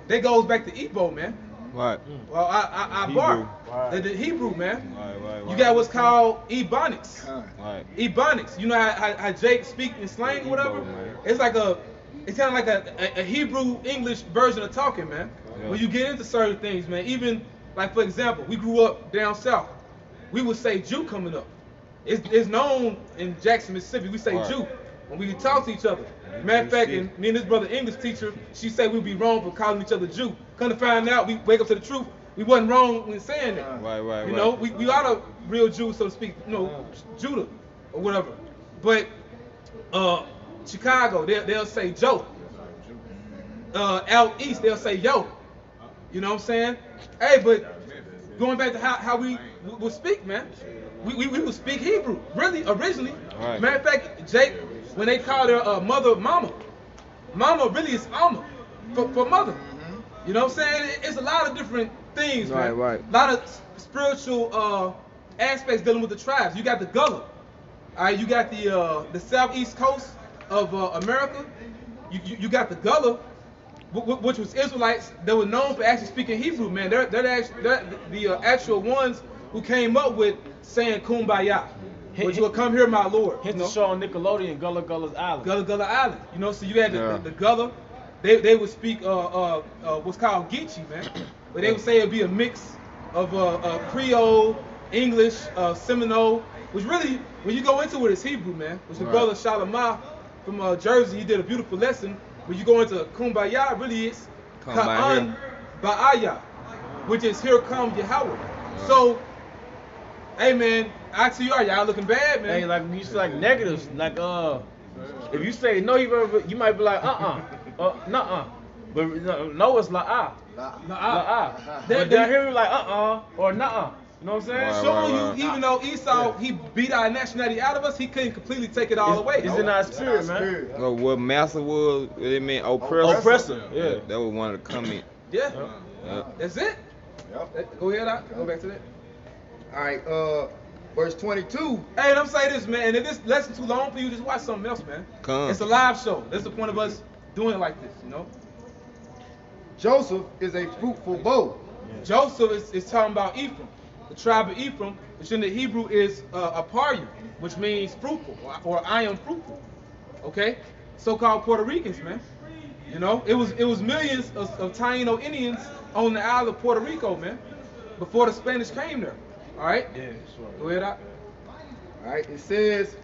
that goes back to Igbo, man. Right. Well, I bar the Hebrew, man. Right. You got what's called Ebonics. Right. Ebonics. You know how Jake speak in slang or whatever? man. It's kind of like a Hebrew English version of talking, man. Yeah. When you get into certain things, man. Even like, for example, we grew up down south. We would say Jew coming up. It's known in Jackson, Mississippi. We say Right. Jew when we talk to each other. Matter of fact, and me and this brother English teacher, she said we'd be wrong for calling each other Jew. Come to find out, we wake up to the truth. We wasn't wrong when saying that. Right. You know, we are the real Jews, so to speak. You know, Judah or whatever. But Chicago, they'll say Joe. Out east, they'll say Yo. You know what I'm saying? Hey, but going back to how we would speak, man. We would speak Hebrew, really, originally. Right. Matter of fact, Jake, when they call their mother Mama really is Alma for mother. You know what I'm saying? It's a lot of different things, man. Right. A lot of spiritual aspects dealing with the tribes. You got the Gullah. All right, you got the southeast coast of America. You got the Gullah, which was Israelites that were known for actually speaking Hebrew, man. They're the actual ones who came up with saying Kumbaya, which will come here, my Lord. Hence the show on Nickelodeon, Gullah's Island. Gullah Island. You know, so you had the Gullah. They would speak what's called Geechee, man. But they would say it'd be a mix of Creole, English, Seminole, which really, when you go into it, it's Hebrew, man. Which the brother Shalimah from Jersey, he did a beautiful lesson. When you go into Kumbaya, really it's Ka'an Ba'aya, which is here come Yahweh. So, hey man, ITR, y'all looking bad, man. Hey, like you say like negatives, like if you say no, you might be like nuh-uh, but no, it's la la. But down here we like or nuh-uh. You know what I'm saying? Showing you, even though Esau he beat our nationality out of us, he couldn't completely take it all away. It's in our spirit, man. What massa was, it meant oppressor. Oppressor, yeah. That was one of the comments. Yeah. That's it. Yep. Go ahead, Doc. Go back to that. All right, verse 22. Hey, and I'm saying this, man. And if this lesson too long for you, just watch something else, man. Come. It's a live show. That's the point of us doing it like this, you know. Joseph is a fruitful bow. Joseph is talking about Ephraim, the tribe of Ephraim, which in the Hebrew is Aparim, which means fruitful, or I am fruitful. Okay, so-called Puerto Ricans, man. You know, it was millions of Taino Indians on the island of Puerto Rico, man, before the Spanish came there. All right. Yeah, sure. Go ahead, Doc. All right, it says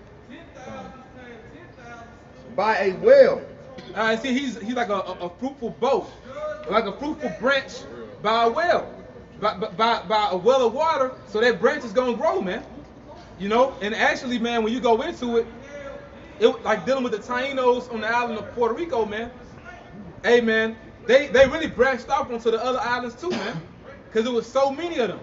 by a well. See, he's like a fruitful bow, like a fruitful branch by a well, by a well of water, so that branch is gonna grow, man. You know, and actually, man, when you go into it, like dealing with the Tainos on the island of Puerto Rico, man. Hey, man, they really branched off onto the other islands too, man, because there was so many of them.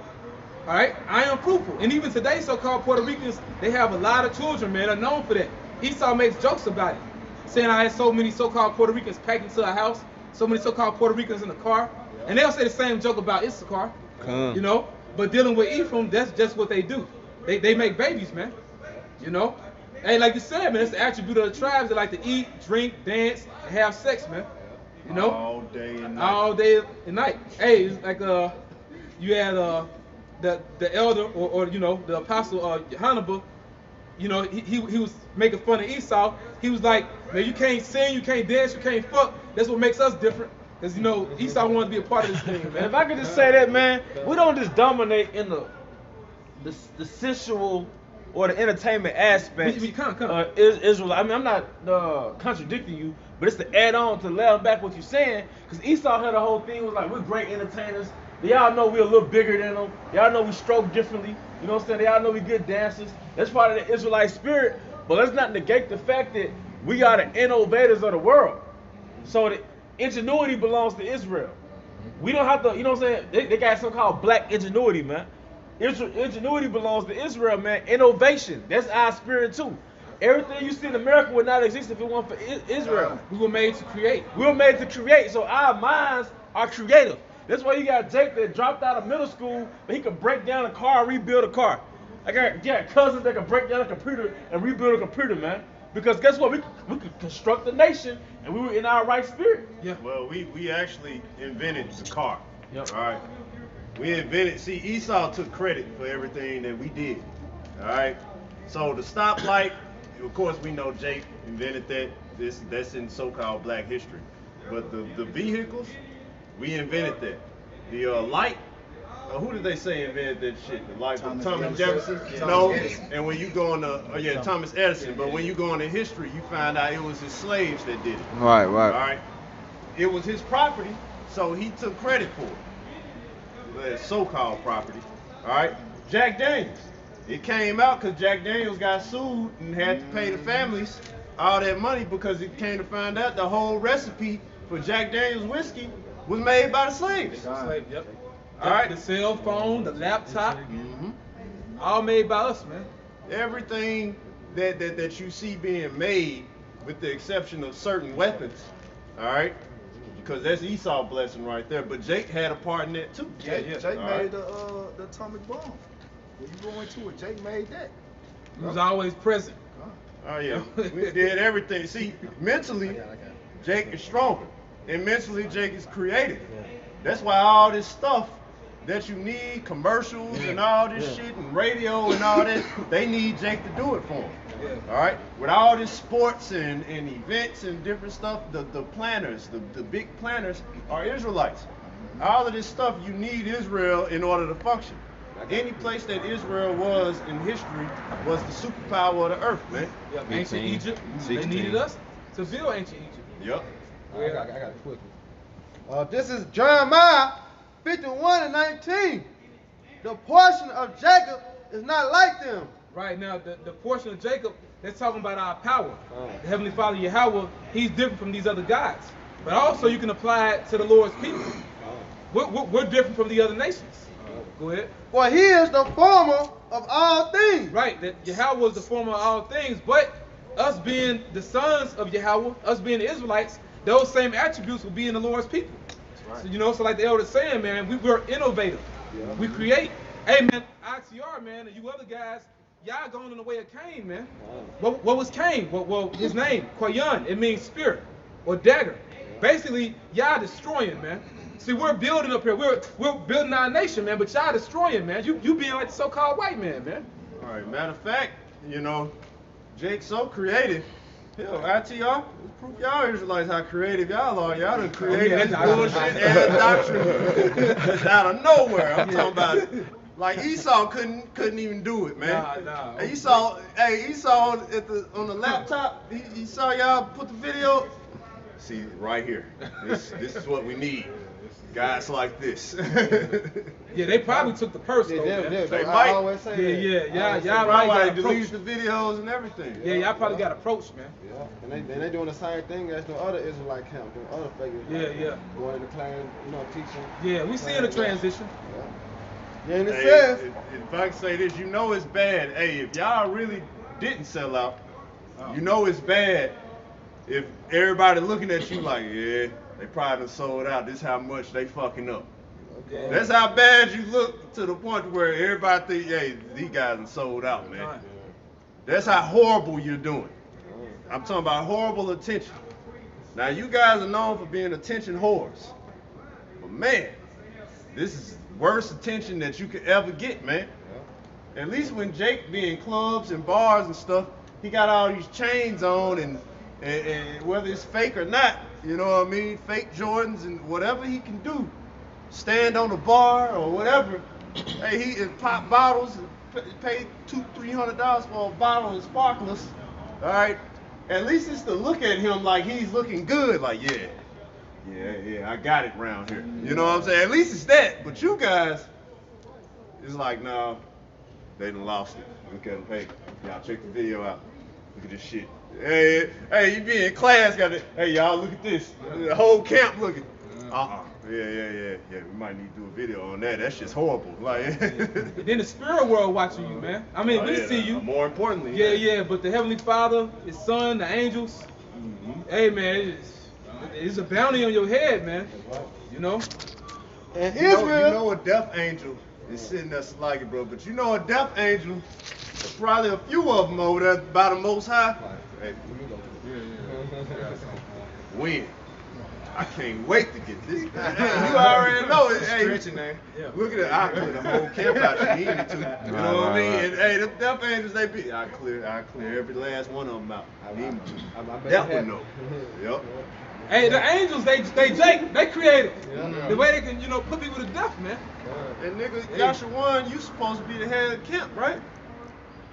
All right, I am fruitful, and even today, so-called Puerto Ricans, they have a lot of children, man. Are known for that. Esau makes jokes about it, saying I had so many so-called Puerto Ricans packed into a house, so many so-called Puerto Ricans in the car, and they'll say the same joke about Issachar, you know. But dealing with Ephraim, that's just what they do. They make babies, man. You know. Hey, like you said, man, it's the attribute of the tribes. They like to eat, drink, dance, and have sex, man. You know. All day and night. All day and night. Hey, it's like you had the elder or you know the apostle Hannibal. You know, he was making fun of Esau. He was like, man, you can't sing, you can't dance, you can't fuck. That's what makes us different. Because, you know, Esau wanted to be a part of this thing, man. If I could just say that, man, we don't just dominate in the sensual or the entertainment aspect. Israel. I mean, I'm not contradicting you, but it's to add on to lay back what you're saying. Because Esau had the whole thing was like, we're great entertainers. Y'all know we're a little bigger than them. Y'all know we stroke differently. You know what I'm saying? Y'all know we good dancers. That's part of the Israelite spirit. But let's not negate the fact that we are the innovators of the world. So the ingenuity belongs to Israel. We don't have to, you know what I'm saying? They got something called black ingenuity, man. Ingenuity belongs to Israel, man. Innovation, that's our spirit too. Everything you see in America would not exist if it weren't for Israel. We were made to create. We were made to create, so our minds are creative. That's why you got Jake that dropped out of middle school, but he could break down a car and rebuild a car. I got cousins that can break down a computer and rebuild a computer, man. Because guess what? We could construct a nation, and we were in our right spirit. Yeah. Well, we actually invented the car. Yep. All right. We invented. See, Esau took credit for everything that we did. All right. So the stoplight, of course, we know Jake invented that. That's in so-called Black history. But the vehicles, we invented that. The light. Who did they say invented that shit? The light from Thomas Jefferson? No. And when you go on Thomas Edison. But when you go into history, you find out it was his slaves that did it. Right. All right. It was his property, so he took credit for it. Well, so-called property. All right. Jack Daniels. It came out because Jack Daniels got sued and had to pay the families all that money because it came to find out the whole recipe for Jack Daniels whiskey was made by the slaves. Yep. All right. The cell phone, the laptop, all made by us, man. Everything that you see being made, with the exception of certain weapons, all right, because that's Esau blessing right there. But Jake had a part in that too. Jake All made right. the atomic bomb. When you go into it, Jake made that. He was always present. Oh yeah, we did everything. See, mentally, Jake is stronger, and mentally, Jake is creative. That's why all this stuff that you need, commercials and all this shit, and radio and all that, they need Jake to do it for them. All right, with all this sports and events and different stuff, the planners, the big planners are Israelites. All of this stuff, you need Israel in order to function. Any place that Israel was in history was the superpower of the earth, man. Yep. Ancient Egypt, 16. they needed us to build ancient Egypt. Yep. I got a quick one. This is Jeremiah 51:19. The portion of Jacob is not like them. Right now, the portion of Jacob, that's talking about our power. The Heavenly Father Yahweh, he's different from these other gods. But also you can apply it to the Lord's people. We're different from the other nations. Go ahead. For he is the former of all things. Right, that Yahweh is the former of all things, but us being the sons of Yahweh, us being the Israelites, those same attributes will be in the Lord's people. So, you know, so like the elder's saying, man, we're innovative. Yeah. We create. Hey, man, ITR, man, and you other guys, y'all going in the way of Cain, man. What was Cain? Well, his name, Koyan, it means spirit or dagger. Basically, y'all destroying, man. See, we're building up here. We're building our nation, man, but y'all destroying, man. You being like the so-called white man, man. All right, matter of fact, you know, Jake's so creative. Hell, ITR, proof y'all Israelites how creative y'all are. Y'all done created this bullshit and doctrine out of nowhere. I'm talking about, like Esau couldn't even do it, man. Nah. Esau on the laptop, he saw y'all put the video. See, right here. This is what we need. Guys like this. Yeah, they probably took the purse, though, man. They I might. always say that. Y'all probably got deleted approached. the videos and everything. Yeah, y'all probably got approached, man. Yeah, and they doing the same thing as the other Israelite camp, the other figures. Yeah. Going in the claim, teaching. Yeah, we seeing the transition. Yeah, and it Hey, says, if I can say this, you know it's bad. Hey, if y'all really didn't sell out, you know it's bad. If everybody looking at you like, yeah, they probably done sold out. This how much they fucking up. Yeah. That's how bad you look to the point where everybody think, hey, these guys done sold out, man. Right. That's how horrible you're doing. I'm talking about horrible attention. Now you guys are known for being attention whores. But man, this is worst attention that you could ever get, man. At least when Jake be in clubs and bars and stuff, he got all these chains on and whether it's fake or not, you know what I mean? Fake Jordans and whatever he can do. Stand on the bar or whatever. Hey, he pop bottles and pay $200-300 for a bottle of sparklers. All right. At least it's to look at him like he's looking good. Like, yeah, I got it around here. You know what I'm saying? At least it's that. But you guys, it's like, no, they done lost it. Look at them. Hey, y'all check the video out. Look at this shit. Hey, you be in class, got it. Hey, y'all, look at this. The whole camp looking. Yeah. We might need to do a video on that. That's just horrible. Like. And then the spirit world watching you, man. I mean, we see you. More importantly. Yeah. But the Heavenly Father, His Son, the angels. Hey, man, it's a bounty on your head, man. You know. and You know, Israel, you know a death angel is sitting there slugging, bro. But you know a death angel, there's probably a few of them over there by the Most High. Hey, when? I can't wait to get this. You already know it. Hey, look at it. I clear the whole camp out if you need to. You know what I mean? And hey, the death angels, they be. I clear every last one of them out. I need to. That one know. Yep. Hey, the angels, they creative. The way they can, put people to death, man. And nigga, Joshua 1, you supposed to be the head of the camp, right?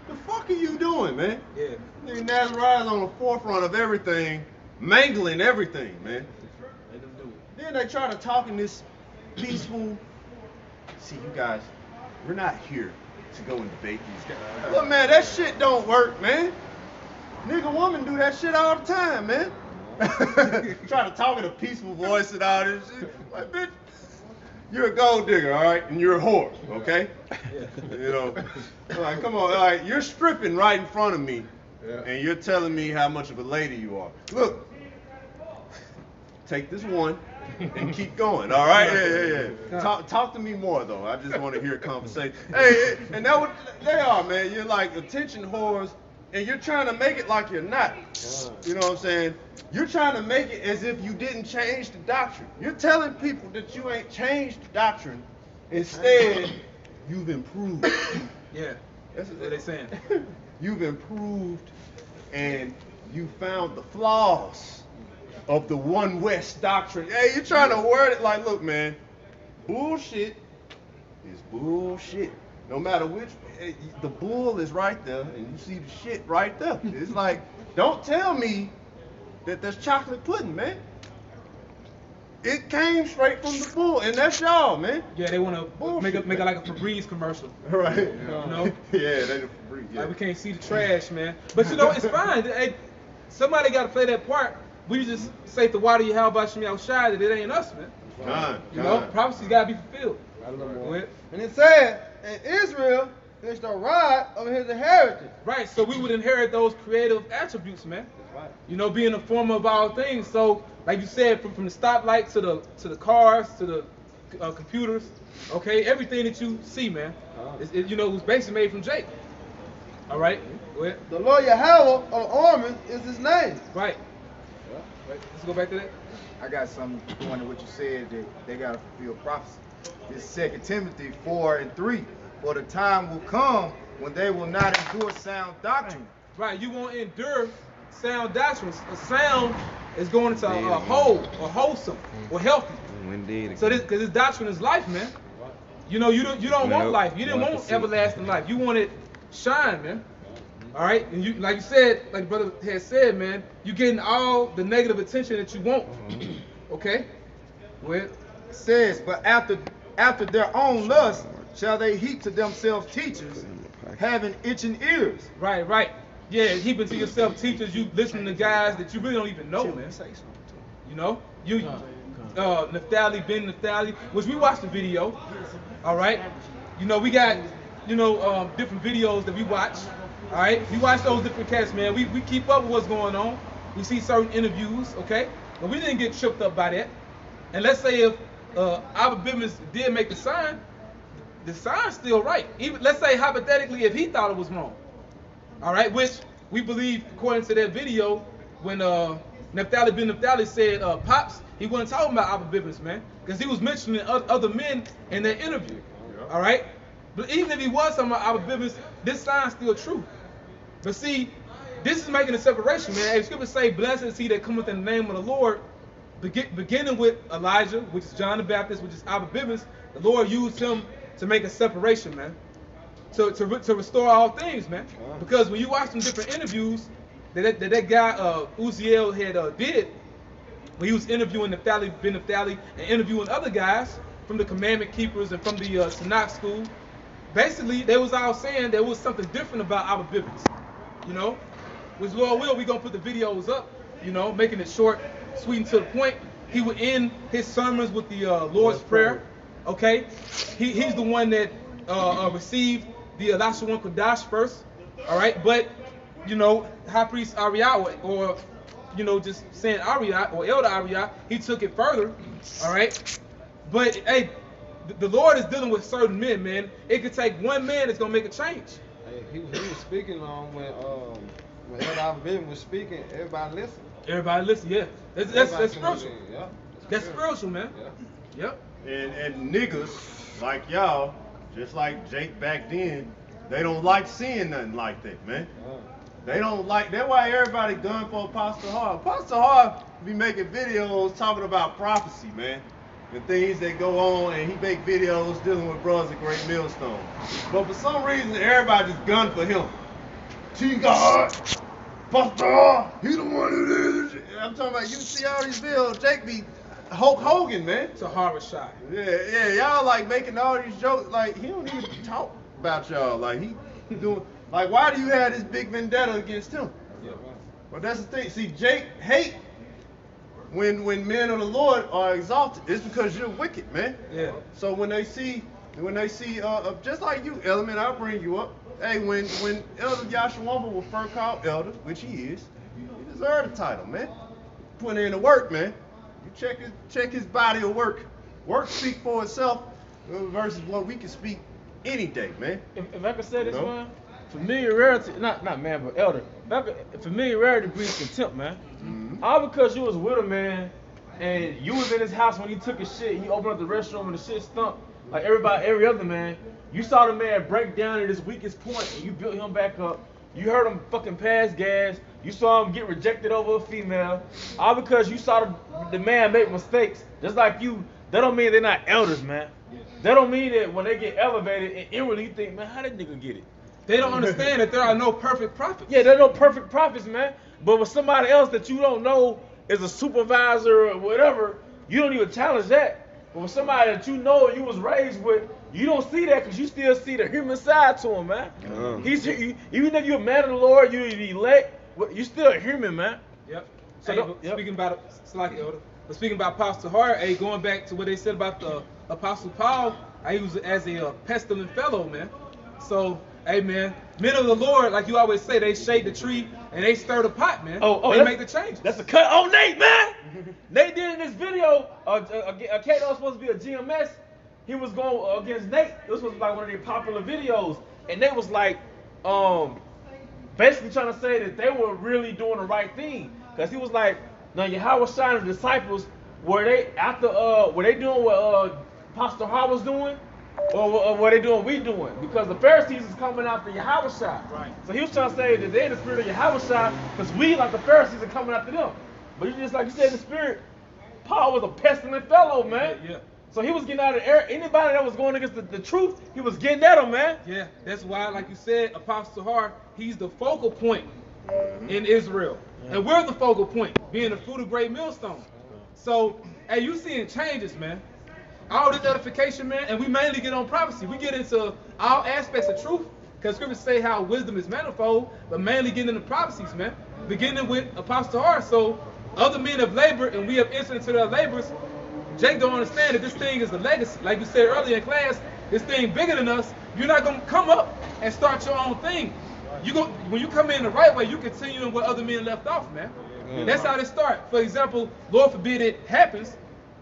The fuck are you doing, man? Yeah. Nigga, Nazariah's on the forefront of everything, mangling everything, man. Then they try to talk in this peaceful. See, you guys, we're not here to go and debate these guys. Look, man, that shit don't work, man. Nigga, woman do that shit all the time, man. Try to talk in a peaceful voice and all this shit. Like, bitch, you're a gold digger, all right, and you're a whore, okay? Like, come on, all right, you're stripping right in front of me, and you're telling me how much of a lady you are. Look, take this one and keep going, all right? Yeah. Talk to me more, though. I just want to hear a conversation. Hey, and that's what they are, man. You're like attention whores, and you're trying to make it like you're not. You know what I'm saying? You're trying to make it as if you didn't change the doctrine. You're telling people that you ain't changed the doctrine. Instead, you've improved. Yeah. That's what they're saying. You've improved, and you found the flaws of the One West doctrine. Hey, you're trying to word it like, look, man, bullshit is bullshit. No matter which, the bull is right there, and you see the shit right there. It's like, don't tell me that there's chocolate pudding, man. It came straight from the bull, and that's y'all, man. Yeah, they want to make it like a Febreze commercial. Right. You know? Yeah, they the Febreze. Yeah. Like we can't see the trash, man. But it's fine. Hey, somebody got to play that part. We just say the water you have about Shemi outside that it ain't us, man. Prophecies got to be fulfilled. and it said, and Israel is the rod of his inheritance. Right, so we would inherit those creative attributes, man. That's right. Being the former of all things. So like you said, from the stoplight to the cars to the computers, okay, everything that you see, man, you know, was basically made from Jake. All right, go ahead. The Lord Yahweh of armies is his name. Right. Right. Let's go back to that. I got something going to what you said that they got to fulfill prophecy. It's 2 Timothy 4:3. For the time will come when they will not endure sound doctrine. Right. You won't endure sound doctrine. A sound is going into a whole or wholesome or healthy. Indeed. So because this doctrine is life, man. You know, you don't want life. You didn't want everlasting life. You wanted shine, man. All right, and you, like you said, like brother had said, man, you getting all the negative attention that you want. Okay, well, it says, but after their own lust shall they heap to themselves teachers, having itching ears. Right. Yeah, heaping to yourself teachers. You listening to guys that you really don't even know, man. You know, Naphtali Ben Naphtali, which we watched the video. All right, you know we got different videos that we watch. All right, we watch those different cats, man. We keep up with what's going on. We see certain interviews, okay? But we didn't get tripped up by that. And let's say if our business did make the sign's still right. Even let's say hypothetically if he thought it was wrong. All right, which we believe according to that video when Naphtali Ben Naphtali said Pops, he wasn't talking about our business, man, because he was mentioning other men in that interview. All right, but even if he was talking about our business, this sign's still true. But see, this is making a separation, man. If Scripture say, blessed is he that cometh in the name of the Lord, beginning with Elijah, which is John the Baptist, which is our business, the Lord used him to make a separation, man. To restore all things, man. Because when you watch some different interviews that guy Uziel had did, when he was interviewing Naphtali Ben Naphtali and interviewing other guys from the commandment keepers and from the Tanakh school, basically they was all saying there was something different about our biblics, you know. Which Lord will, we gonna put the videos up, you know, making it short, sweet and to the point. He would end his sermons with the Lord's Prayer, okay. He's the one that received the Lashon Kodash first, all right. But you know, High Priest Ariah, or you know, just saying Ariah or Elder Ariah, he took it further, all right. But hey, the Lord is dealing with certain men, man. It could take one man that's gonna make a change. Hey, he was speaking on when Elder Ben was speaking. Everybody listened. Everybody listen, yeah. That's spiritual. Yeah, that's spiritual, man. Yeah. And niggas like y'all, just like Jake back then, they don't like seeing nothing like that, man. They don't like. That's why everybody gun for Apostle Hart. Apostle Hart be making videos talking about prophecy, man, and things that go on, and he make videos dealing with brothers at Great Millstone. But for some reason, everybody just gun for him. T-God, Pastor Hart, he the one who did it. I'm talking about, you see all these videos, Jake be Hulk Hogan, man. It's a horror shot. Yeah, y'all like making all these jokes, like he don't even talk about y'all, like he doing, like why do you have this big vendetta against him? Well, that's the thing. See, Jake hate when men of the Lord are exalted. It's because you're wicked, man. Yeah. So when they see, just like you, Element, I'll bring you up. Hey, when Elder Yashawamba was first called Elder, which he is, he deserved the title, man. Put in the work, man. You check his body of work. Work speak for itself versus what we can speak any day, man. If I could say this, man, familiarity, not man, but elder. Familiarity breeds contempt, man. Mm-hmm. All because you was with him, man, and you was in his house when he took his shit. He opened up the restroom and the shit stunk like every other man. You saw the man break down at his weakest point, and you built him back up. You heard him fucking pass gas. You saw him get rejected over a female. All because you saw the man make mistakes. Just like you, that don't mean they're not elders, man. That don't mean that when they get elevated and inwardly you think, man, how that nigga get it? They don't understand that there are no perfect prophets. Yeah, there are no perfect prophets, man. But with somebody else that you don't know is a supervisor or whatever, you don't even challenge that. But with somebody that you know you was raised with, you don't see that because you still see the human side to him, man. Even if you're a man of the Lord, you're the elect, you still a human, man. Yep. So hey, speaking about Elder, but speaking about Apostle Hart, hey, going back to what they said about the Apostle Paul, he was as a pestilent fellow, man. So, hey, man, men of the Lord, like you always say, they shade the tree and they stir the pot, man. Oh, they make the changes. That's a cut on Nate, man. Nate did in this video. Kato was supposed to be a GMS. He was going against Nate. This was like one of their popular videos, and they was like, basically trying to say that they were really doing the right thing, because he was like, now Yahweh Shai and the disciples, were they doing what Pastor Hart was doing, or were they doing what we doing? Because the Pharisees is coming after Yahweh Shai. Right. So he was trying to say that they in the spirit of Yahweh Shai, because we, like the Pharisees, are coming after them. But you just like you said, in the spirit, Paul was a pestilent fellow, man. Yeah. So he was getting out of air. Anybody that was going against the truth, he was getting at them, man. Yeah, that's why, like you said, Apostle Hart, he's the focal point in Israel. And we're the focal point, being the fruit of great millstone. So, hey, you seeing changes, man. All this edification, man, and we mainly get on prophecy. We get into all aspects of truth, because scriptures say how wisdom is manifold, but mainly getting into prophecies, man. Beginning with Apostle Hart. So, other men have labored, and we have entered into their labors. Jake don't understand that this thing is a legacy. Like you said earlier in class, this thing bigger than us. You're not going to come up and start your own thing. When you come in the right way, you continue where other men left off, man. That's how they start. For example, Lord forbid it happens.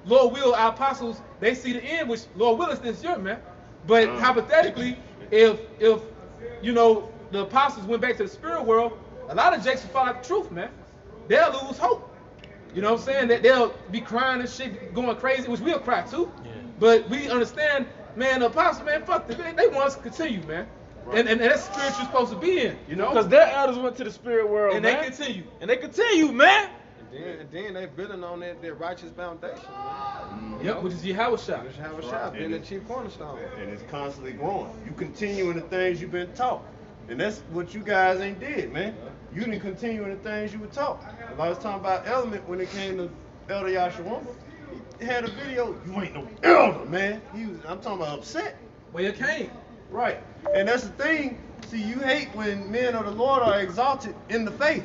Lord will, our apostles, they see the end, which Lord will is this year, man. But hypothetically, if the apostles went back to the spirit world, a lot of Jakes will fall out the truth, man. They'll lose hope. You know what I'm saying? That they'll be crying and shit, going crazy, which we'll cry too. Yeah. But we understand, man, the apostles, man, fuck them. They want us to continue, man. Right. And that's the spirit you're supposed to be in, you know? Because their elders went to the spirit world, and man. They continue. And they continue, man. And then they building on their righteous foundation, man. Yep, which is Yahweh Shai. Yahweh Shai, being the chief cornerstone. And it's constantly growing. You continuing the things you've been taught. And that's what you guys ain't did, man. You didn't continue in the things you were taught. If I was talking about Element when it came to Elder Yashawamba, he had a video, you ain't no elder, man. I'm talking about upset. Well, you came. Right. And that's the thing. See, you hate when men of the Lord are exalted in the faith.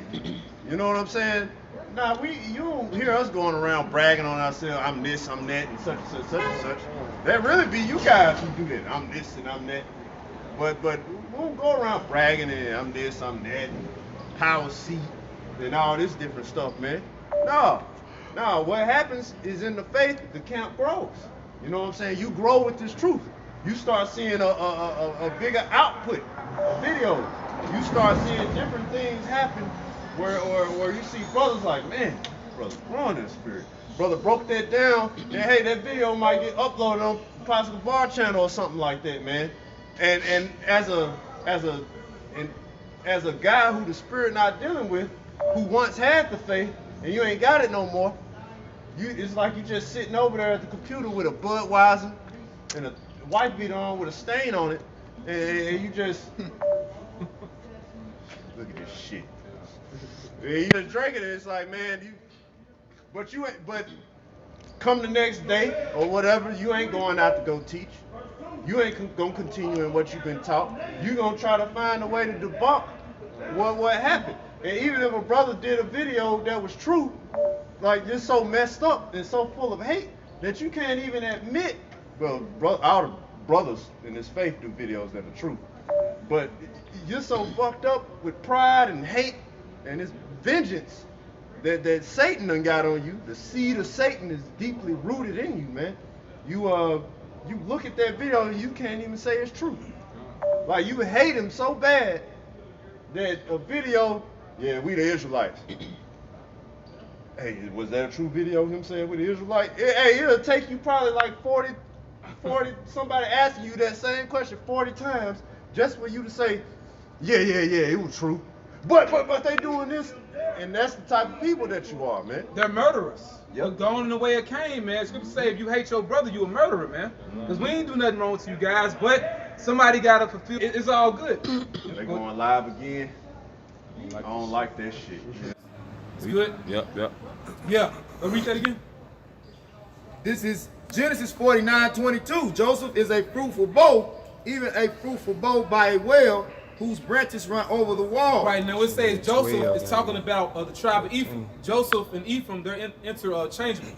You know what I'm saying? Nah, you don't hear us going around bragging on ourselves, I'm this, I'm that, and such and such, such and such. That really be you guys who do that. I'm this and I'm that. But we don't go around bragging and I'm this, I'm that, and power seat, and all this different stuff, man. No, what happens is in the faith, the camp grows. You know what I'm saying? You grow with this truth. You start seeing a bigger output of videos. You start seeing different things happen where you see brothers like, man, brother's growing in the spirit. Brother broke that down, and hey, that video might get uploaded on Possible Bar channel or something like that, man. And as a guy who the spirit not dealing with, who once had the faith, and you ain't got it no more, it's like you just sitting over there at the computer with a Budweiser and a white beater on with a stain on it, and you just look at this shit. And you just drinking it. It's like, man, but come the next day or whatever, you ain't going out to go teach. You ain't gonna continue in what you've been taught. You gonna try to find a way to debunk what happened. And even if a brother did a video that was true, like just so messed up and so full of hate that you can't even admit. Well, all the brothers in this faith do videos that are true, but you're so fucked up with pride and hate and this vengeance that Satan done got on you. The seed of Satan is deeply rooted in you, man. You look at that video and you can't even say it's true. Like you hate him so bad that a video, yeah, we the Israelites. Hey, was that a true video of him saying we the Israelites? Hey, it'll take you probably like 40, somebody asking you that same question 40 times just for you to say, yeah, it was true. But they doing this, and that's the type of people that you are, man. They're murderers. Yep. Going in the way it came, man. Scripture say if you hate your brother, you a murderer, man. Because we ain't do nothing wrong to you guys, but somebody gotta fulfill. It's all good. They going live again. I don't like that shit. It's good. Yep. Yeah. Read that again. This is Genesis 49:22. Joseph is a fruitful bow, even a fruitful bow by a well, whose branches run over the wall. Right, now it says Joseph is talking about the tribe of Ephraim. Joseph and Ephraim, they're interchangeable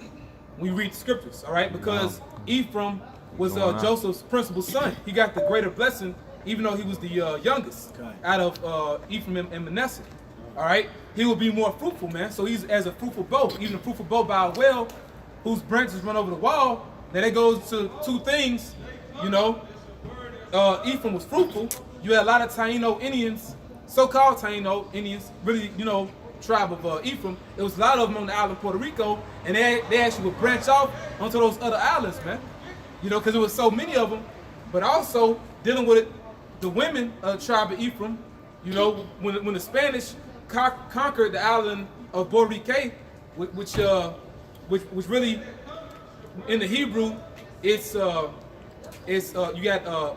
when you read the scriptures, all right? Because Ephraim was Joseph's principal son. He got the greater blessing, even though he was the youngest out of Ephraim and Manasseh. all right, he will be more fruitful, man. So he's as a fruitful bow, even a fruitful bow by a well, whose branches run over the wall. Then it goes to two things, you know. Ephraim was fruitful. You had a lot of Taino Indians, so-called Taino Indians, really, you know, tribe of Ephraim. There was a lot of them on the island of Puerto Rico, and they actually would branch off onto those other islands, man. You know, because there was so many of them. But also dealing with the women of the tribe of Ephraim, you know, when the Spanish conquered the island of Puerto Rico, which really in the Hebrew, it's you got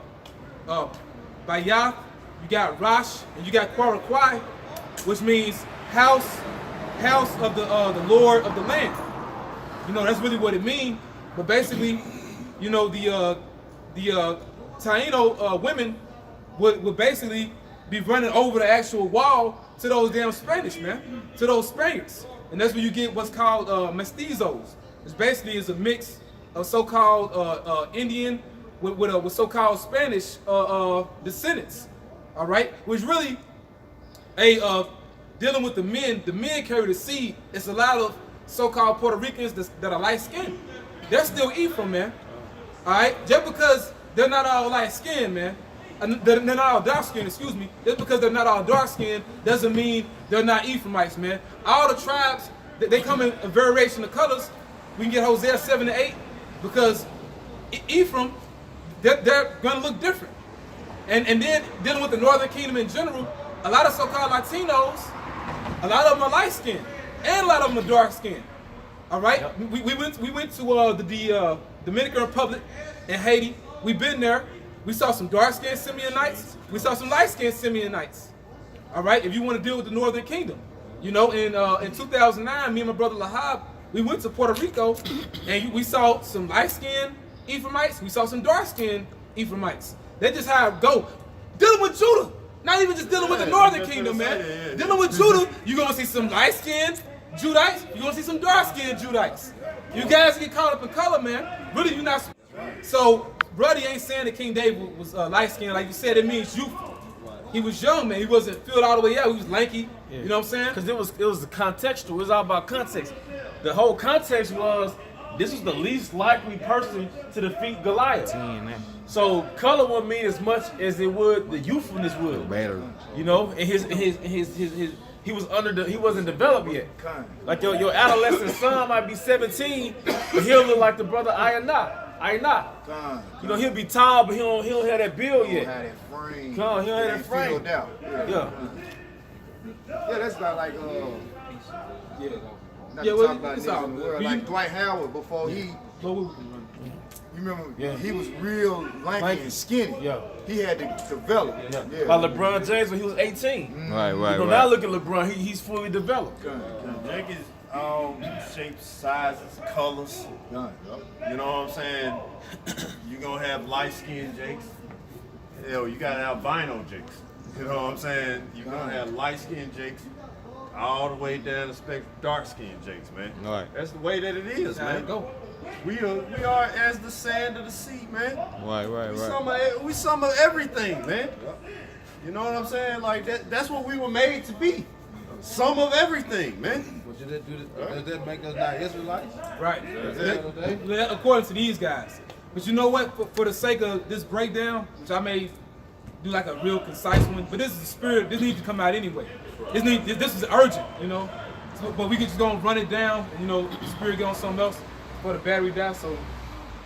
Bayath, you got Rosh, and you got Kwarakwai, which means house of the Lord of the land. You know, that's really what it means. But basically, you know, the Taino women would basically be running over the actual wall to those damn Spanish, man, to those Spaniards. And that's where you get what's called mestizos. It's basically a mix of so-called Indian with so-called Spanish descendants, all right? Which really, dealing with the men carry the seed. It's a lot of so-called Puerto Ricans that are light-skinned. They're still Ephraim, man, all right? Just because they're not all light-skinned, man, they're not all dark-skinned, excuse me, just because they're not all dark-skinned doesn't mean they're not Ephraimites, man. All the tribes, they come in a variation of colors. We can get Hosea 7-8, because Ephraim, they're going to look different. And then dealing with the Northern Kingdom in general, a lot of so-called Latinos, a lot of them are light-skinned, and a lot of them are dark-skinned. All right? Yep. We went to the Dominican Republic and Haiti. We've been there. We saw some dark-skinned Simeonites. We saw some light-skinned Simeonites. All right? If you want to deal with the Northern Kingdom. You know, in 2009, me and my brother Lahab, we went to Puerto Rico, and we saw some light-skinned Ephraimites. We saw some dark-skinned Ephraimites. That's just how it go. Dealing with Judah. Not even just dealing with the Northern Kingdom, man. Dealing with Judah, you're going to see some light-skinned Judites. You're going to see some dark-skinned Judites. You guys get caught up in color, man. Really, you're not. So, brother, ain't saying that King David was light-skinned. Like you said, it means youthful. He was young, man. He wasn't filled all the way out. He was lanky. Yeah. You know what I'm saying? Because it was the contextual. It was all about context. The whole context was this was the least likely person to defeat Goliath. So color wouldn't mean as much as it would the youthfulness would. You know, and he wasn't developed yet. Like your adolescent son might be 17, but he'll look like the brother Ayana. You know, he'll be tall, but he don't have that build yet. He don't have that frame. He don't have that frame. Yeah, that's not like well, about it's niggas all in the good. world. Like Dwight Howard before he. You remember? He was real lanky and skinny. Yeah. He had to develop. Yeah. Like LeBron James when he was 18. Right. You know, now look at LeBron. He's fully developed. Jake is all shapes, sizes, colors. You know what I'm saying? You're going to have light-skinned Jakes. Hell, you got albino Jakes. You know what I'm saying? You're going to have light-skinned Jakes all the way down the spectrum, dark-skinned Jakes, man. Right. That's the way that it is, man. Go. We are as the sand of the sea, man. Right. We some of everything, man. You know what I'm saying? Like that's what we were made to be. Some of everything, man. Does that make us not Israelites? Right. According to these guys. But you know what? For the sake of this breakdown, which I may do like a real concise one, but this is the spirit. This needs to come out anyway. This is urgent, you know. So, but we can just go and run it down, and, you know, the spirit get on something else before the battery dies. So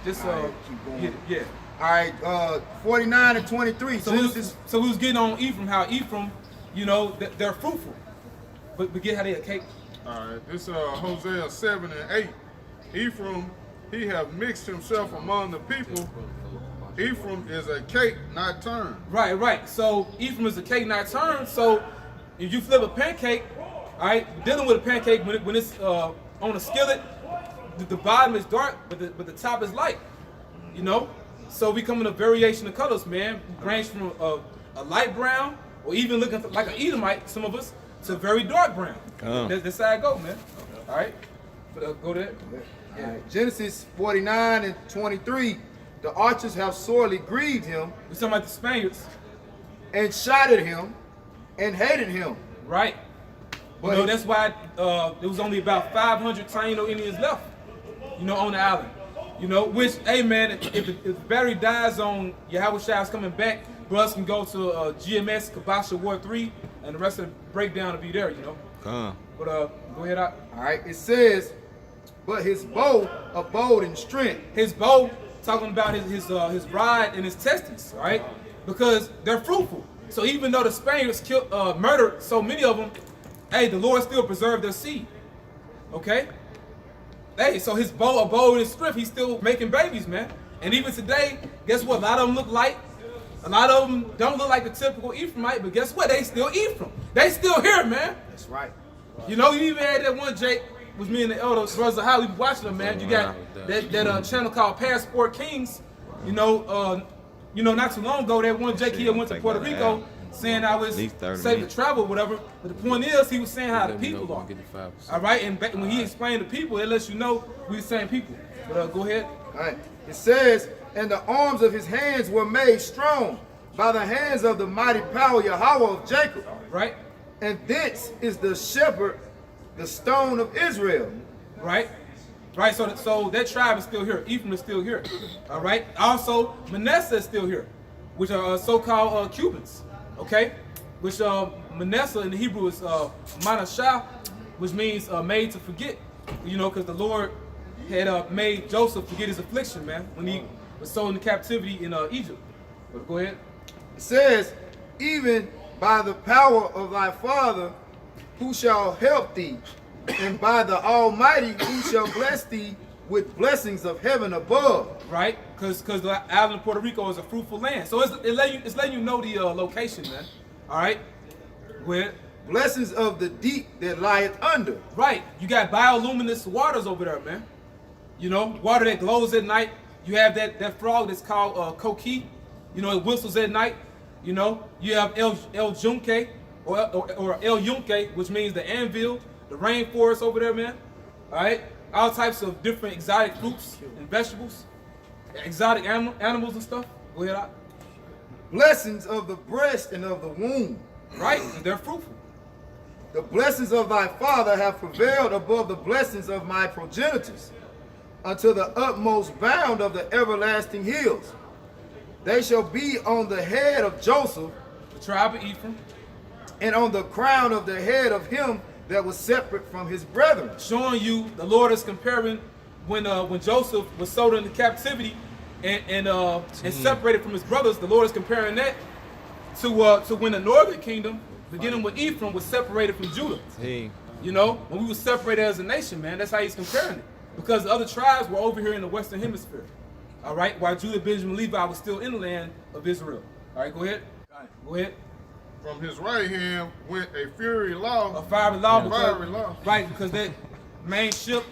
just keep going. yeah. All right, 49 and 23. So we was getting on Ephraim, how Ephraim, you know, they're fruitful, but get how they a cake. All right, this Hosea 7 and 8. Ephraim, he have mixed himself among the people. Ephraim is a cake not turned. Right. So Ephraim is a cake not turned. So if you flip a pancake, all right, dealing with a pancake when it's on a skillet, the bottom is dark, but the top is light. You know, so we come in a variation of colors, man. Range from a light brown, or even looking like an Edomite, some of us, to very dark brown. That's how I go, man. All right, go there. All right. Genesis 49 and 23. The archers have sorely grieved him. We're talking about the Spaniards. And shot at him, and hated him. Right. You know, that's why there was only about 500 Taino Indians left, you know, on the island. You know, which, hey man, if the battery dies on Yahweh Shai's coming back, brothers can go to GMS Kabasha War 3, and the rest of the breakdown will be there, you know. But go ahead out. All right, it says, but his bow abode in strength. His bow, talking about his rod and his testes, right? Because they're fruitful. So even though the Spaniards killed, murdered so many of them, hey, the Lord still preserved their seed. Okay? Hey, so his bow abode in strength. He's still making babies, man. And even today, guess what? A lot of them look like, a lot of them don't look like the typical Ephraimite, but guess what? They still Ephraim. They still here, man. That's right. You know, you even had that one, Jake, was me and the elder brothers of how we be watching them, man. You got that channel called Passport Kings. You know, not too long ago, that one Jake here went to Puerto Rico saying I was safe to travel, whatever. But the point is, he was saying how the people are. All right, and when he explained the people, it lets you know we the same people. But go ahead. All right. It says, and the arms of his hands were made strong by the hands of the mighty power Yahweh of Jacob. Right. And thence is the shepherd, the stone of Israel. Right. Right, so that tribe is still here. Ephraim is still here. All right. Also, Manasseh is still here, which are so-called Cubans. Okay, which Manasseh in the Hebrew is Manasseh, which means made to forget. You know, because the Lord had made Joseph forget his affliction, man, when he was sold into captivity in Egypt. But go ahead. It says, even by the power of thy father, who shall help thee, and by the Almighty, who shall bless thee with blessings of heaven above. Right, because the island of Puerto Rico is a fruitful land. So it's letting you know the location, man. All right, go ahead. Blessings of the deep that lieth under. Right, you got bioluminescent waters over there, man. You know, water that glows at night. You have that frog that's called coqui. You know, it whistles at night. You know, you have El Yunque or El Yunque, which means the anvil, the rainforest over there, man. All right, all types of different exotic fruits and vegetables, exotic animals and stuff. Go ahead out. Blessings of the breast and of the womb. Right, they're fruitful. The blessings of thy father have prevailed above the blessings of my progenitors, unto the utmost bound of the everlasting hills. They shall be on the head of Joseph, the tribe of Ephraim, and on the crown of the head of him that was separate from his brethren. Showing you the Lord is comparing when Joseph was sold into captivity and separated from his brothers. The Lord is comparing that to when the northern kingdom, beginning with Ephraim, was separated from Judah. Hey. You know, when we were separated as a nation, man. That's how he's comparing it. Because the other tribes were over here in the western hemisphere. All right, while Judah, Benjamin, Levi was still in the land of Israel. All right, go ahead. Go ahead. From his right hand went a fiery law. A fiery law. Yeah. Because, fiery law. Right, because that main ship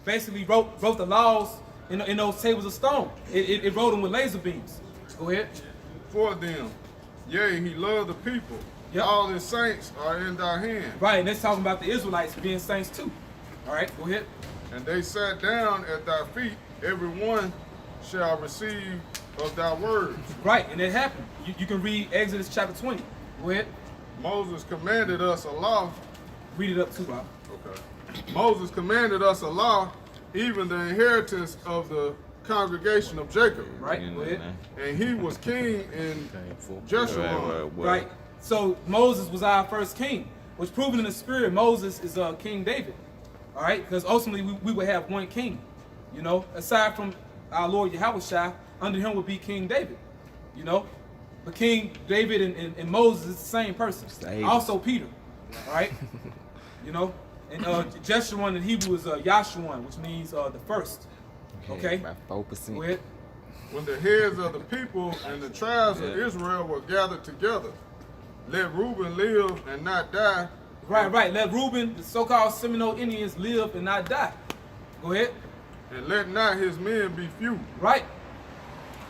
basically wrote the laws in those tables of stone. It wrote them with laser beams. Go ahead. For them, yea, he loved the people. Yep. All his saints are in thy hand. Right, and that's talking about the Israelites being saints too. All right, go ahead. And they sat down at thy feet, every one shall receive of thy words. Right, and it happened. You can read Exodus chapter 20. Go ahead. Moses commanded us a law. Read it up too, Bob. Okay. Moses commanded us a law, even the inheritance of the congregation of Jacob. Right, go ahead. And he was king in Jeshurun. Right. So Moses was our first king, which proven in the spirit, Moses is King David. All right, because ultimately we would have one king. You know, aside from our Lord Yahweh, under him would be King David. You know, but King David and Moses is the same person. Also Peter. All right. You know, and Jeshurun in Hebrew is Yashurun, which means the first. Okay. By focusing. Go ahead. When the heads of the people and the tribes of Israel were gathered together, let Reuben live and not die. Right. Let Reuben, the so-called Seminole Indians, live and not die. Go ahead. And let not his men be few. Right.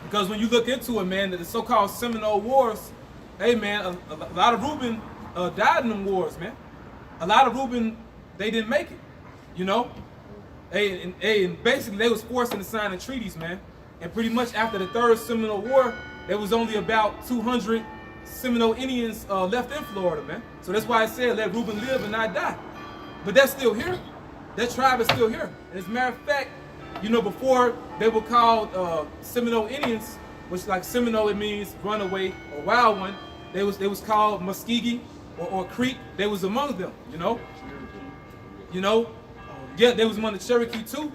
Because when you look into it, man, the so-called Seminole Wars, hey, man, a lot of Reuben died in them wars, man. A lot of Reuben, they didn't make it, you know? Hey, and basically they was forced into signing treaties, man. And pretty much after the Third Seminole War, there was only about 200 Seminole Indians left in Florida, man. So that's why I said let Reuben live and not die. But that's still here. That tribe is still here. And as a matter of fact, you know, before they were called Seminole Indians, which like Seminole it means runaway or wild one, they was called Muskegee or Creek. They was among them, you know. You know, yeah, they was among the Cherokee too.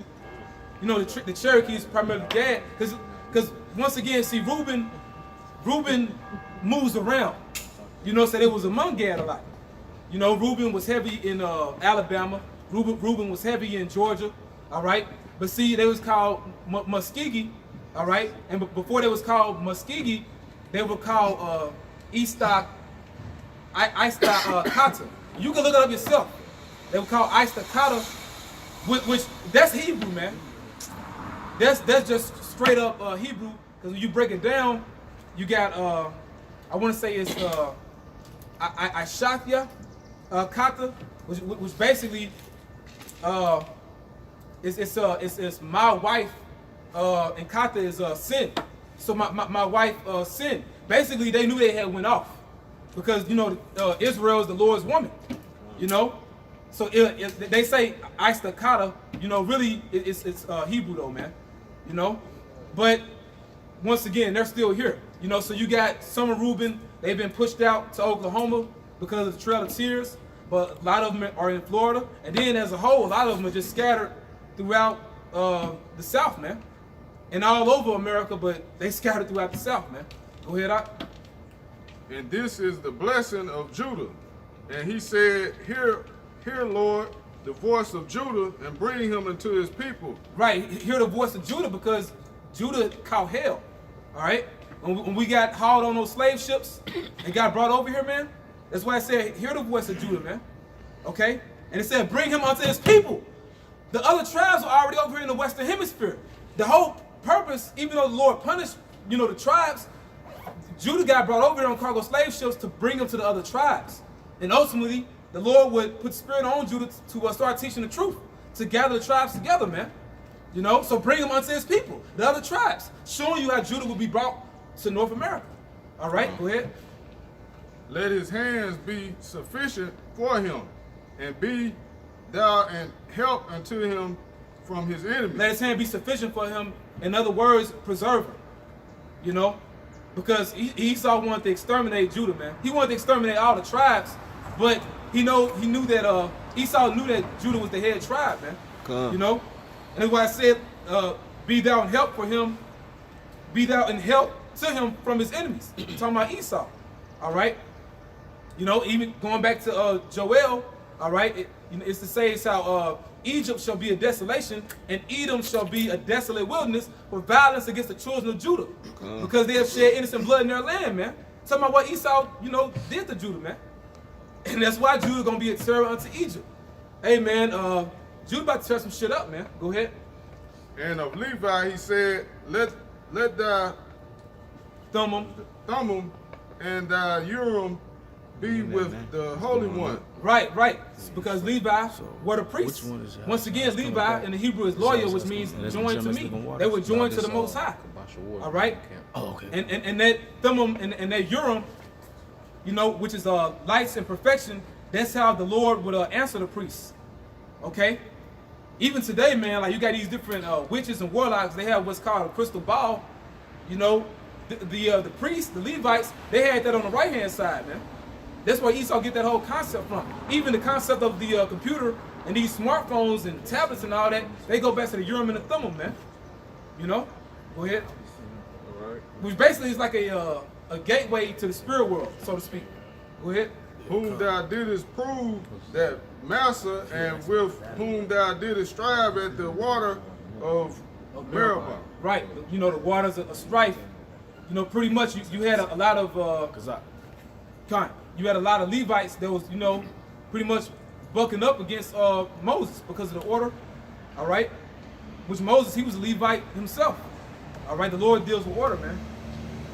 You know, the Cherokees primarily Gad, because once again, see, Reuben moves around. You know, so they was among Gad a lot. You know, Reuben was heavy in Alabama. Reuben was heavy in Georgia. All right, but see, they was called Muskegee. All right, and before they was called Muskegee, they were called Kata. You can look it up yourself. They were called Kata, which that's Hebrew, man. That's just straight up Hebrew. Because when you break it down, you got I want to say it's Aishathya Kata, which basically it's my wife, and Kata is sin. So my wife sin. Basically, they knew they had went off because you know Israel is the Lord's woman. You know, so they say Kata. You know, really it's Hebrew though, man. You know, but once again, they're still here. You know, so you got some of Reuben, they've been pushed out to Oklahoma because of the Trail of Tears, but a lot of them are in Florida. And then as a whole, a lot of them are just scattered throughout the South, man. And all over America, but they scattered throughout the South, man. Go ahead, Doc. And this is the blessing of Judah. And he said, Hear, Lord, the voice of Judah, and bring him into his people. Right, hear the voice of Judah because Judah caught hell. All right? When we got hauled on those slave ships and got brought over here, man, that's why I said, hear the voice of Judah, man. Okay? And it said, bring him unto his people. The other tribes are already over here in the Western Hemisphere. The whole purpose, even though the Lord punished, you know, the tribes, Judah got brought over here on cargo slave ships to bring them to the other tribes. And ultimately, the Lord would put spirit on Judah to start teaching the truth, to gather the tribes together, man. You know, so bring them unto his people, the other tribes, showing you how Judah will be brought to North America. All right, go ahead. Let his hands be sufficient for him, and be thou and help unto him from his enemies. Let his hand be sufficient for him. In other words, preserve him. You know, because Esau wanted to exterminate Judah, man. He wanted to exterminate all the tribes, but he knew that Esau knew that Judah was the head tribe, man. You know, and that's why I said, be thou in help for him, be thou in help to him from his enemies. I'm talking about Esau. All right. You know, even going back to Joel, all right, it's to say it's how Egypt shall be a desolation and Edom shall be a desolate wilderness for violence against the children of Judah. Because they have shed innocent blood in their land, man. Talking about what Esau, you know, did to Judah, man. And that's why Judah gonna be a terror unto Egypt. Hey, man, Judah about to tear some shit up, man. Go ahead. And of Levi, he said, let thy Thummim and thy Urim be with the Holy One. Right. Because Levi were the priests. Once again, Levi in the Hebrew is loyal, which means joined to me. They were joined to the Most High. All right? Oh, okay. And that Thummim and that Urim, you know, which is lights and perfection, that's how the Lord would answer the priests. Okay? Even today, man, like you got these different witches and warlocks, they have what's called a crystal ball. You know, the priests, the Levites, they had that on the right-hand side, man. That's where Esau get that whole concept from. Even the concept of the computer and these smartphones and tablets and all that, they go back to the Urim and the Thummim, man. You know? Go ahead. All right. Which basically is like a gateway to the spirit world, so to speak. Go ahead. Whom thou didst prove that Massa, and with whom thou didst strive at the water of Meribah. Right. You know, the waters of strife. You know, pretty much you had a lot of you had a lot of Levites that was, you know, pretty much bucking up against Moses because of the order. All right. Which Moses, he was a Levite himself. All right. The Lord deals with order, man.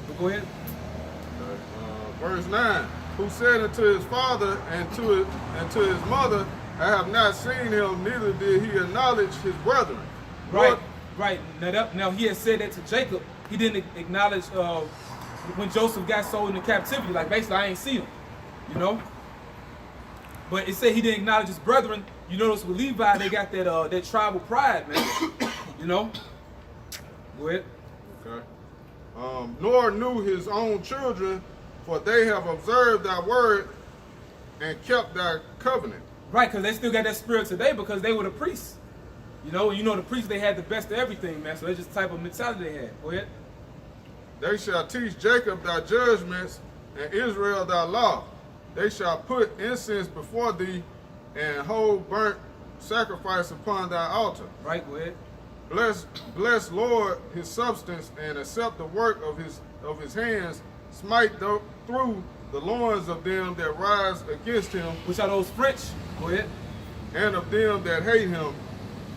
But go ahead. Verse 9. Who said unto his father and to his mother, I have not seen him, neither did he acknowledge his brethren. Right, right. Now he had said that to Jacob. He didn't acknowledge when Joseph got sold into captivity. Like basically, I ain't see him, you know. But it said he didn't acknowledge his brethren. You notice with Levi, they got that tribal pride, man. You know. Go ahead. Okay. Nor knew his own children, for they have observed thy word and kept thy covenant. Right, because they still got that spirit today because they were the priests. You know, the priests, they had the best of everything, man. So that's just the type of mentality they had. Go ahead. They shall teach Jacob thy judgments and Israel thy law. They shall put incense before thee and hold burnt sacrifice upon thy altar. Right, go ahead. Bless Lord his substance and accept the work of his hands. Smite through the loins of them that rise against him. Which are those French? Go ahead. And of them that hate him,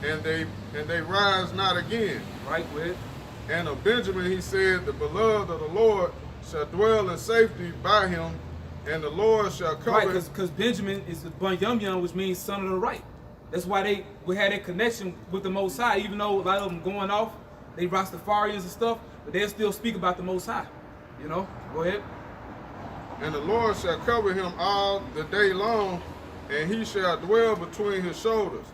and they rise not again. Right, go ahead. And of Benjamin he said, the beloved of the Lord shall dwell in safety by him, and the Lord shall cover. Right, because Benjamin is Bunyamyan, which means son of the right. That's why we had that connection with the Most High, even though a lot of them going off, they Rastafarians and stuff, but they'll still speak about the Most High. You know, go ahead. And the Lord shall cover him all the day long, and he shall dwell between his shoulders.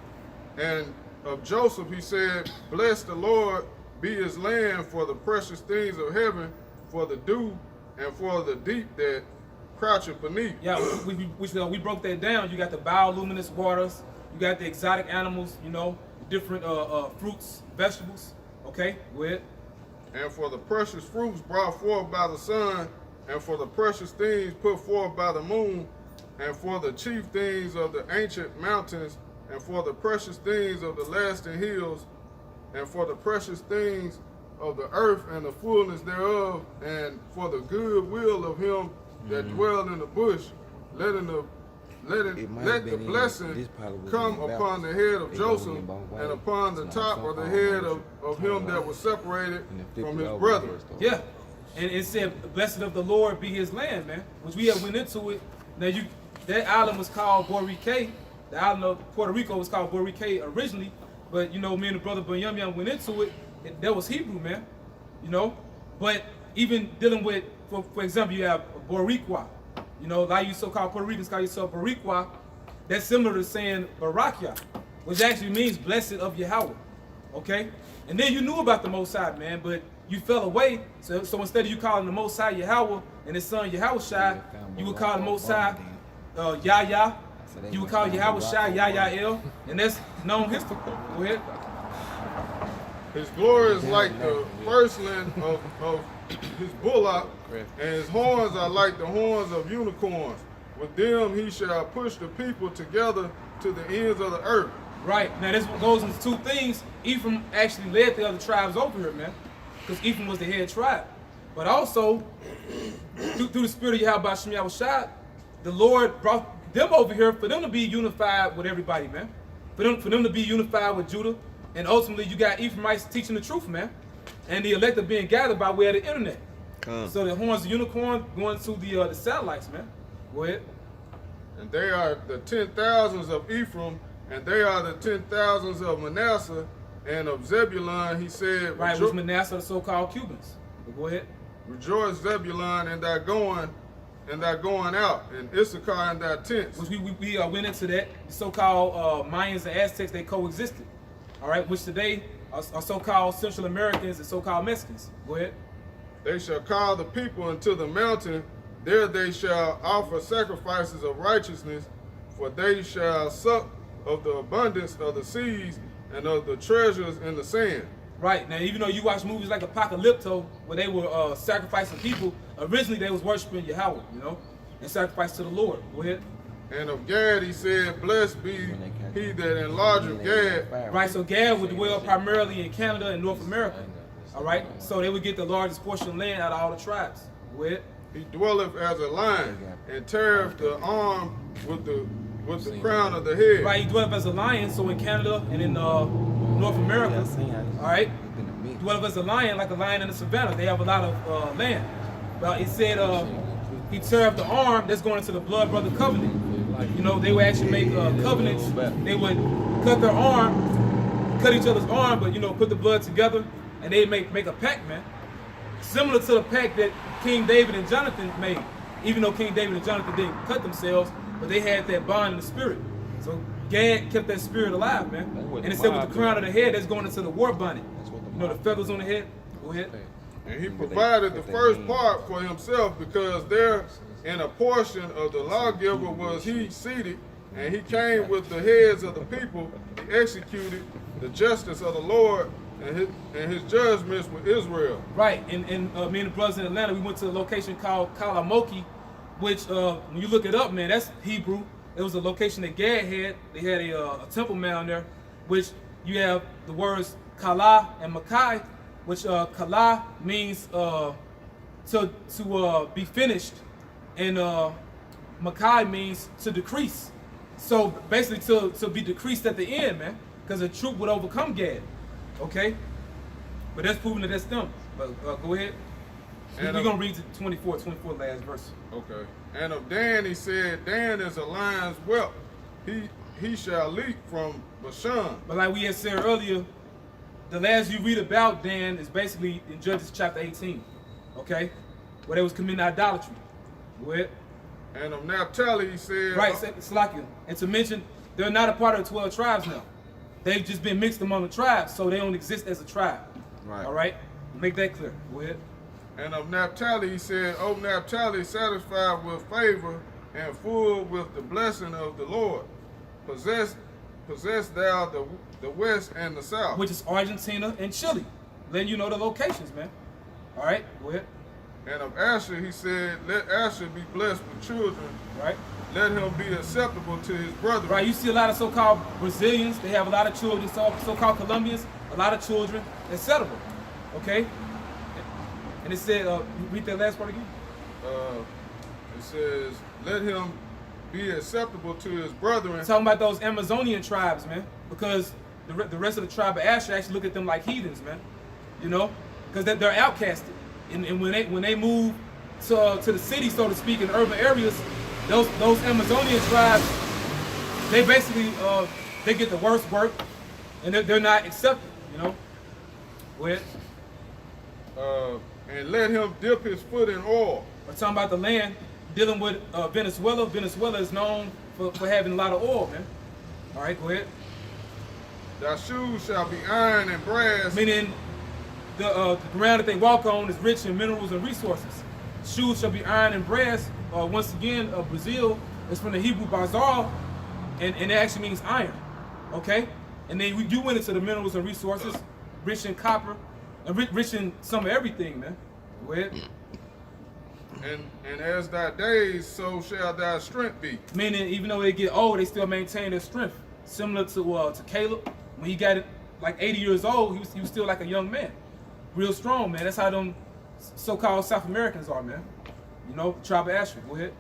And of Joseph he said, bless the Lord be his land for the precious things of heaven, for the dew and for the deep that croucheth beneath. Yeah, we broke that down. You got the bioluminescent waters, you got the exotic animals, you know, different fruits, vegetables. Okay, go ahead. And for the precious fruits brought forth by the sun, and for the precious things put forth by the moon, and for the chief things of the ancient mountains, and for the precious things of the lasting hills, and for the precious things of the earth and the fullness thereof, and for the good will of him that dwell in the bush, let the blessing come upon the head of Joseph and upon the top of the head of him that was separated from his brethren. Yeah, and it said, blessed of the Lord be his land, man, which we have went into it. Now, that island was called Borique. The island of Puerto Rico was called Borique originally, but, you know, me and the brother Bunyamyan went into it, and that was Hebrew, man, you know. But even dealing with, for example, you have Boricua. You know, a lot of you so-called Puerto Ricans call yourself Boricua. That's similar to saying Barakia, which actually means blessed of Yahweh. Okay? And then you knew about the Most High, man, but you fell away. So instead of you calling the Most High Yahweh and his son Yahweh Shai, you would call the Most High Yahya. You would call Yahweh Shai Yahya, and that's known history. Go ahead. His glory is like the firstling of his bullock, and his horns are like the horns of unicorns. With them he shall push the people together to the ends of the earth. Right. Now this goes into two things. Ephraim actually led the other tribes over here, man, because Ephraim was the head tribe. But also, through the spirit of Yahweh Shem Yahweh Shai, the Lord brought them over here for them to be unified with everybody, man. For them to be unified with Judah. And ultimately, you got Ephraimites teaching the truth, man. And the elect are being gathered by way of the internet. So the horns of unicorn going to the satellites, man. Go ahead. And they are the 10,000s of Ephraim, and they are the 10,000s of Manasseh, and of Zebulun, he said. Right, which Manasseh are the so-called Cubans. But go ahead. Rejoice, Zebulun, in thy going out, and Issachar in thy tents. Which we went into that. The so-called Mayans and Aztecs, they coexisted. All right, which today are so-called Central Americans and so-called Mexicans. Go ahead. They shall call the people unto the mountain. There they shall offer sacrifices of righteousness, for they shall suck of the abundance of the seas and of the treasures in the sand. Right. Now, even though you watch movies like Apocalypto, where they were sacrificing people, originally they was worshiping Yahweh, you know, and sacrifice to the Lord. Go ahead. And of Gad he said, blessed be he that enlargeth Gad. Right, so Gad would dwell primarily in Canada and North America. All right, so they would get the largest portion of land out of all the tribes. Go ahead. He dwelleth as a lion, and teareth the arm with the crown of the head. Right, he dwelleth as a lion, so in Canada and in North America, all right, dwelleth as a lion, like a lion in the savannah. They have a lot of land. But it said he teareth the arm that's going into the blood brother covenant. You know, they would actually make covenants. They would cut their arm, cut each other's arm, but, you know, put the blood together, and they make a pact, man. Similar to the pact that King David and Jonathan made. Even though King David and Jonathan didn't cut themselves, but they had that bond in the spirit. So Gad kept that spirit alive, man. And it said with the crown of the head, that's going into the war bonnet. You know, the feathers on the head. Go ahead. And he provided the first part for himself, because there in a portion of the lawgiver was he seated, and he came with the heads of the people. He executed the justice of the Lord and his judgments with Israel. Right, and me and the brothers in Atlanta, we went to a location called Kalamoki, which when you look it up, man, that's Hebrew. It was a location that Gad had. They had a temple mound there, which you have the words Kala and Makai, which Kala means to be finished, and Makai means to decrease. So basically to be decreased at the end, man, because the troop would overcome Gad. Okay? But that's proving that that's them. But go ahead. We're going to read to 24 last verse. Okay. And of Dan he said, Dan is a lion's whelp. He shall leap from Bashan. But like we had said earlier, the last you read about Dan is basically in Judges chapter 18. Okay? Where they was committing idolatry. Go ahead. And of Naphtali he said... Right, Slakia. And to mention, they're not a part of the 12 tribes now. They've just been mixed among the tribes, so they don't exist as a tribe. Right. All right? Make that clear. Go ahead. And of Naphtali he said, O Naphtali, satisfied with favor and full with the blessing of the Lord. Possess thou the west and the south. Which is Argentina and Chile. Letting you know the locations, man. All right, go ahead. And of Asher he said, let Asher be blessed with children. Right. Let him be acceptable to his brother. Right, you see a lot of so-called Brazilians, they have a lot of children, so-called Colombians, a lot of children, etc. Okay? And it said, read that last part again. It says, let him be acceptable to his brethren. Talking about those Amazonian tribes, man, because the rest of the tribe of Asher actually look at them like heathens, man. You know, because they're outcasted, and when they move to the city, so to speak, in urban areas, those Amazonian tribes, they basically they get the worst work, and they're not accepted. You know. Go ahead. And let him dip his foot in oil. We're talking about the land, dealing with Venezuela. Venezuela is known for having a lot of oil, man. All right, go ahead. Thy shoes shall be iron and brass. Meaning the ground that they walk on is rich in minerals and resources. Shoes shall be iron and brass. Once again, Brazil is from the Hebrew bazar, and it actually means iron. Okay? And then you went into the minerals and resources, rich in copper, and rich in some of everything, man. Go ahead. And as thy days, so shall thy strength be. Meaning, even though they get old, they still maintain their strength. Similar to Caleb, when he got it like 80 years old, he was still like a young man, real strong, man. That's how them so-called South Americans are, man. You know, tribe of Asher. Go ahead.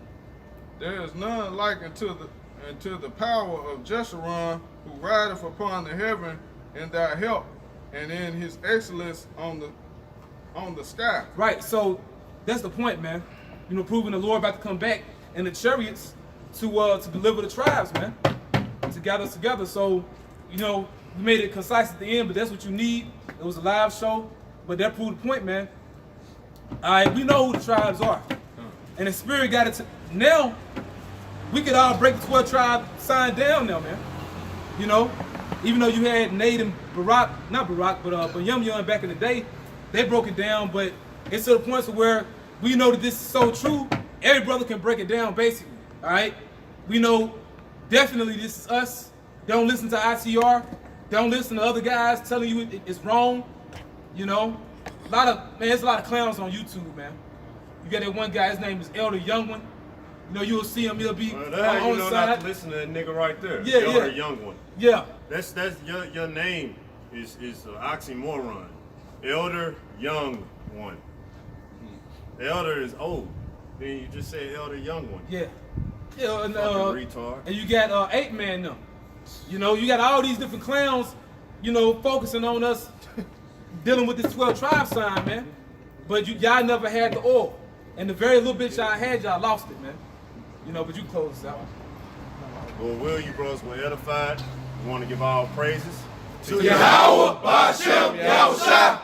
There is none like unto the power of Jeshurun, who rideth upon the heaven in thy help, and in his excellence on the sky. Right. So that's the point, man. You know, proving the Lord about to come back in the chariots to deliver the tribes, man, to gather us together. So, you know, we made it concise at the end, but that's what you need. It was a live show, but that proved the point, man. All right, we know who the tribes are. And the Spirit got it to, now, we could all break the 12 tribe sign down now, man. You know, even though you had Nate and Barak, not Barak, but Yum Yum back in the day, they broke it down, but it's to the point where we know that this is so true, every brother can break it down, basically, all right? We know definitely this is us. Don't listen to ITR. Don't listen to other guys telling you it's wrong, you know? There's a lot of clowns on YouTube, man. You got that one guy, his name is Elder Young One. You know, you'll see him, he'll be on the side. Not to listen to that nigga right there. Yeah, Elder Young One. Yeah. That's your name is an oxymoron. Elder Young One. Elder is old. Then you just say Elder Young One. Yeah. Yeah, and retard. And you got 8 Man now. You know, you got all these different clowns, you know, focusing on us dealing with this 12 tribe sign, man. But y'all never had the oil. And the very little bit y'all had, y'all lost it, man. You know, but you close this out. Well, you brothers were edified. We want to give all praises to Yahweh, Ba'ashem, Yahushua.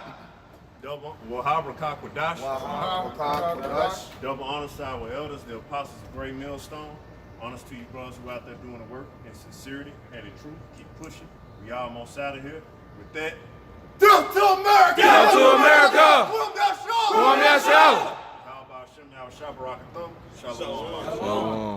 Double Wahabra Kakwadash. Wahabra Kakwadash. Double honors to our elders, the apostles of Great Millstone. Honors to you brothers who out there doing the work in sincerity and in truth. Keep pushing. We almost out of here. With that, death to America! Death to America! Shalom. Shalom. how about Shem Yahweh Shabbat Shalom. Shalom.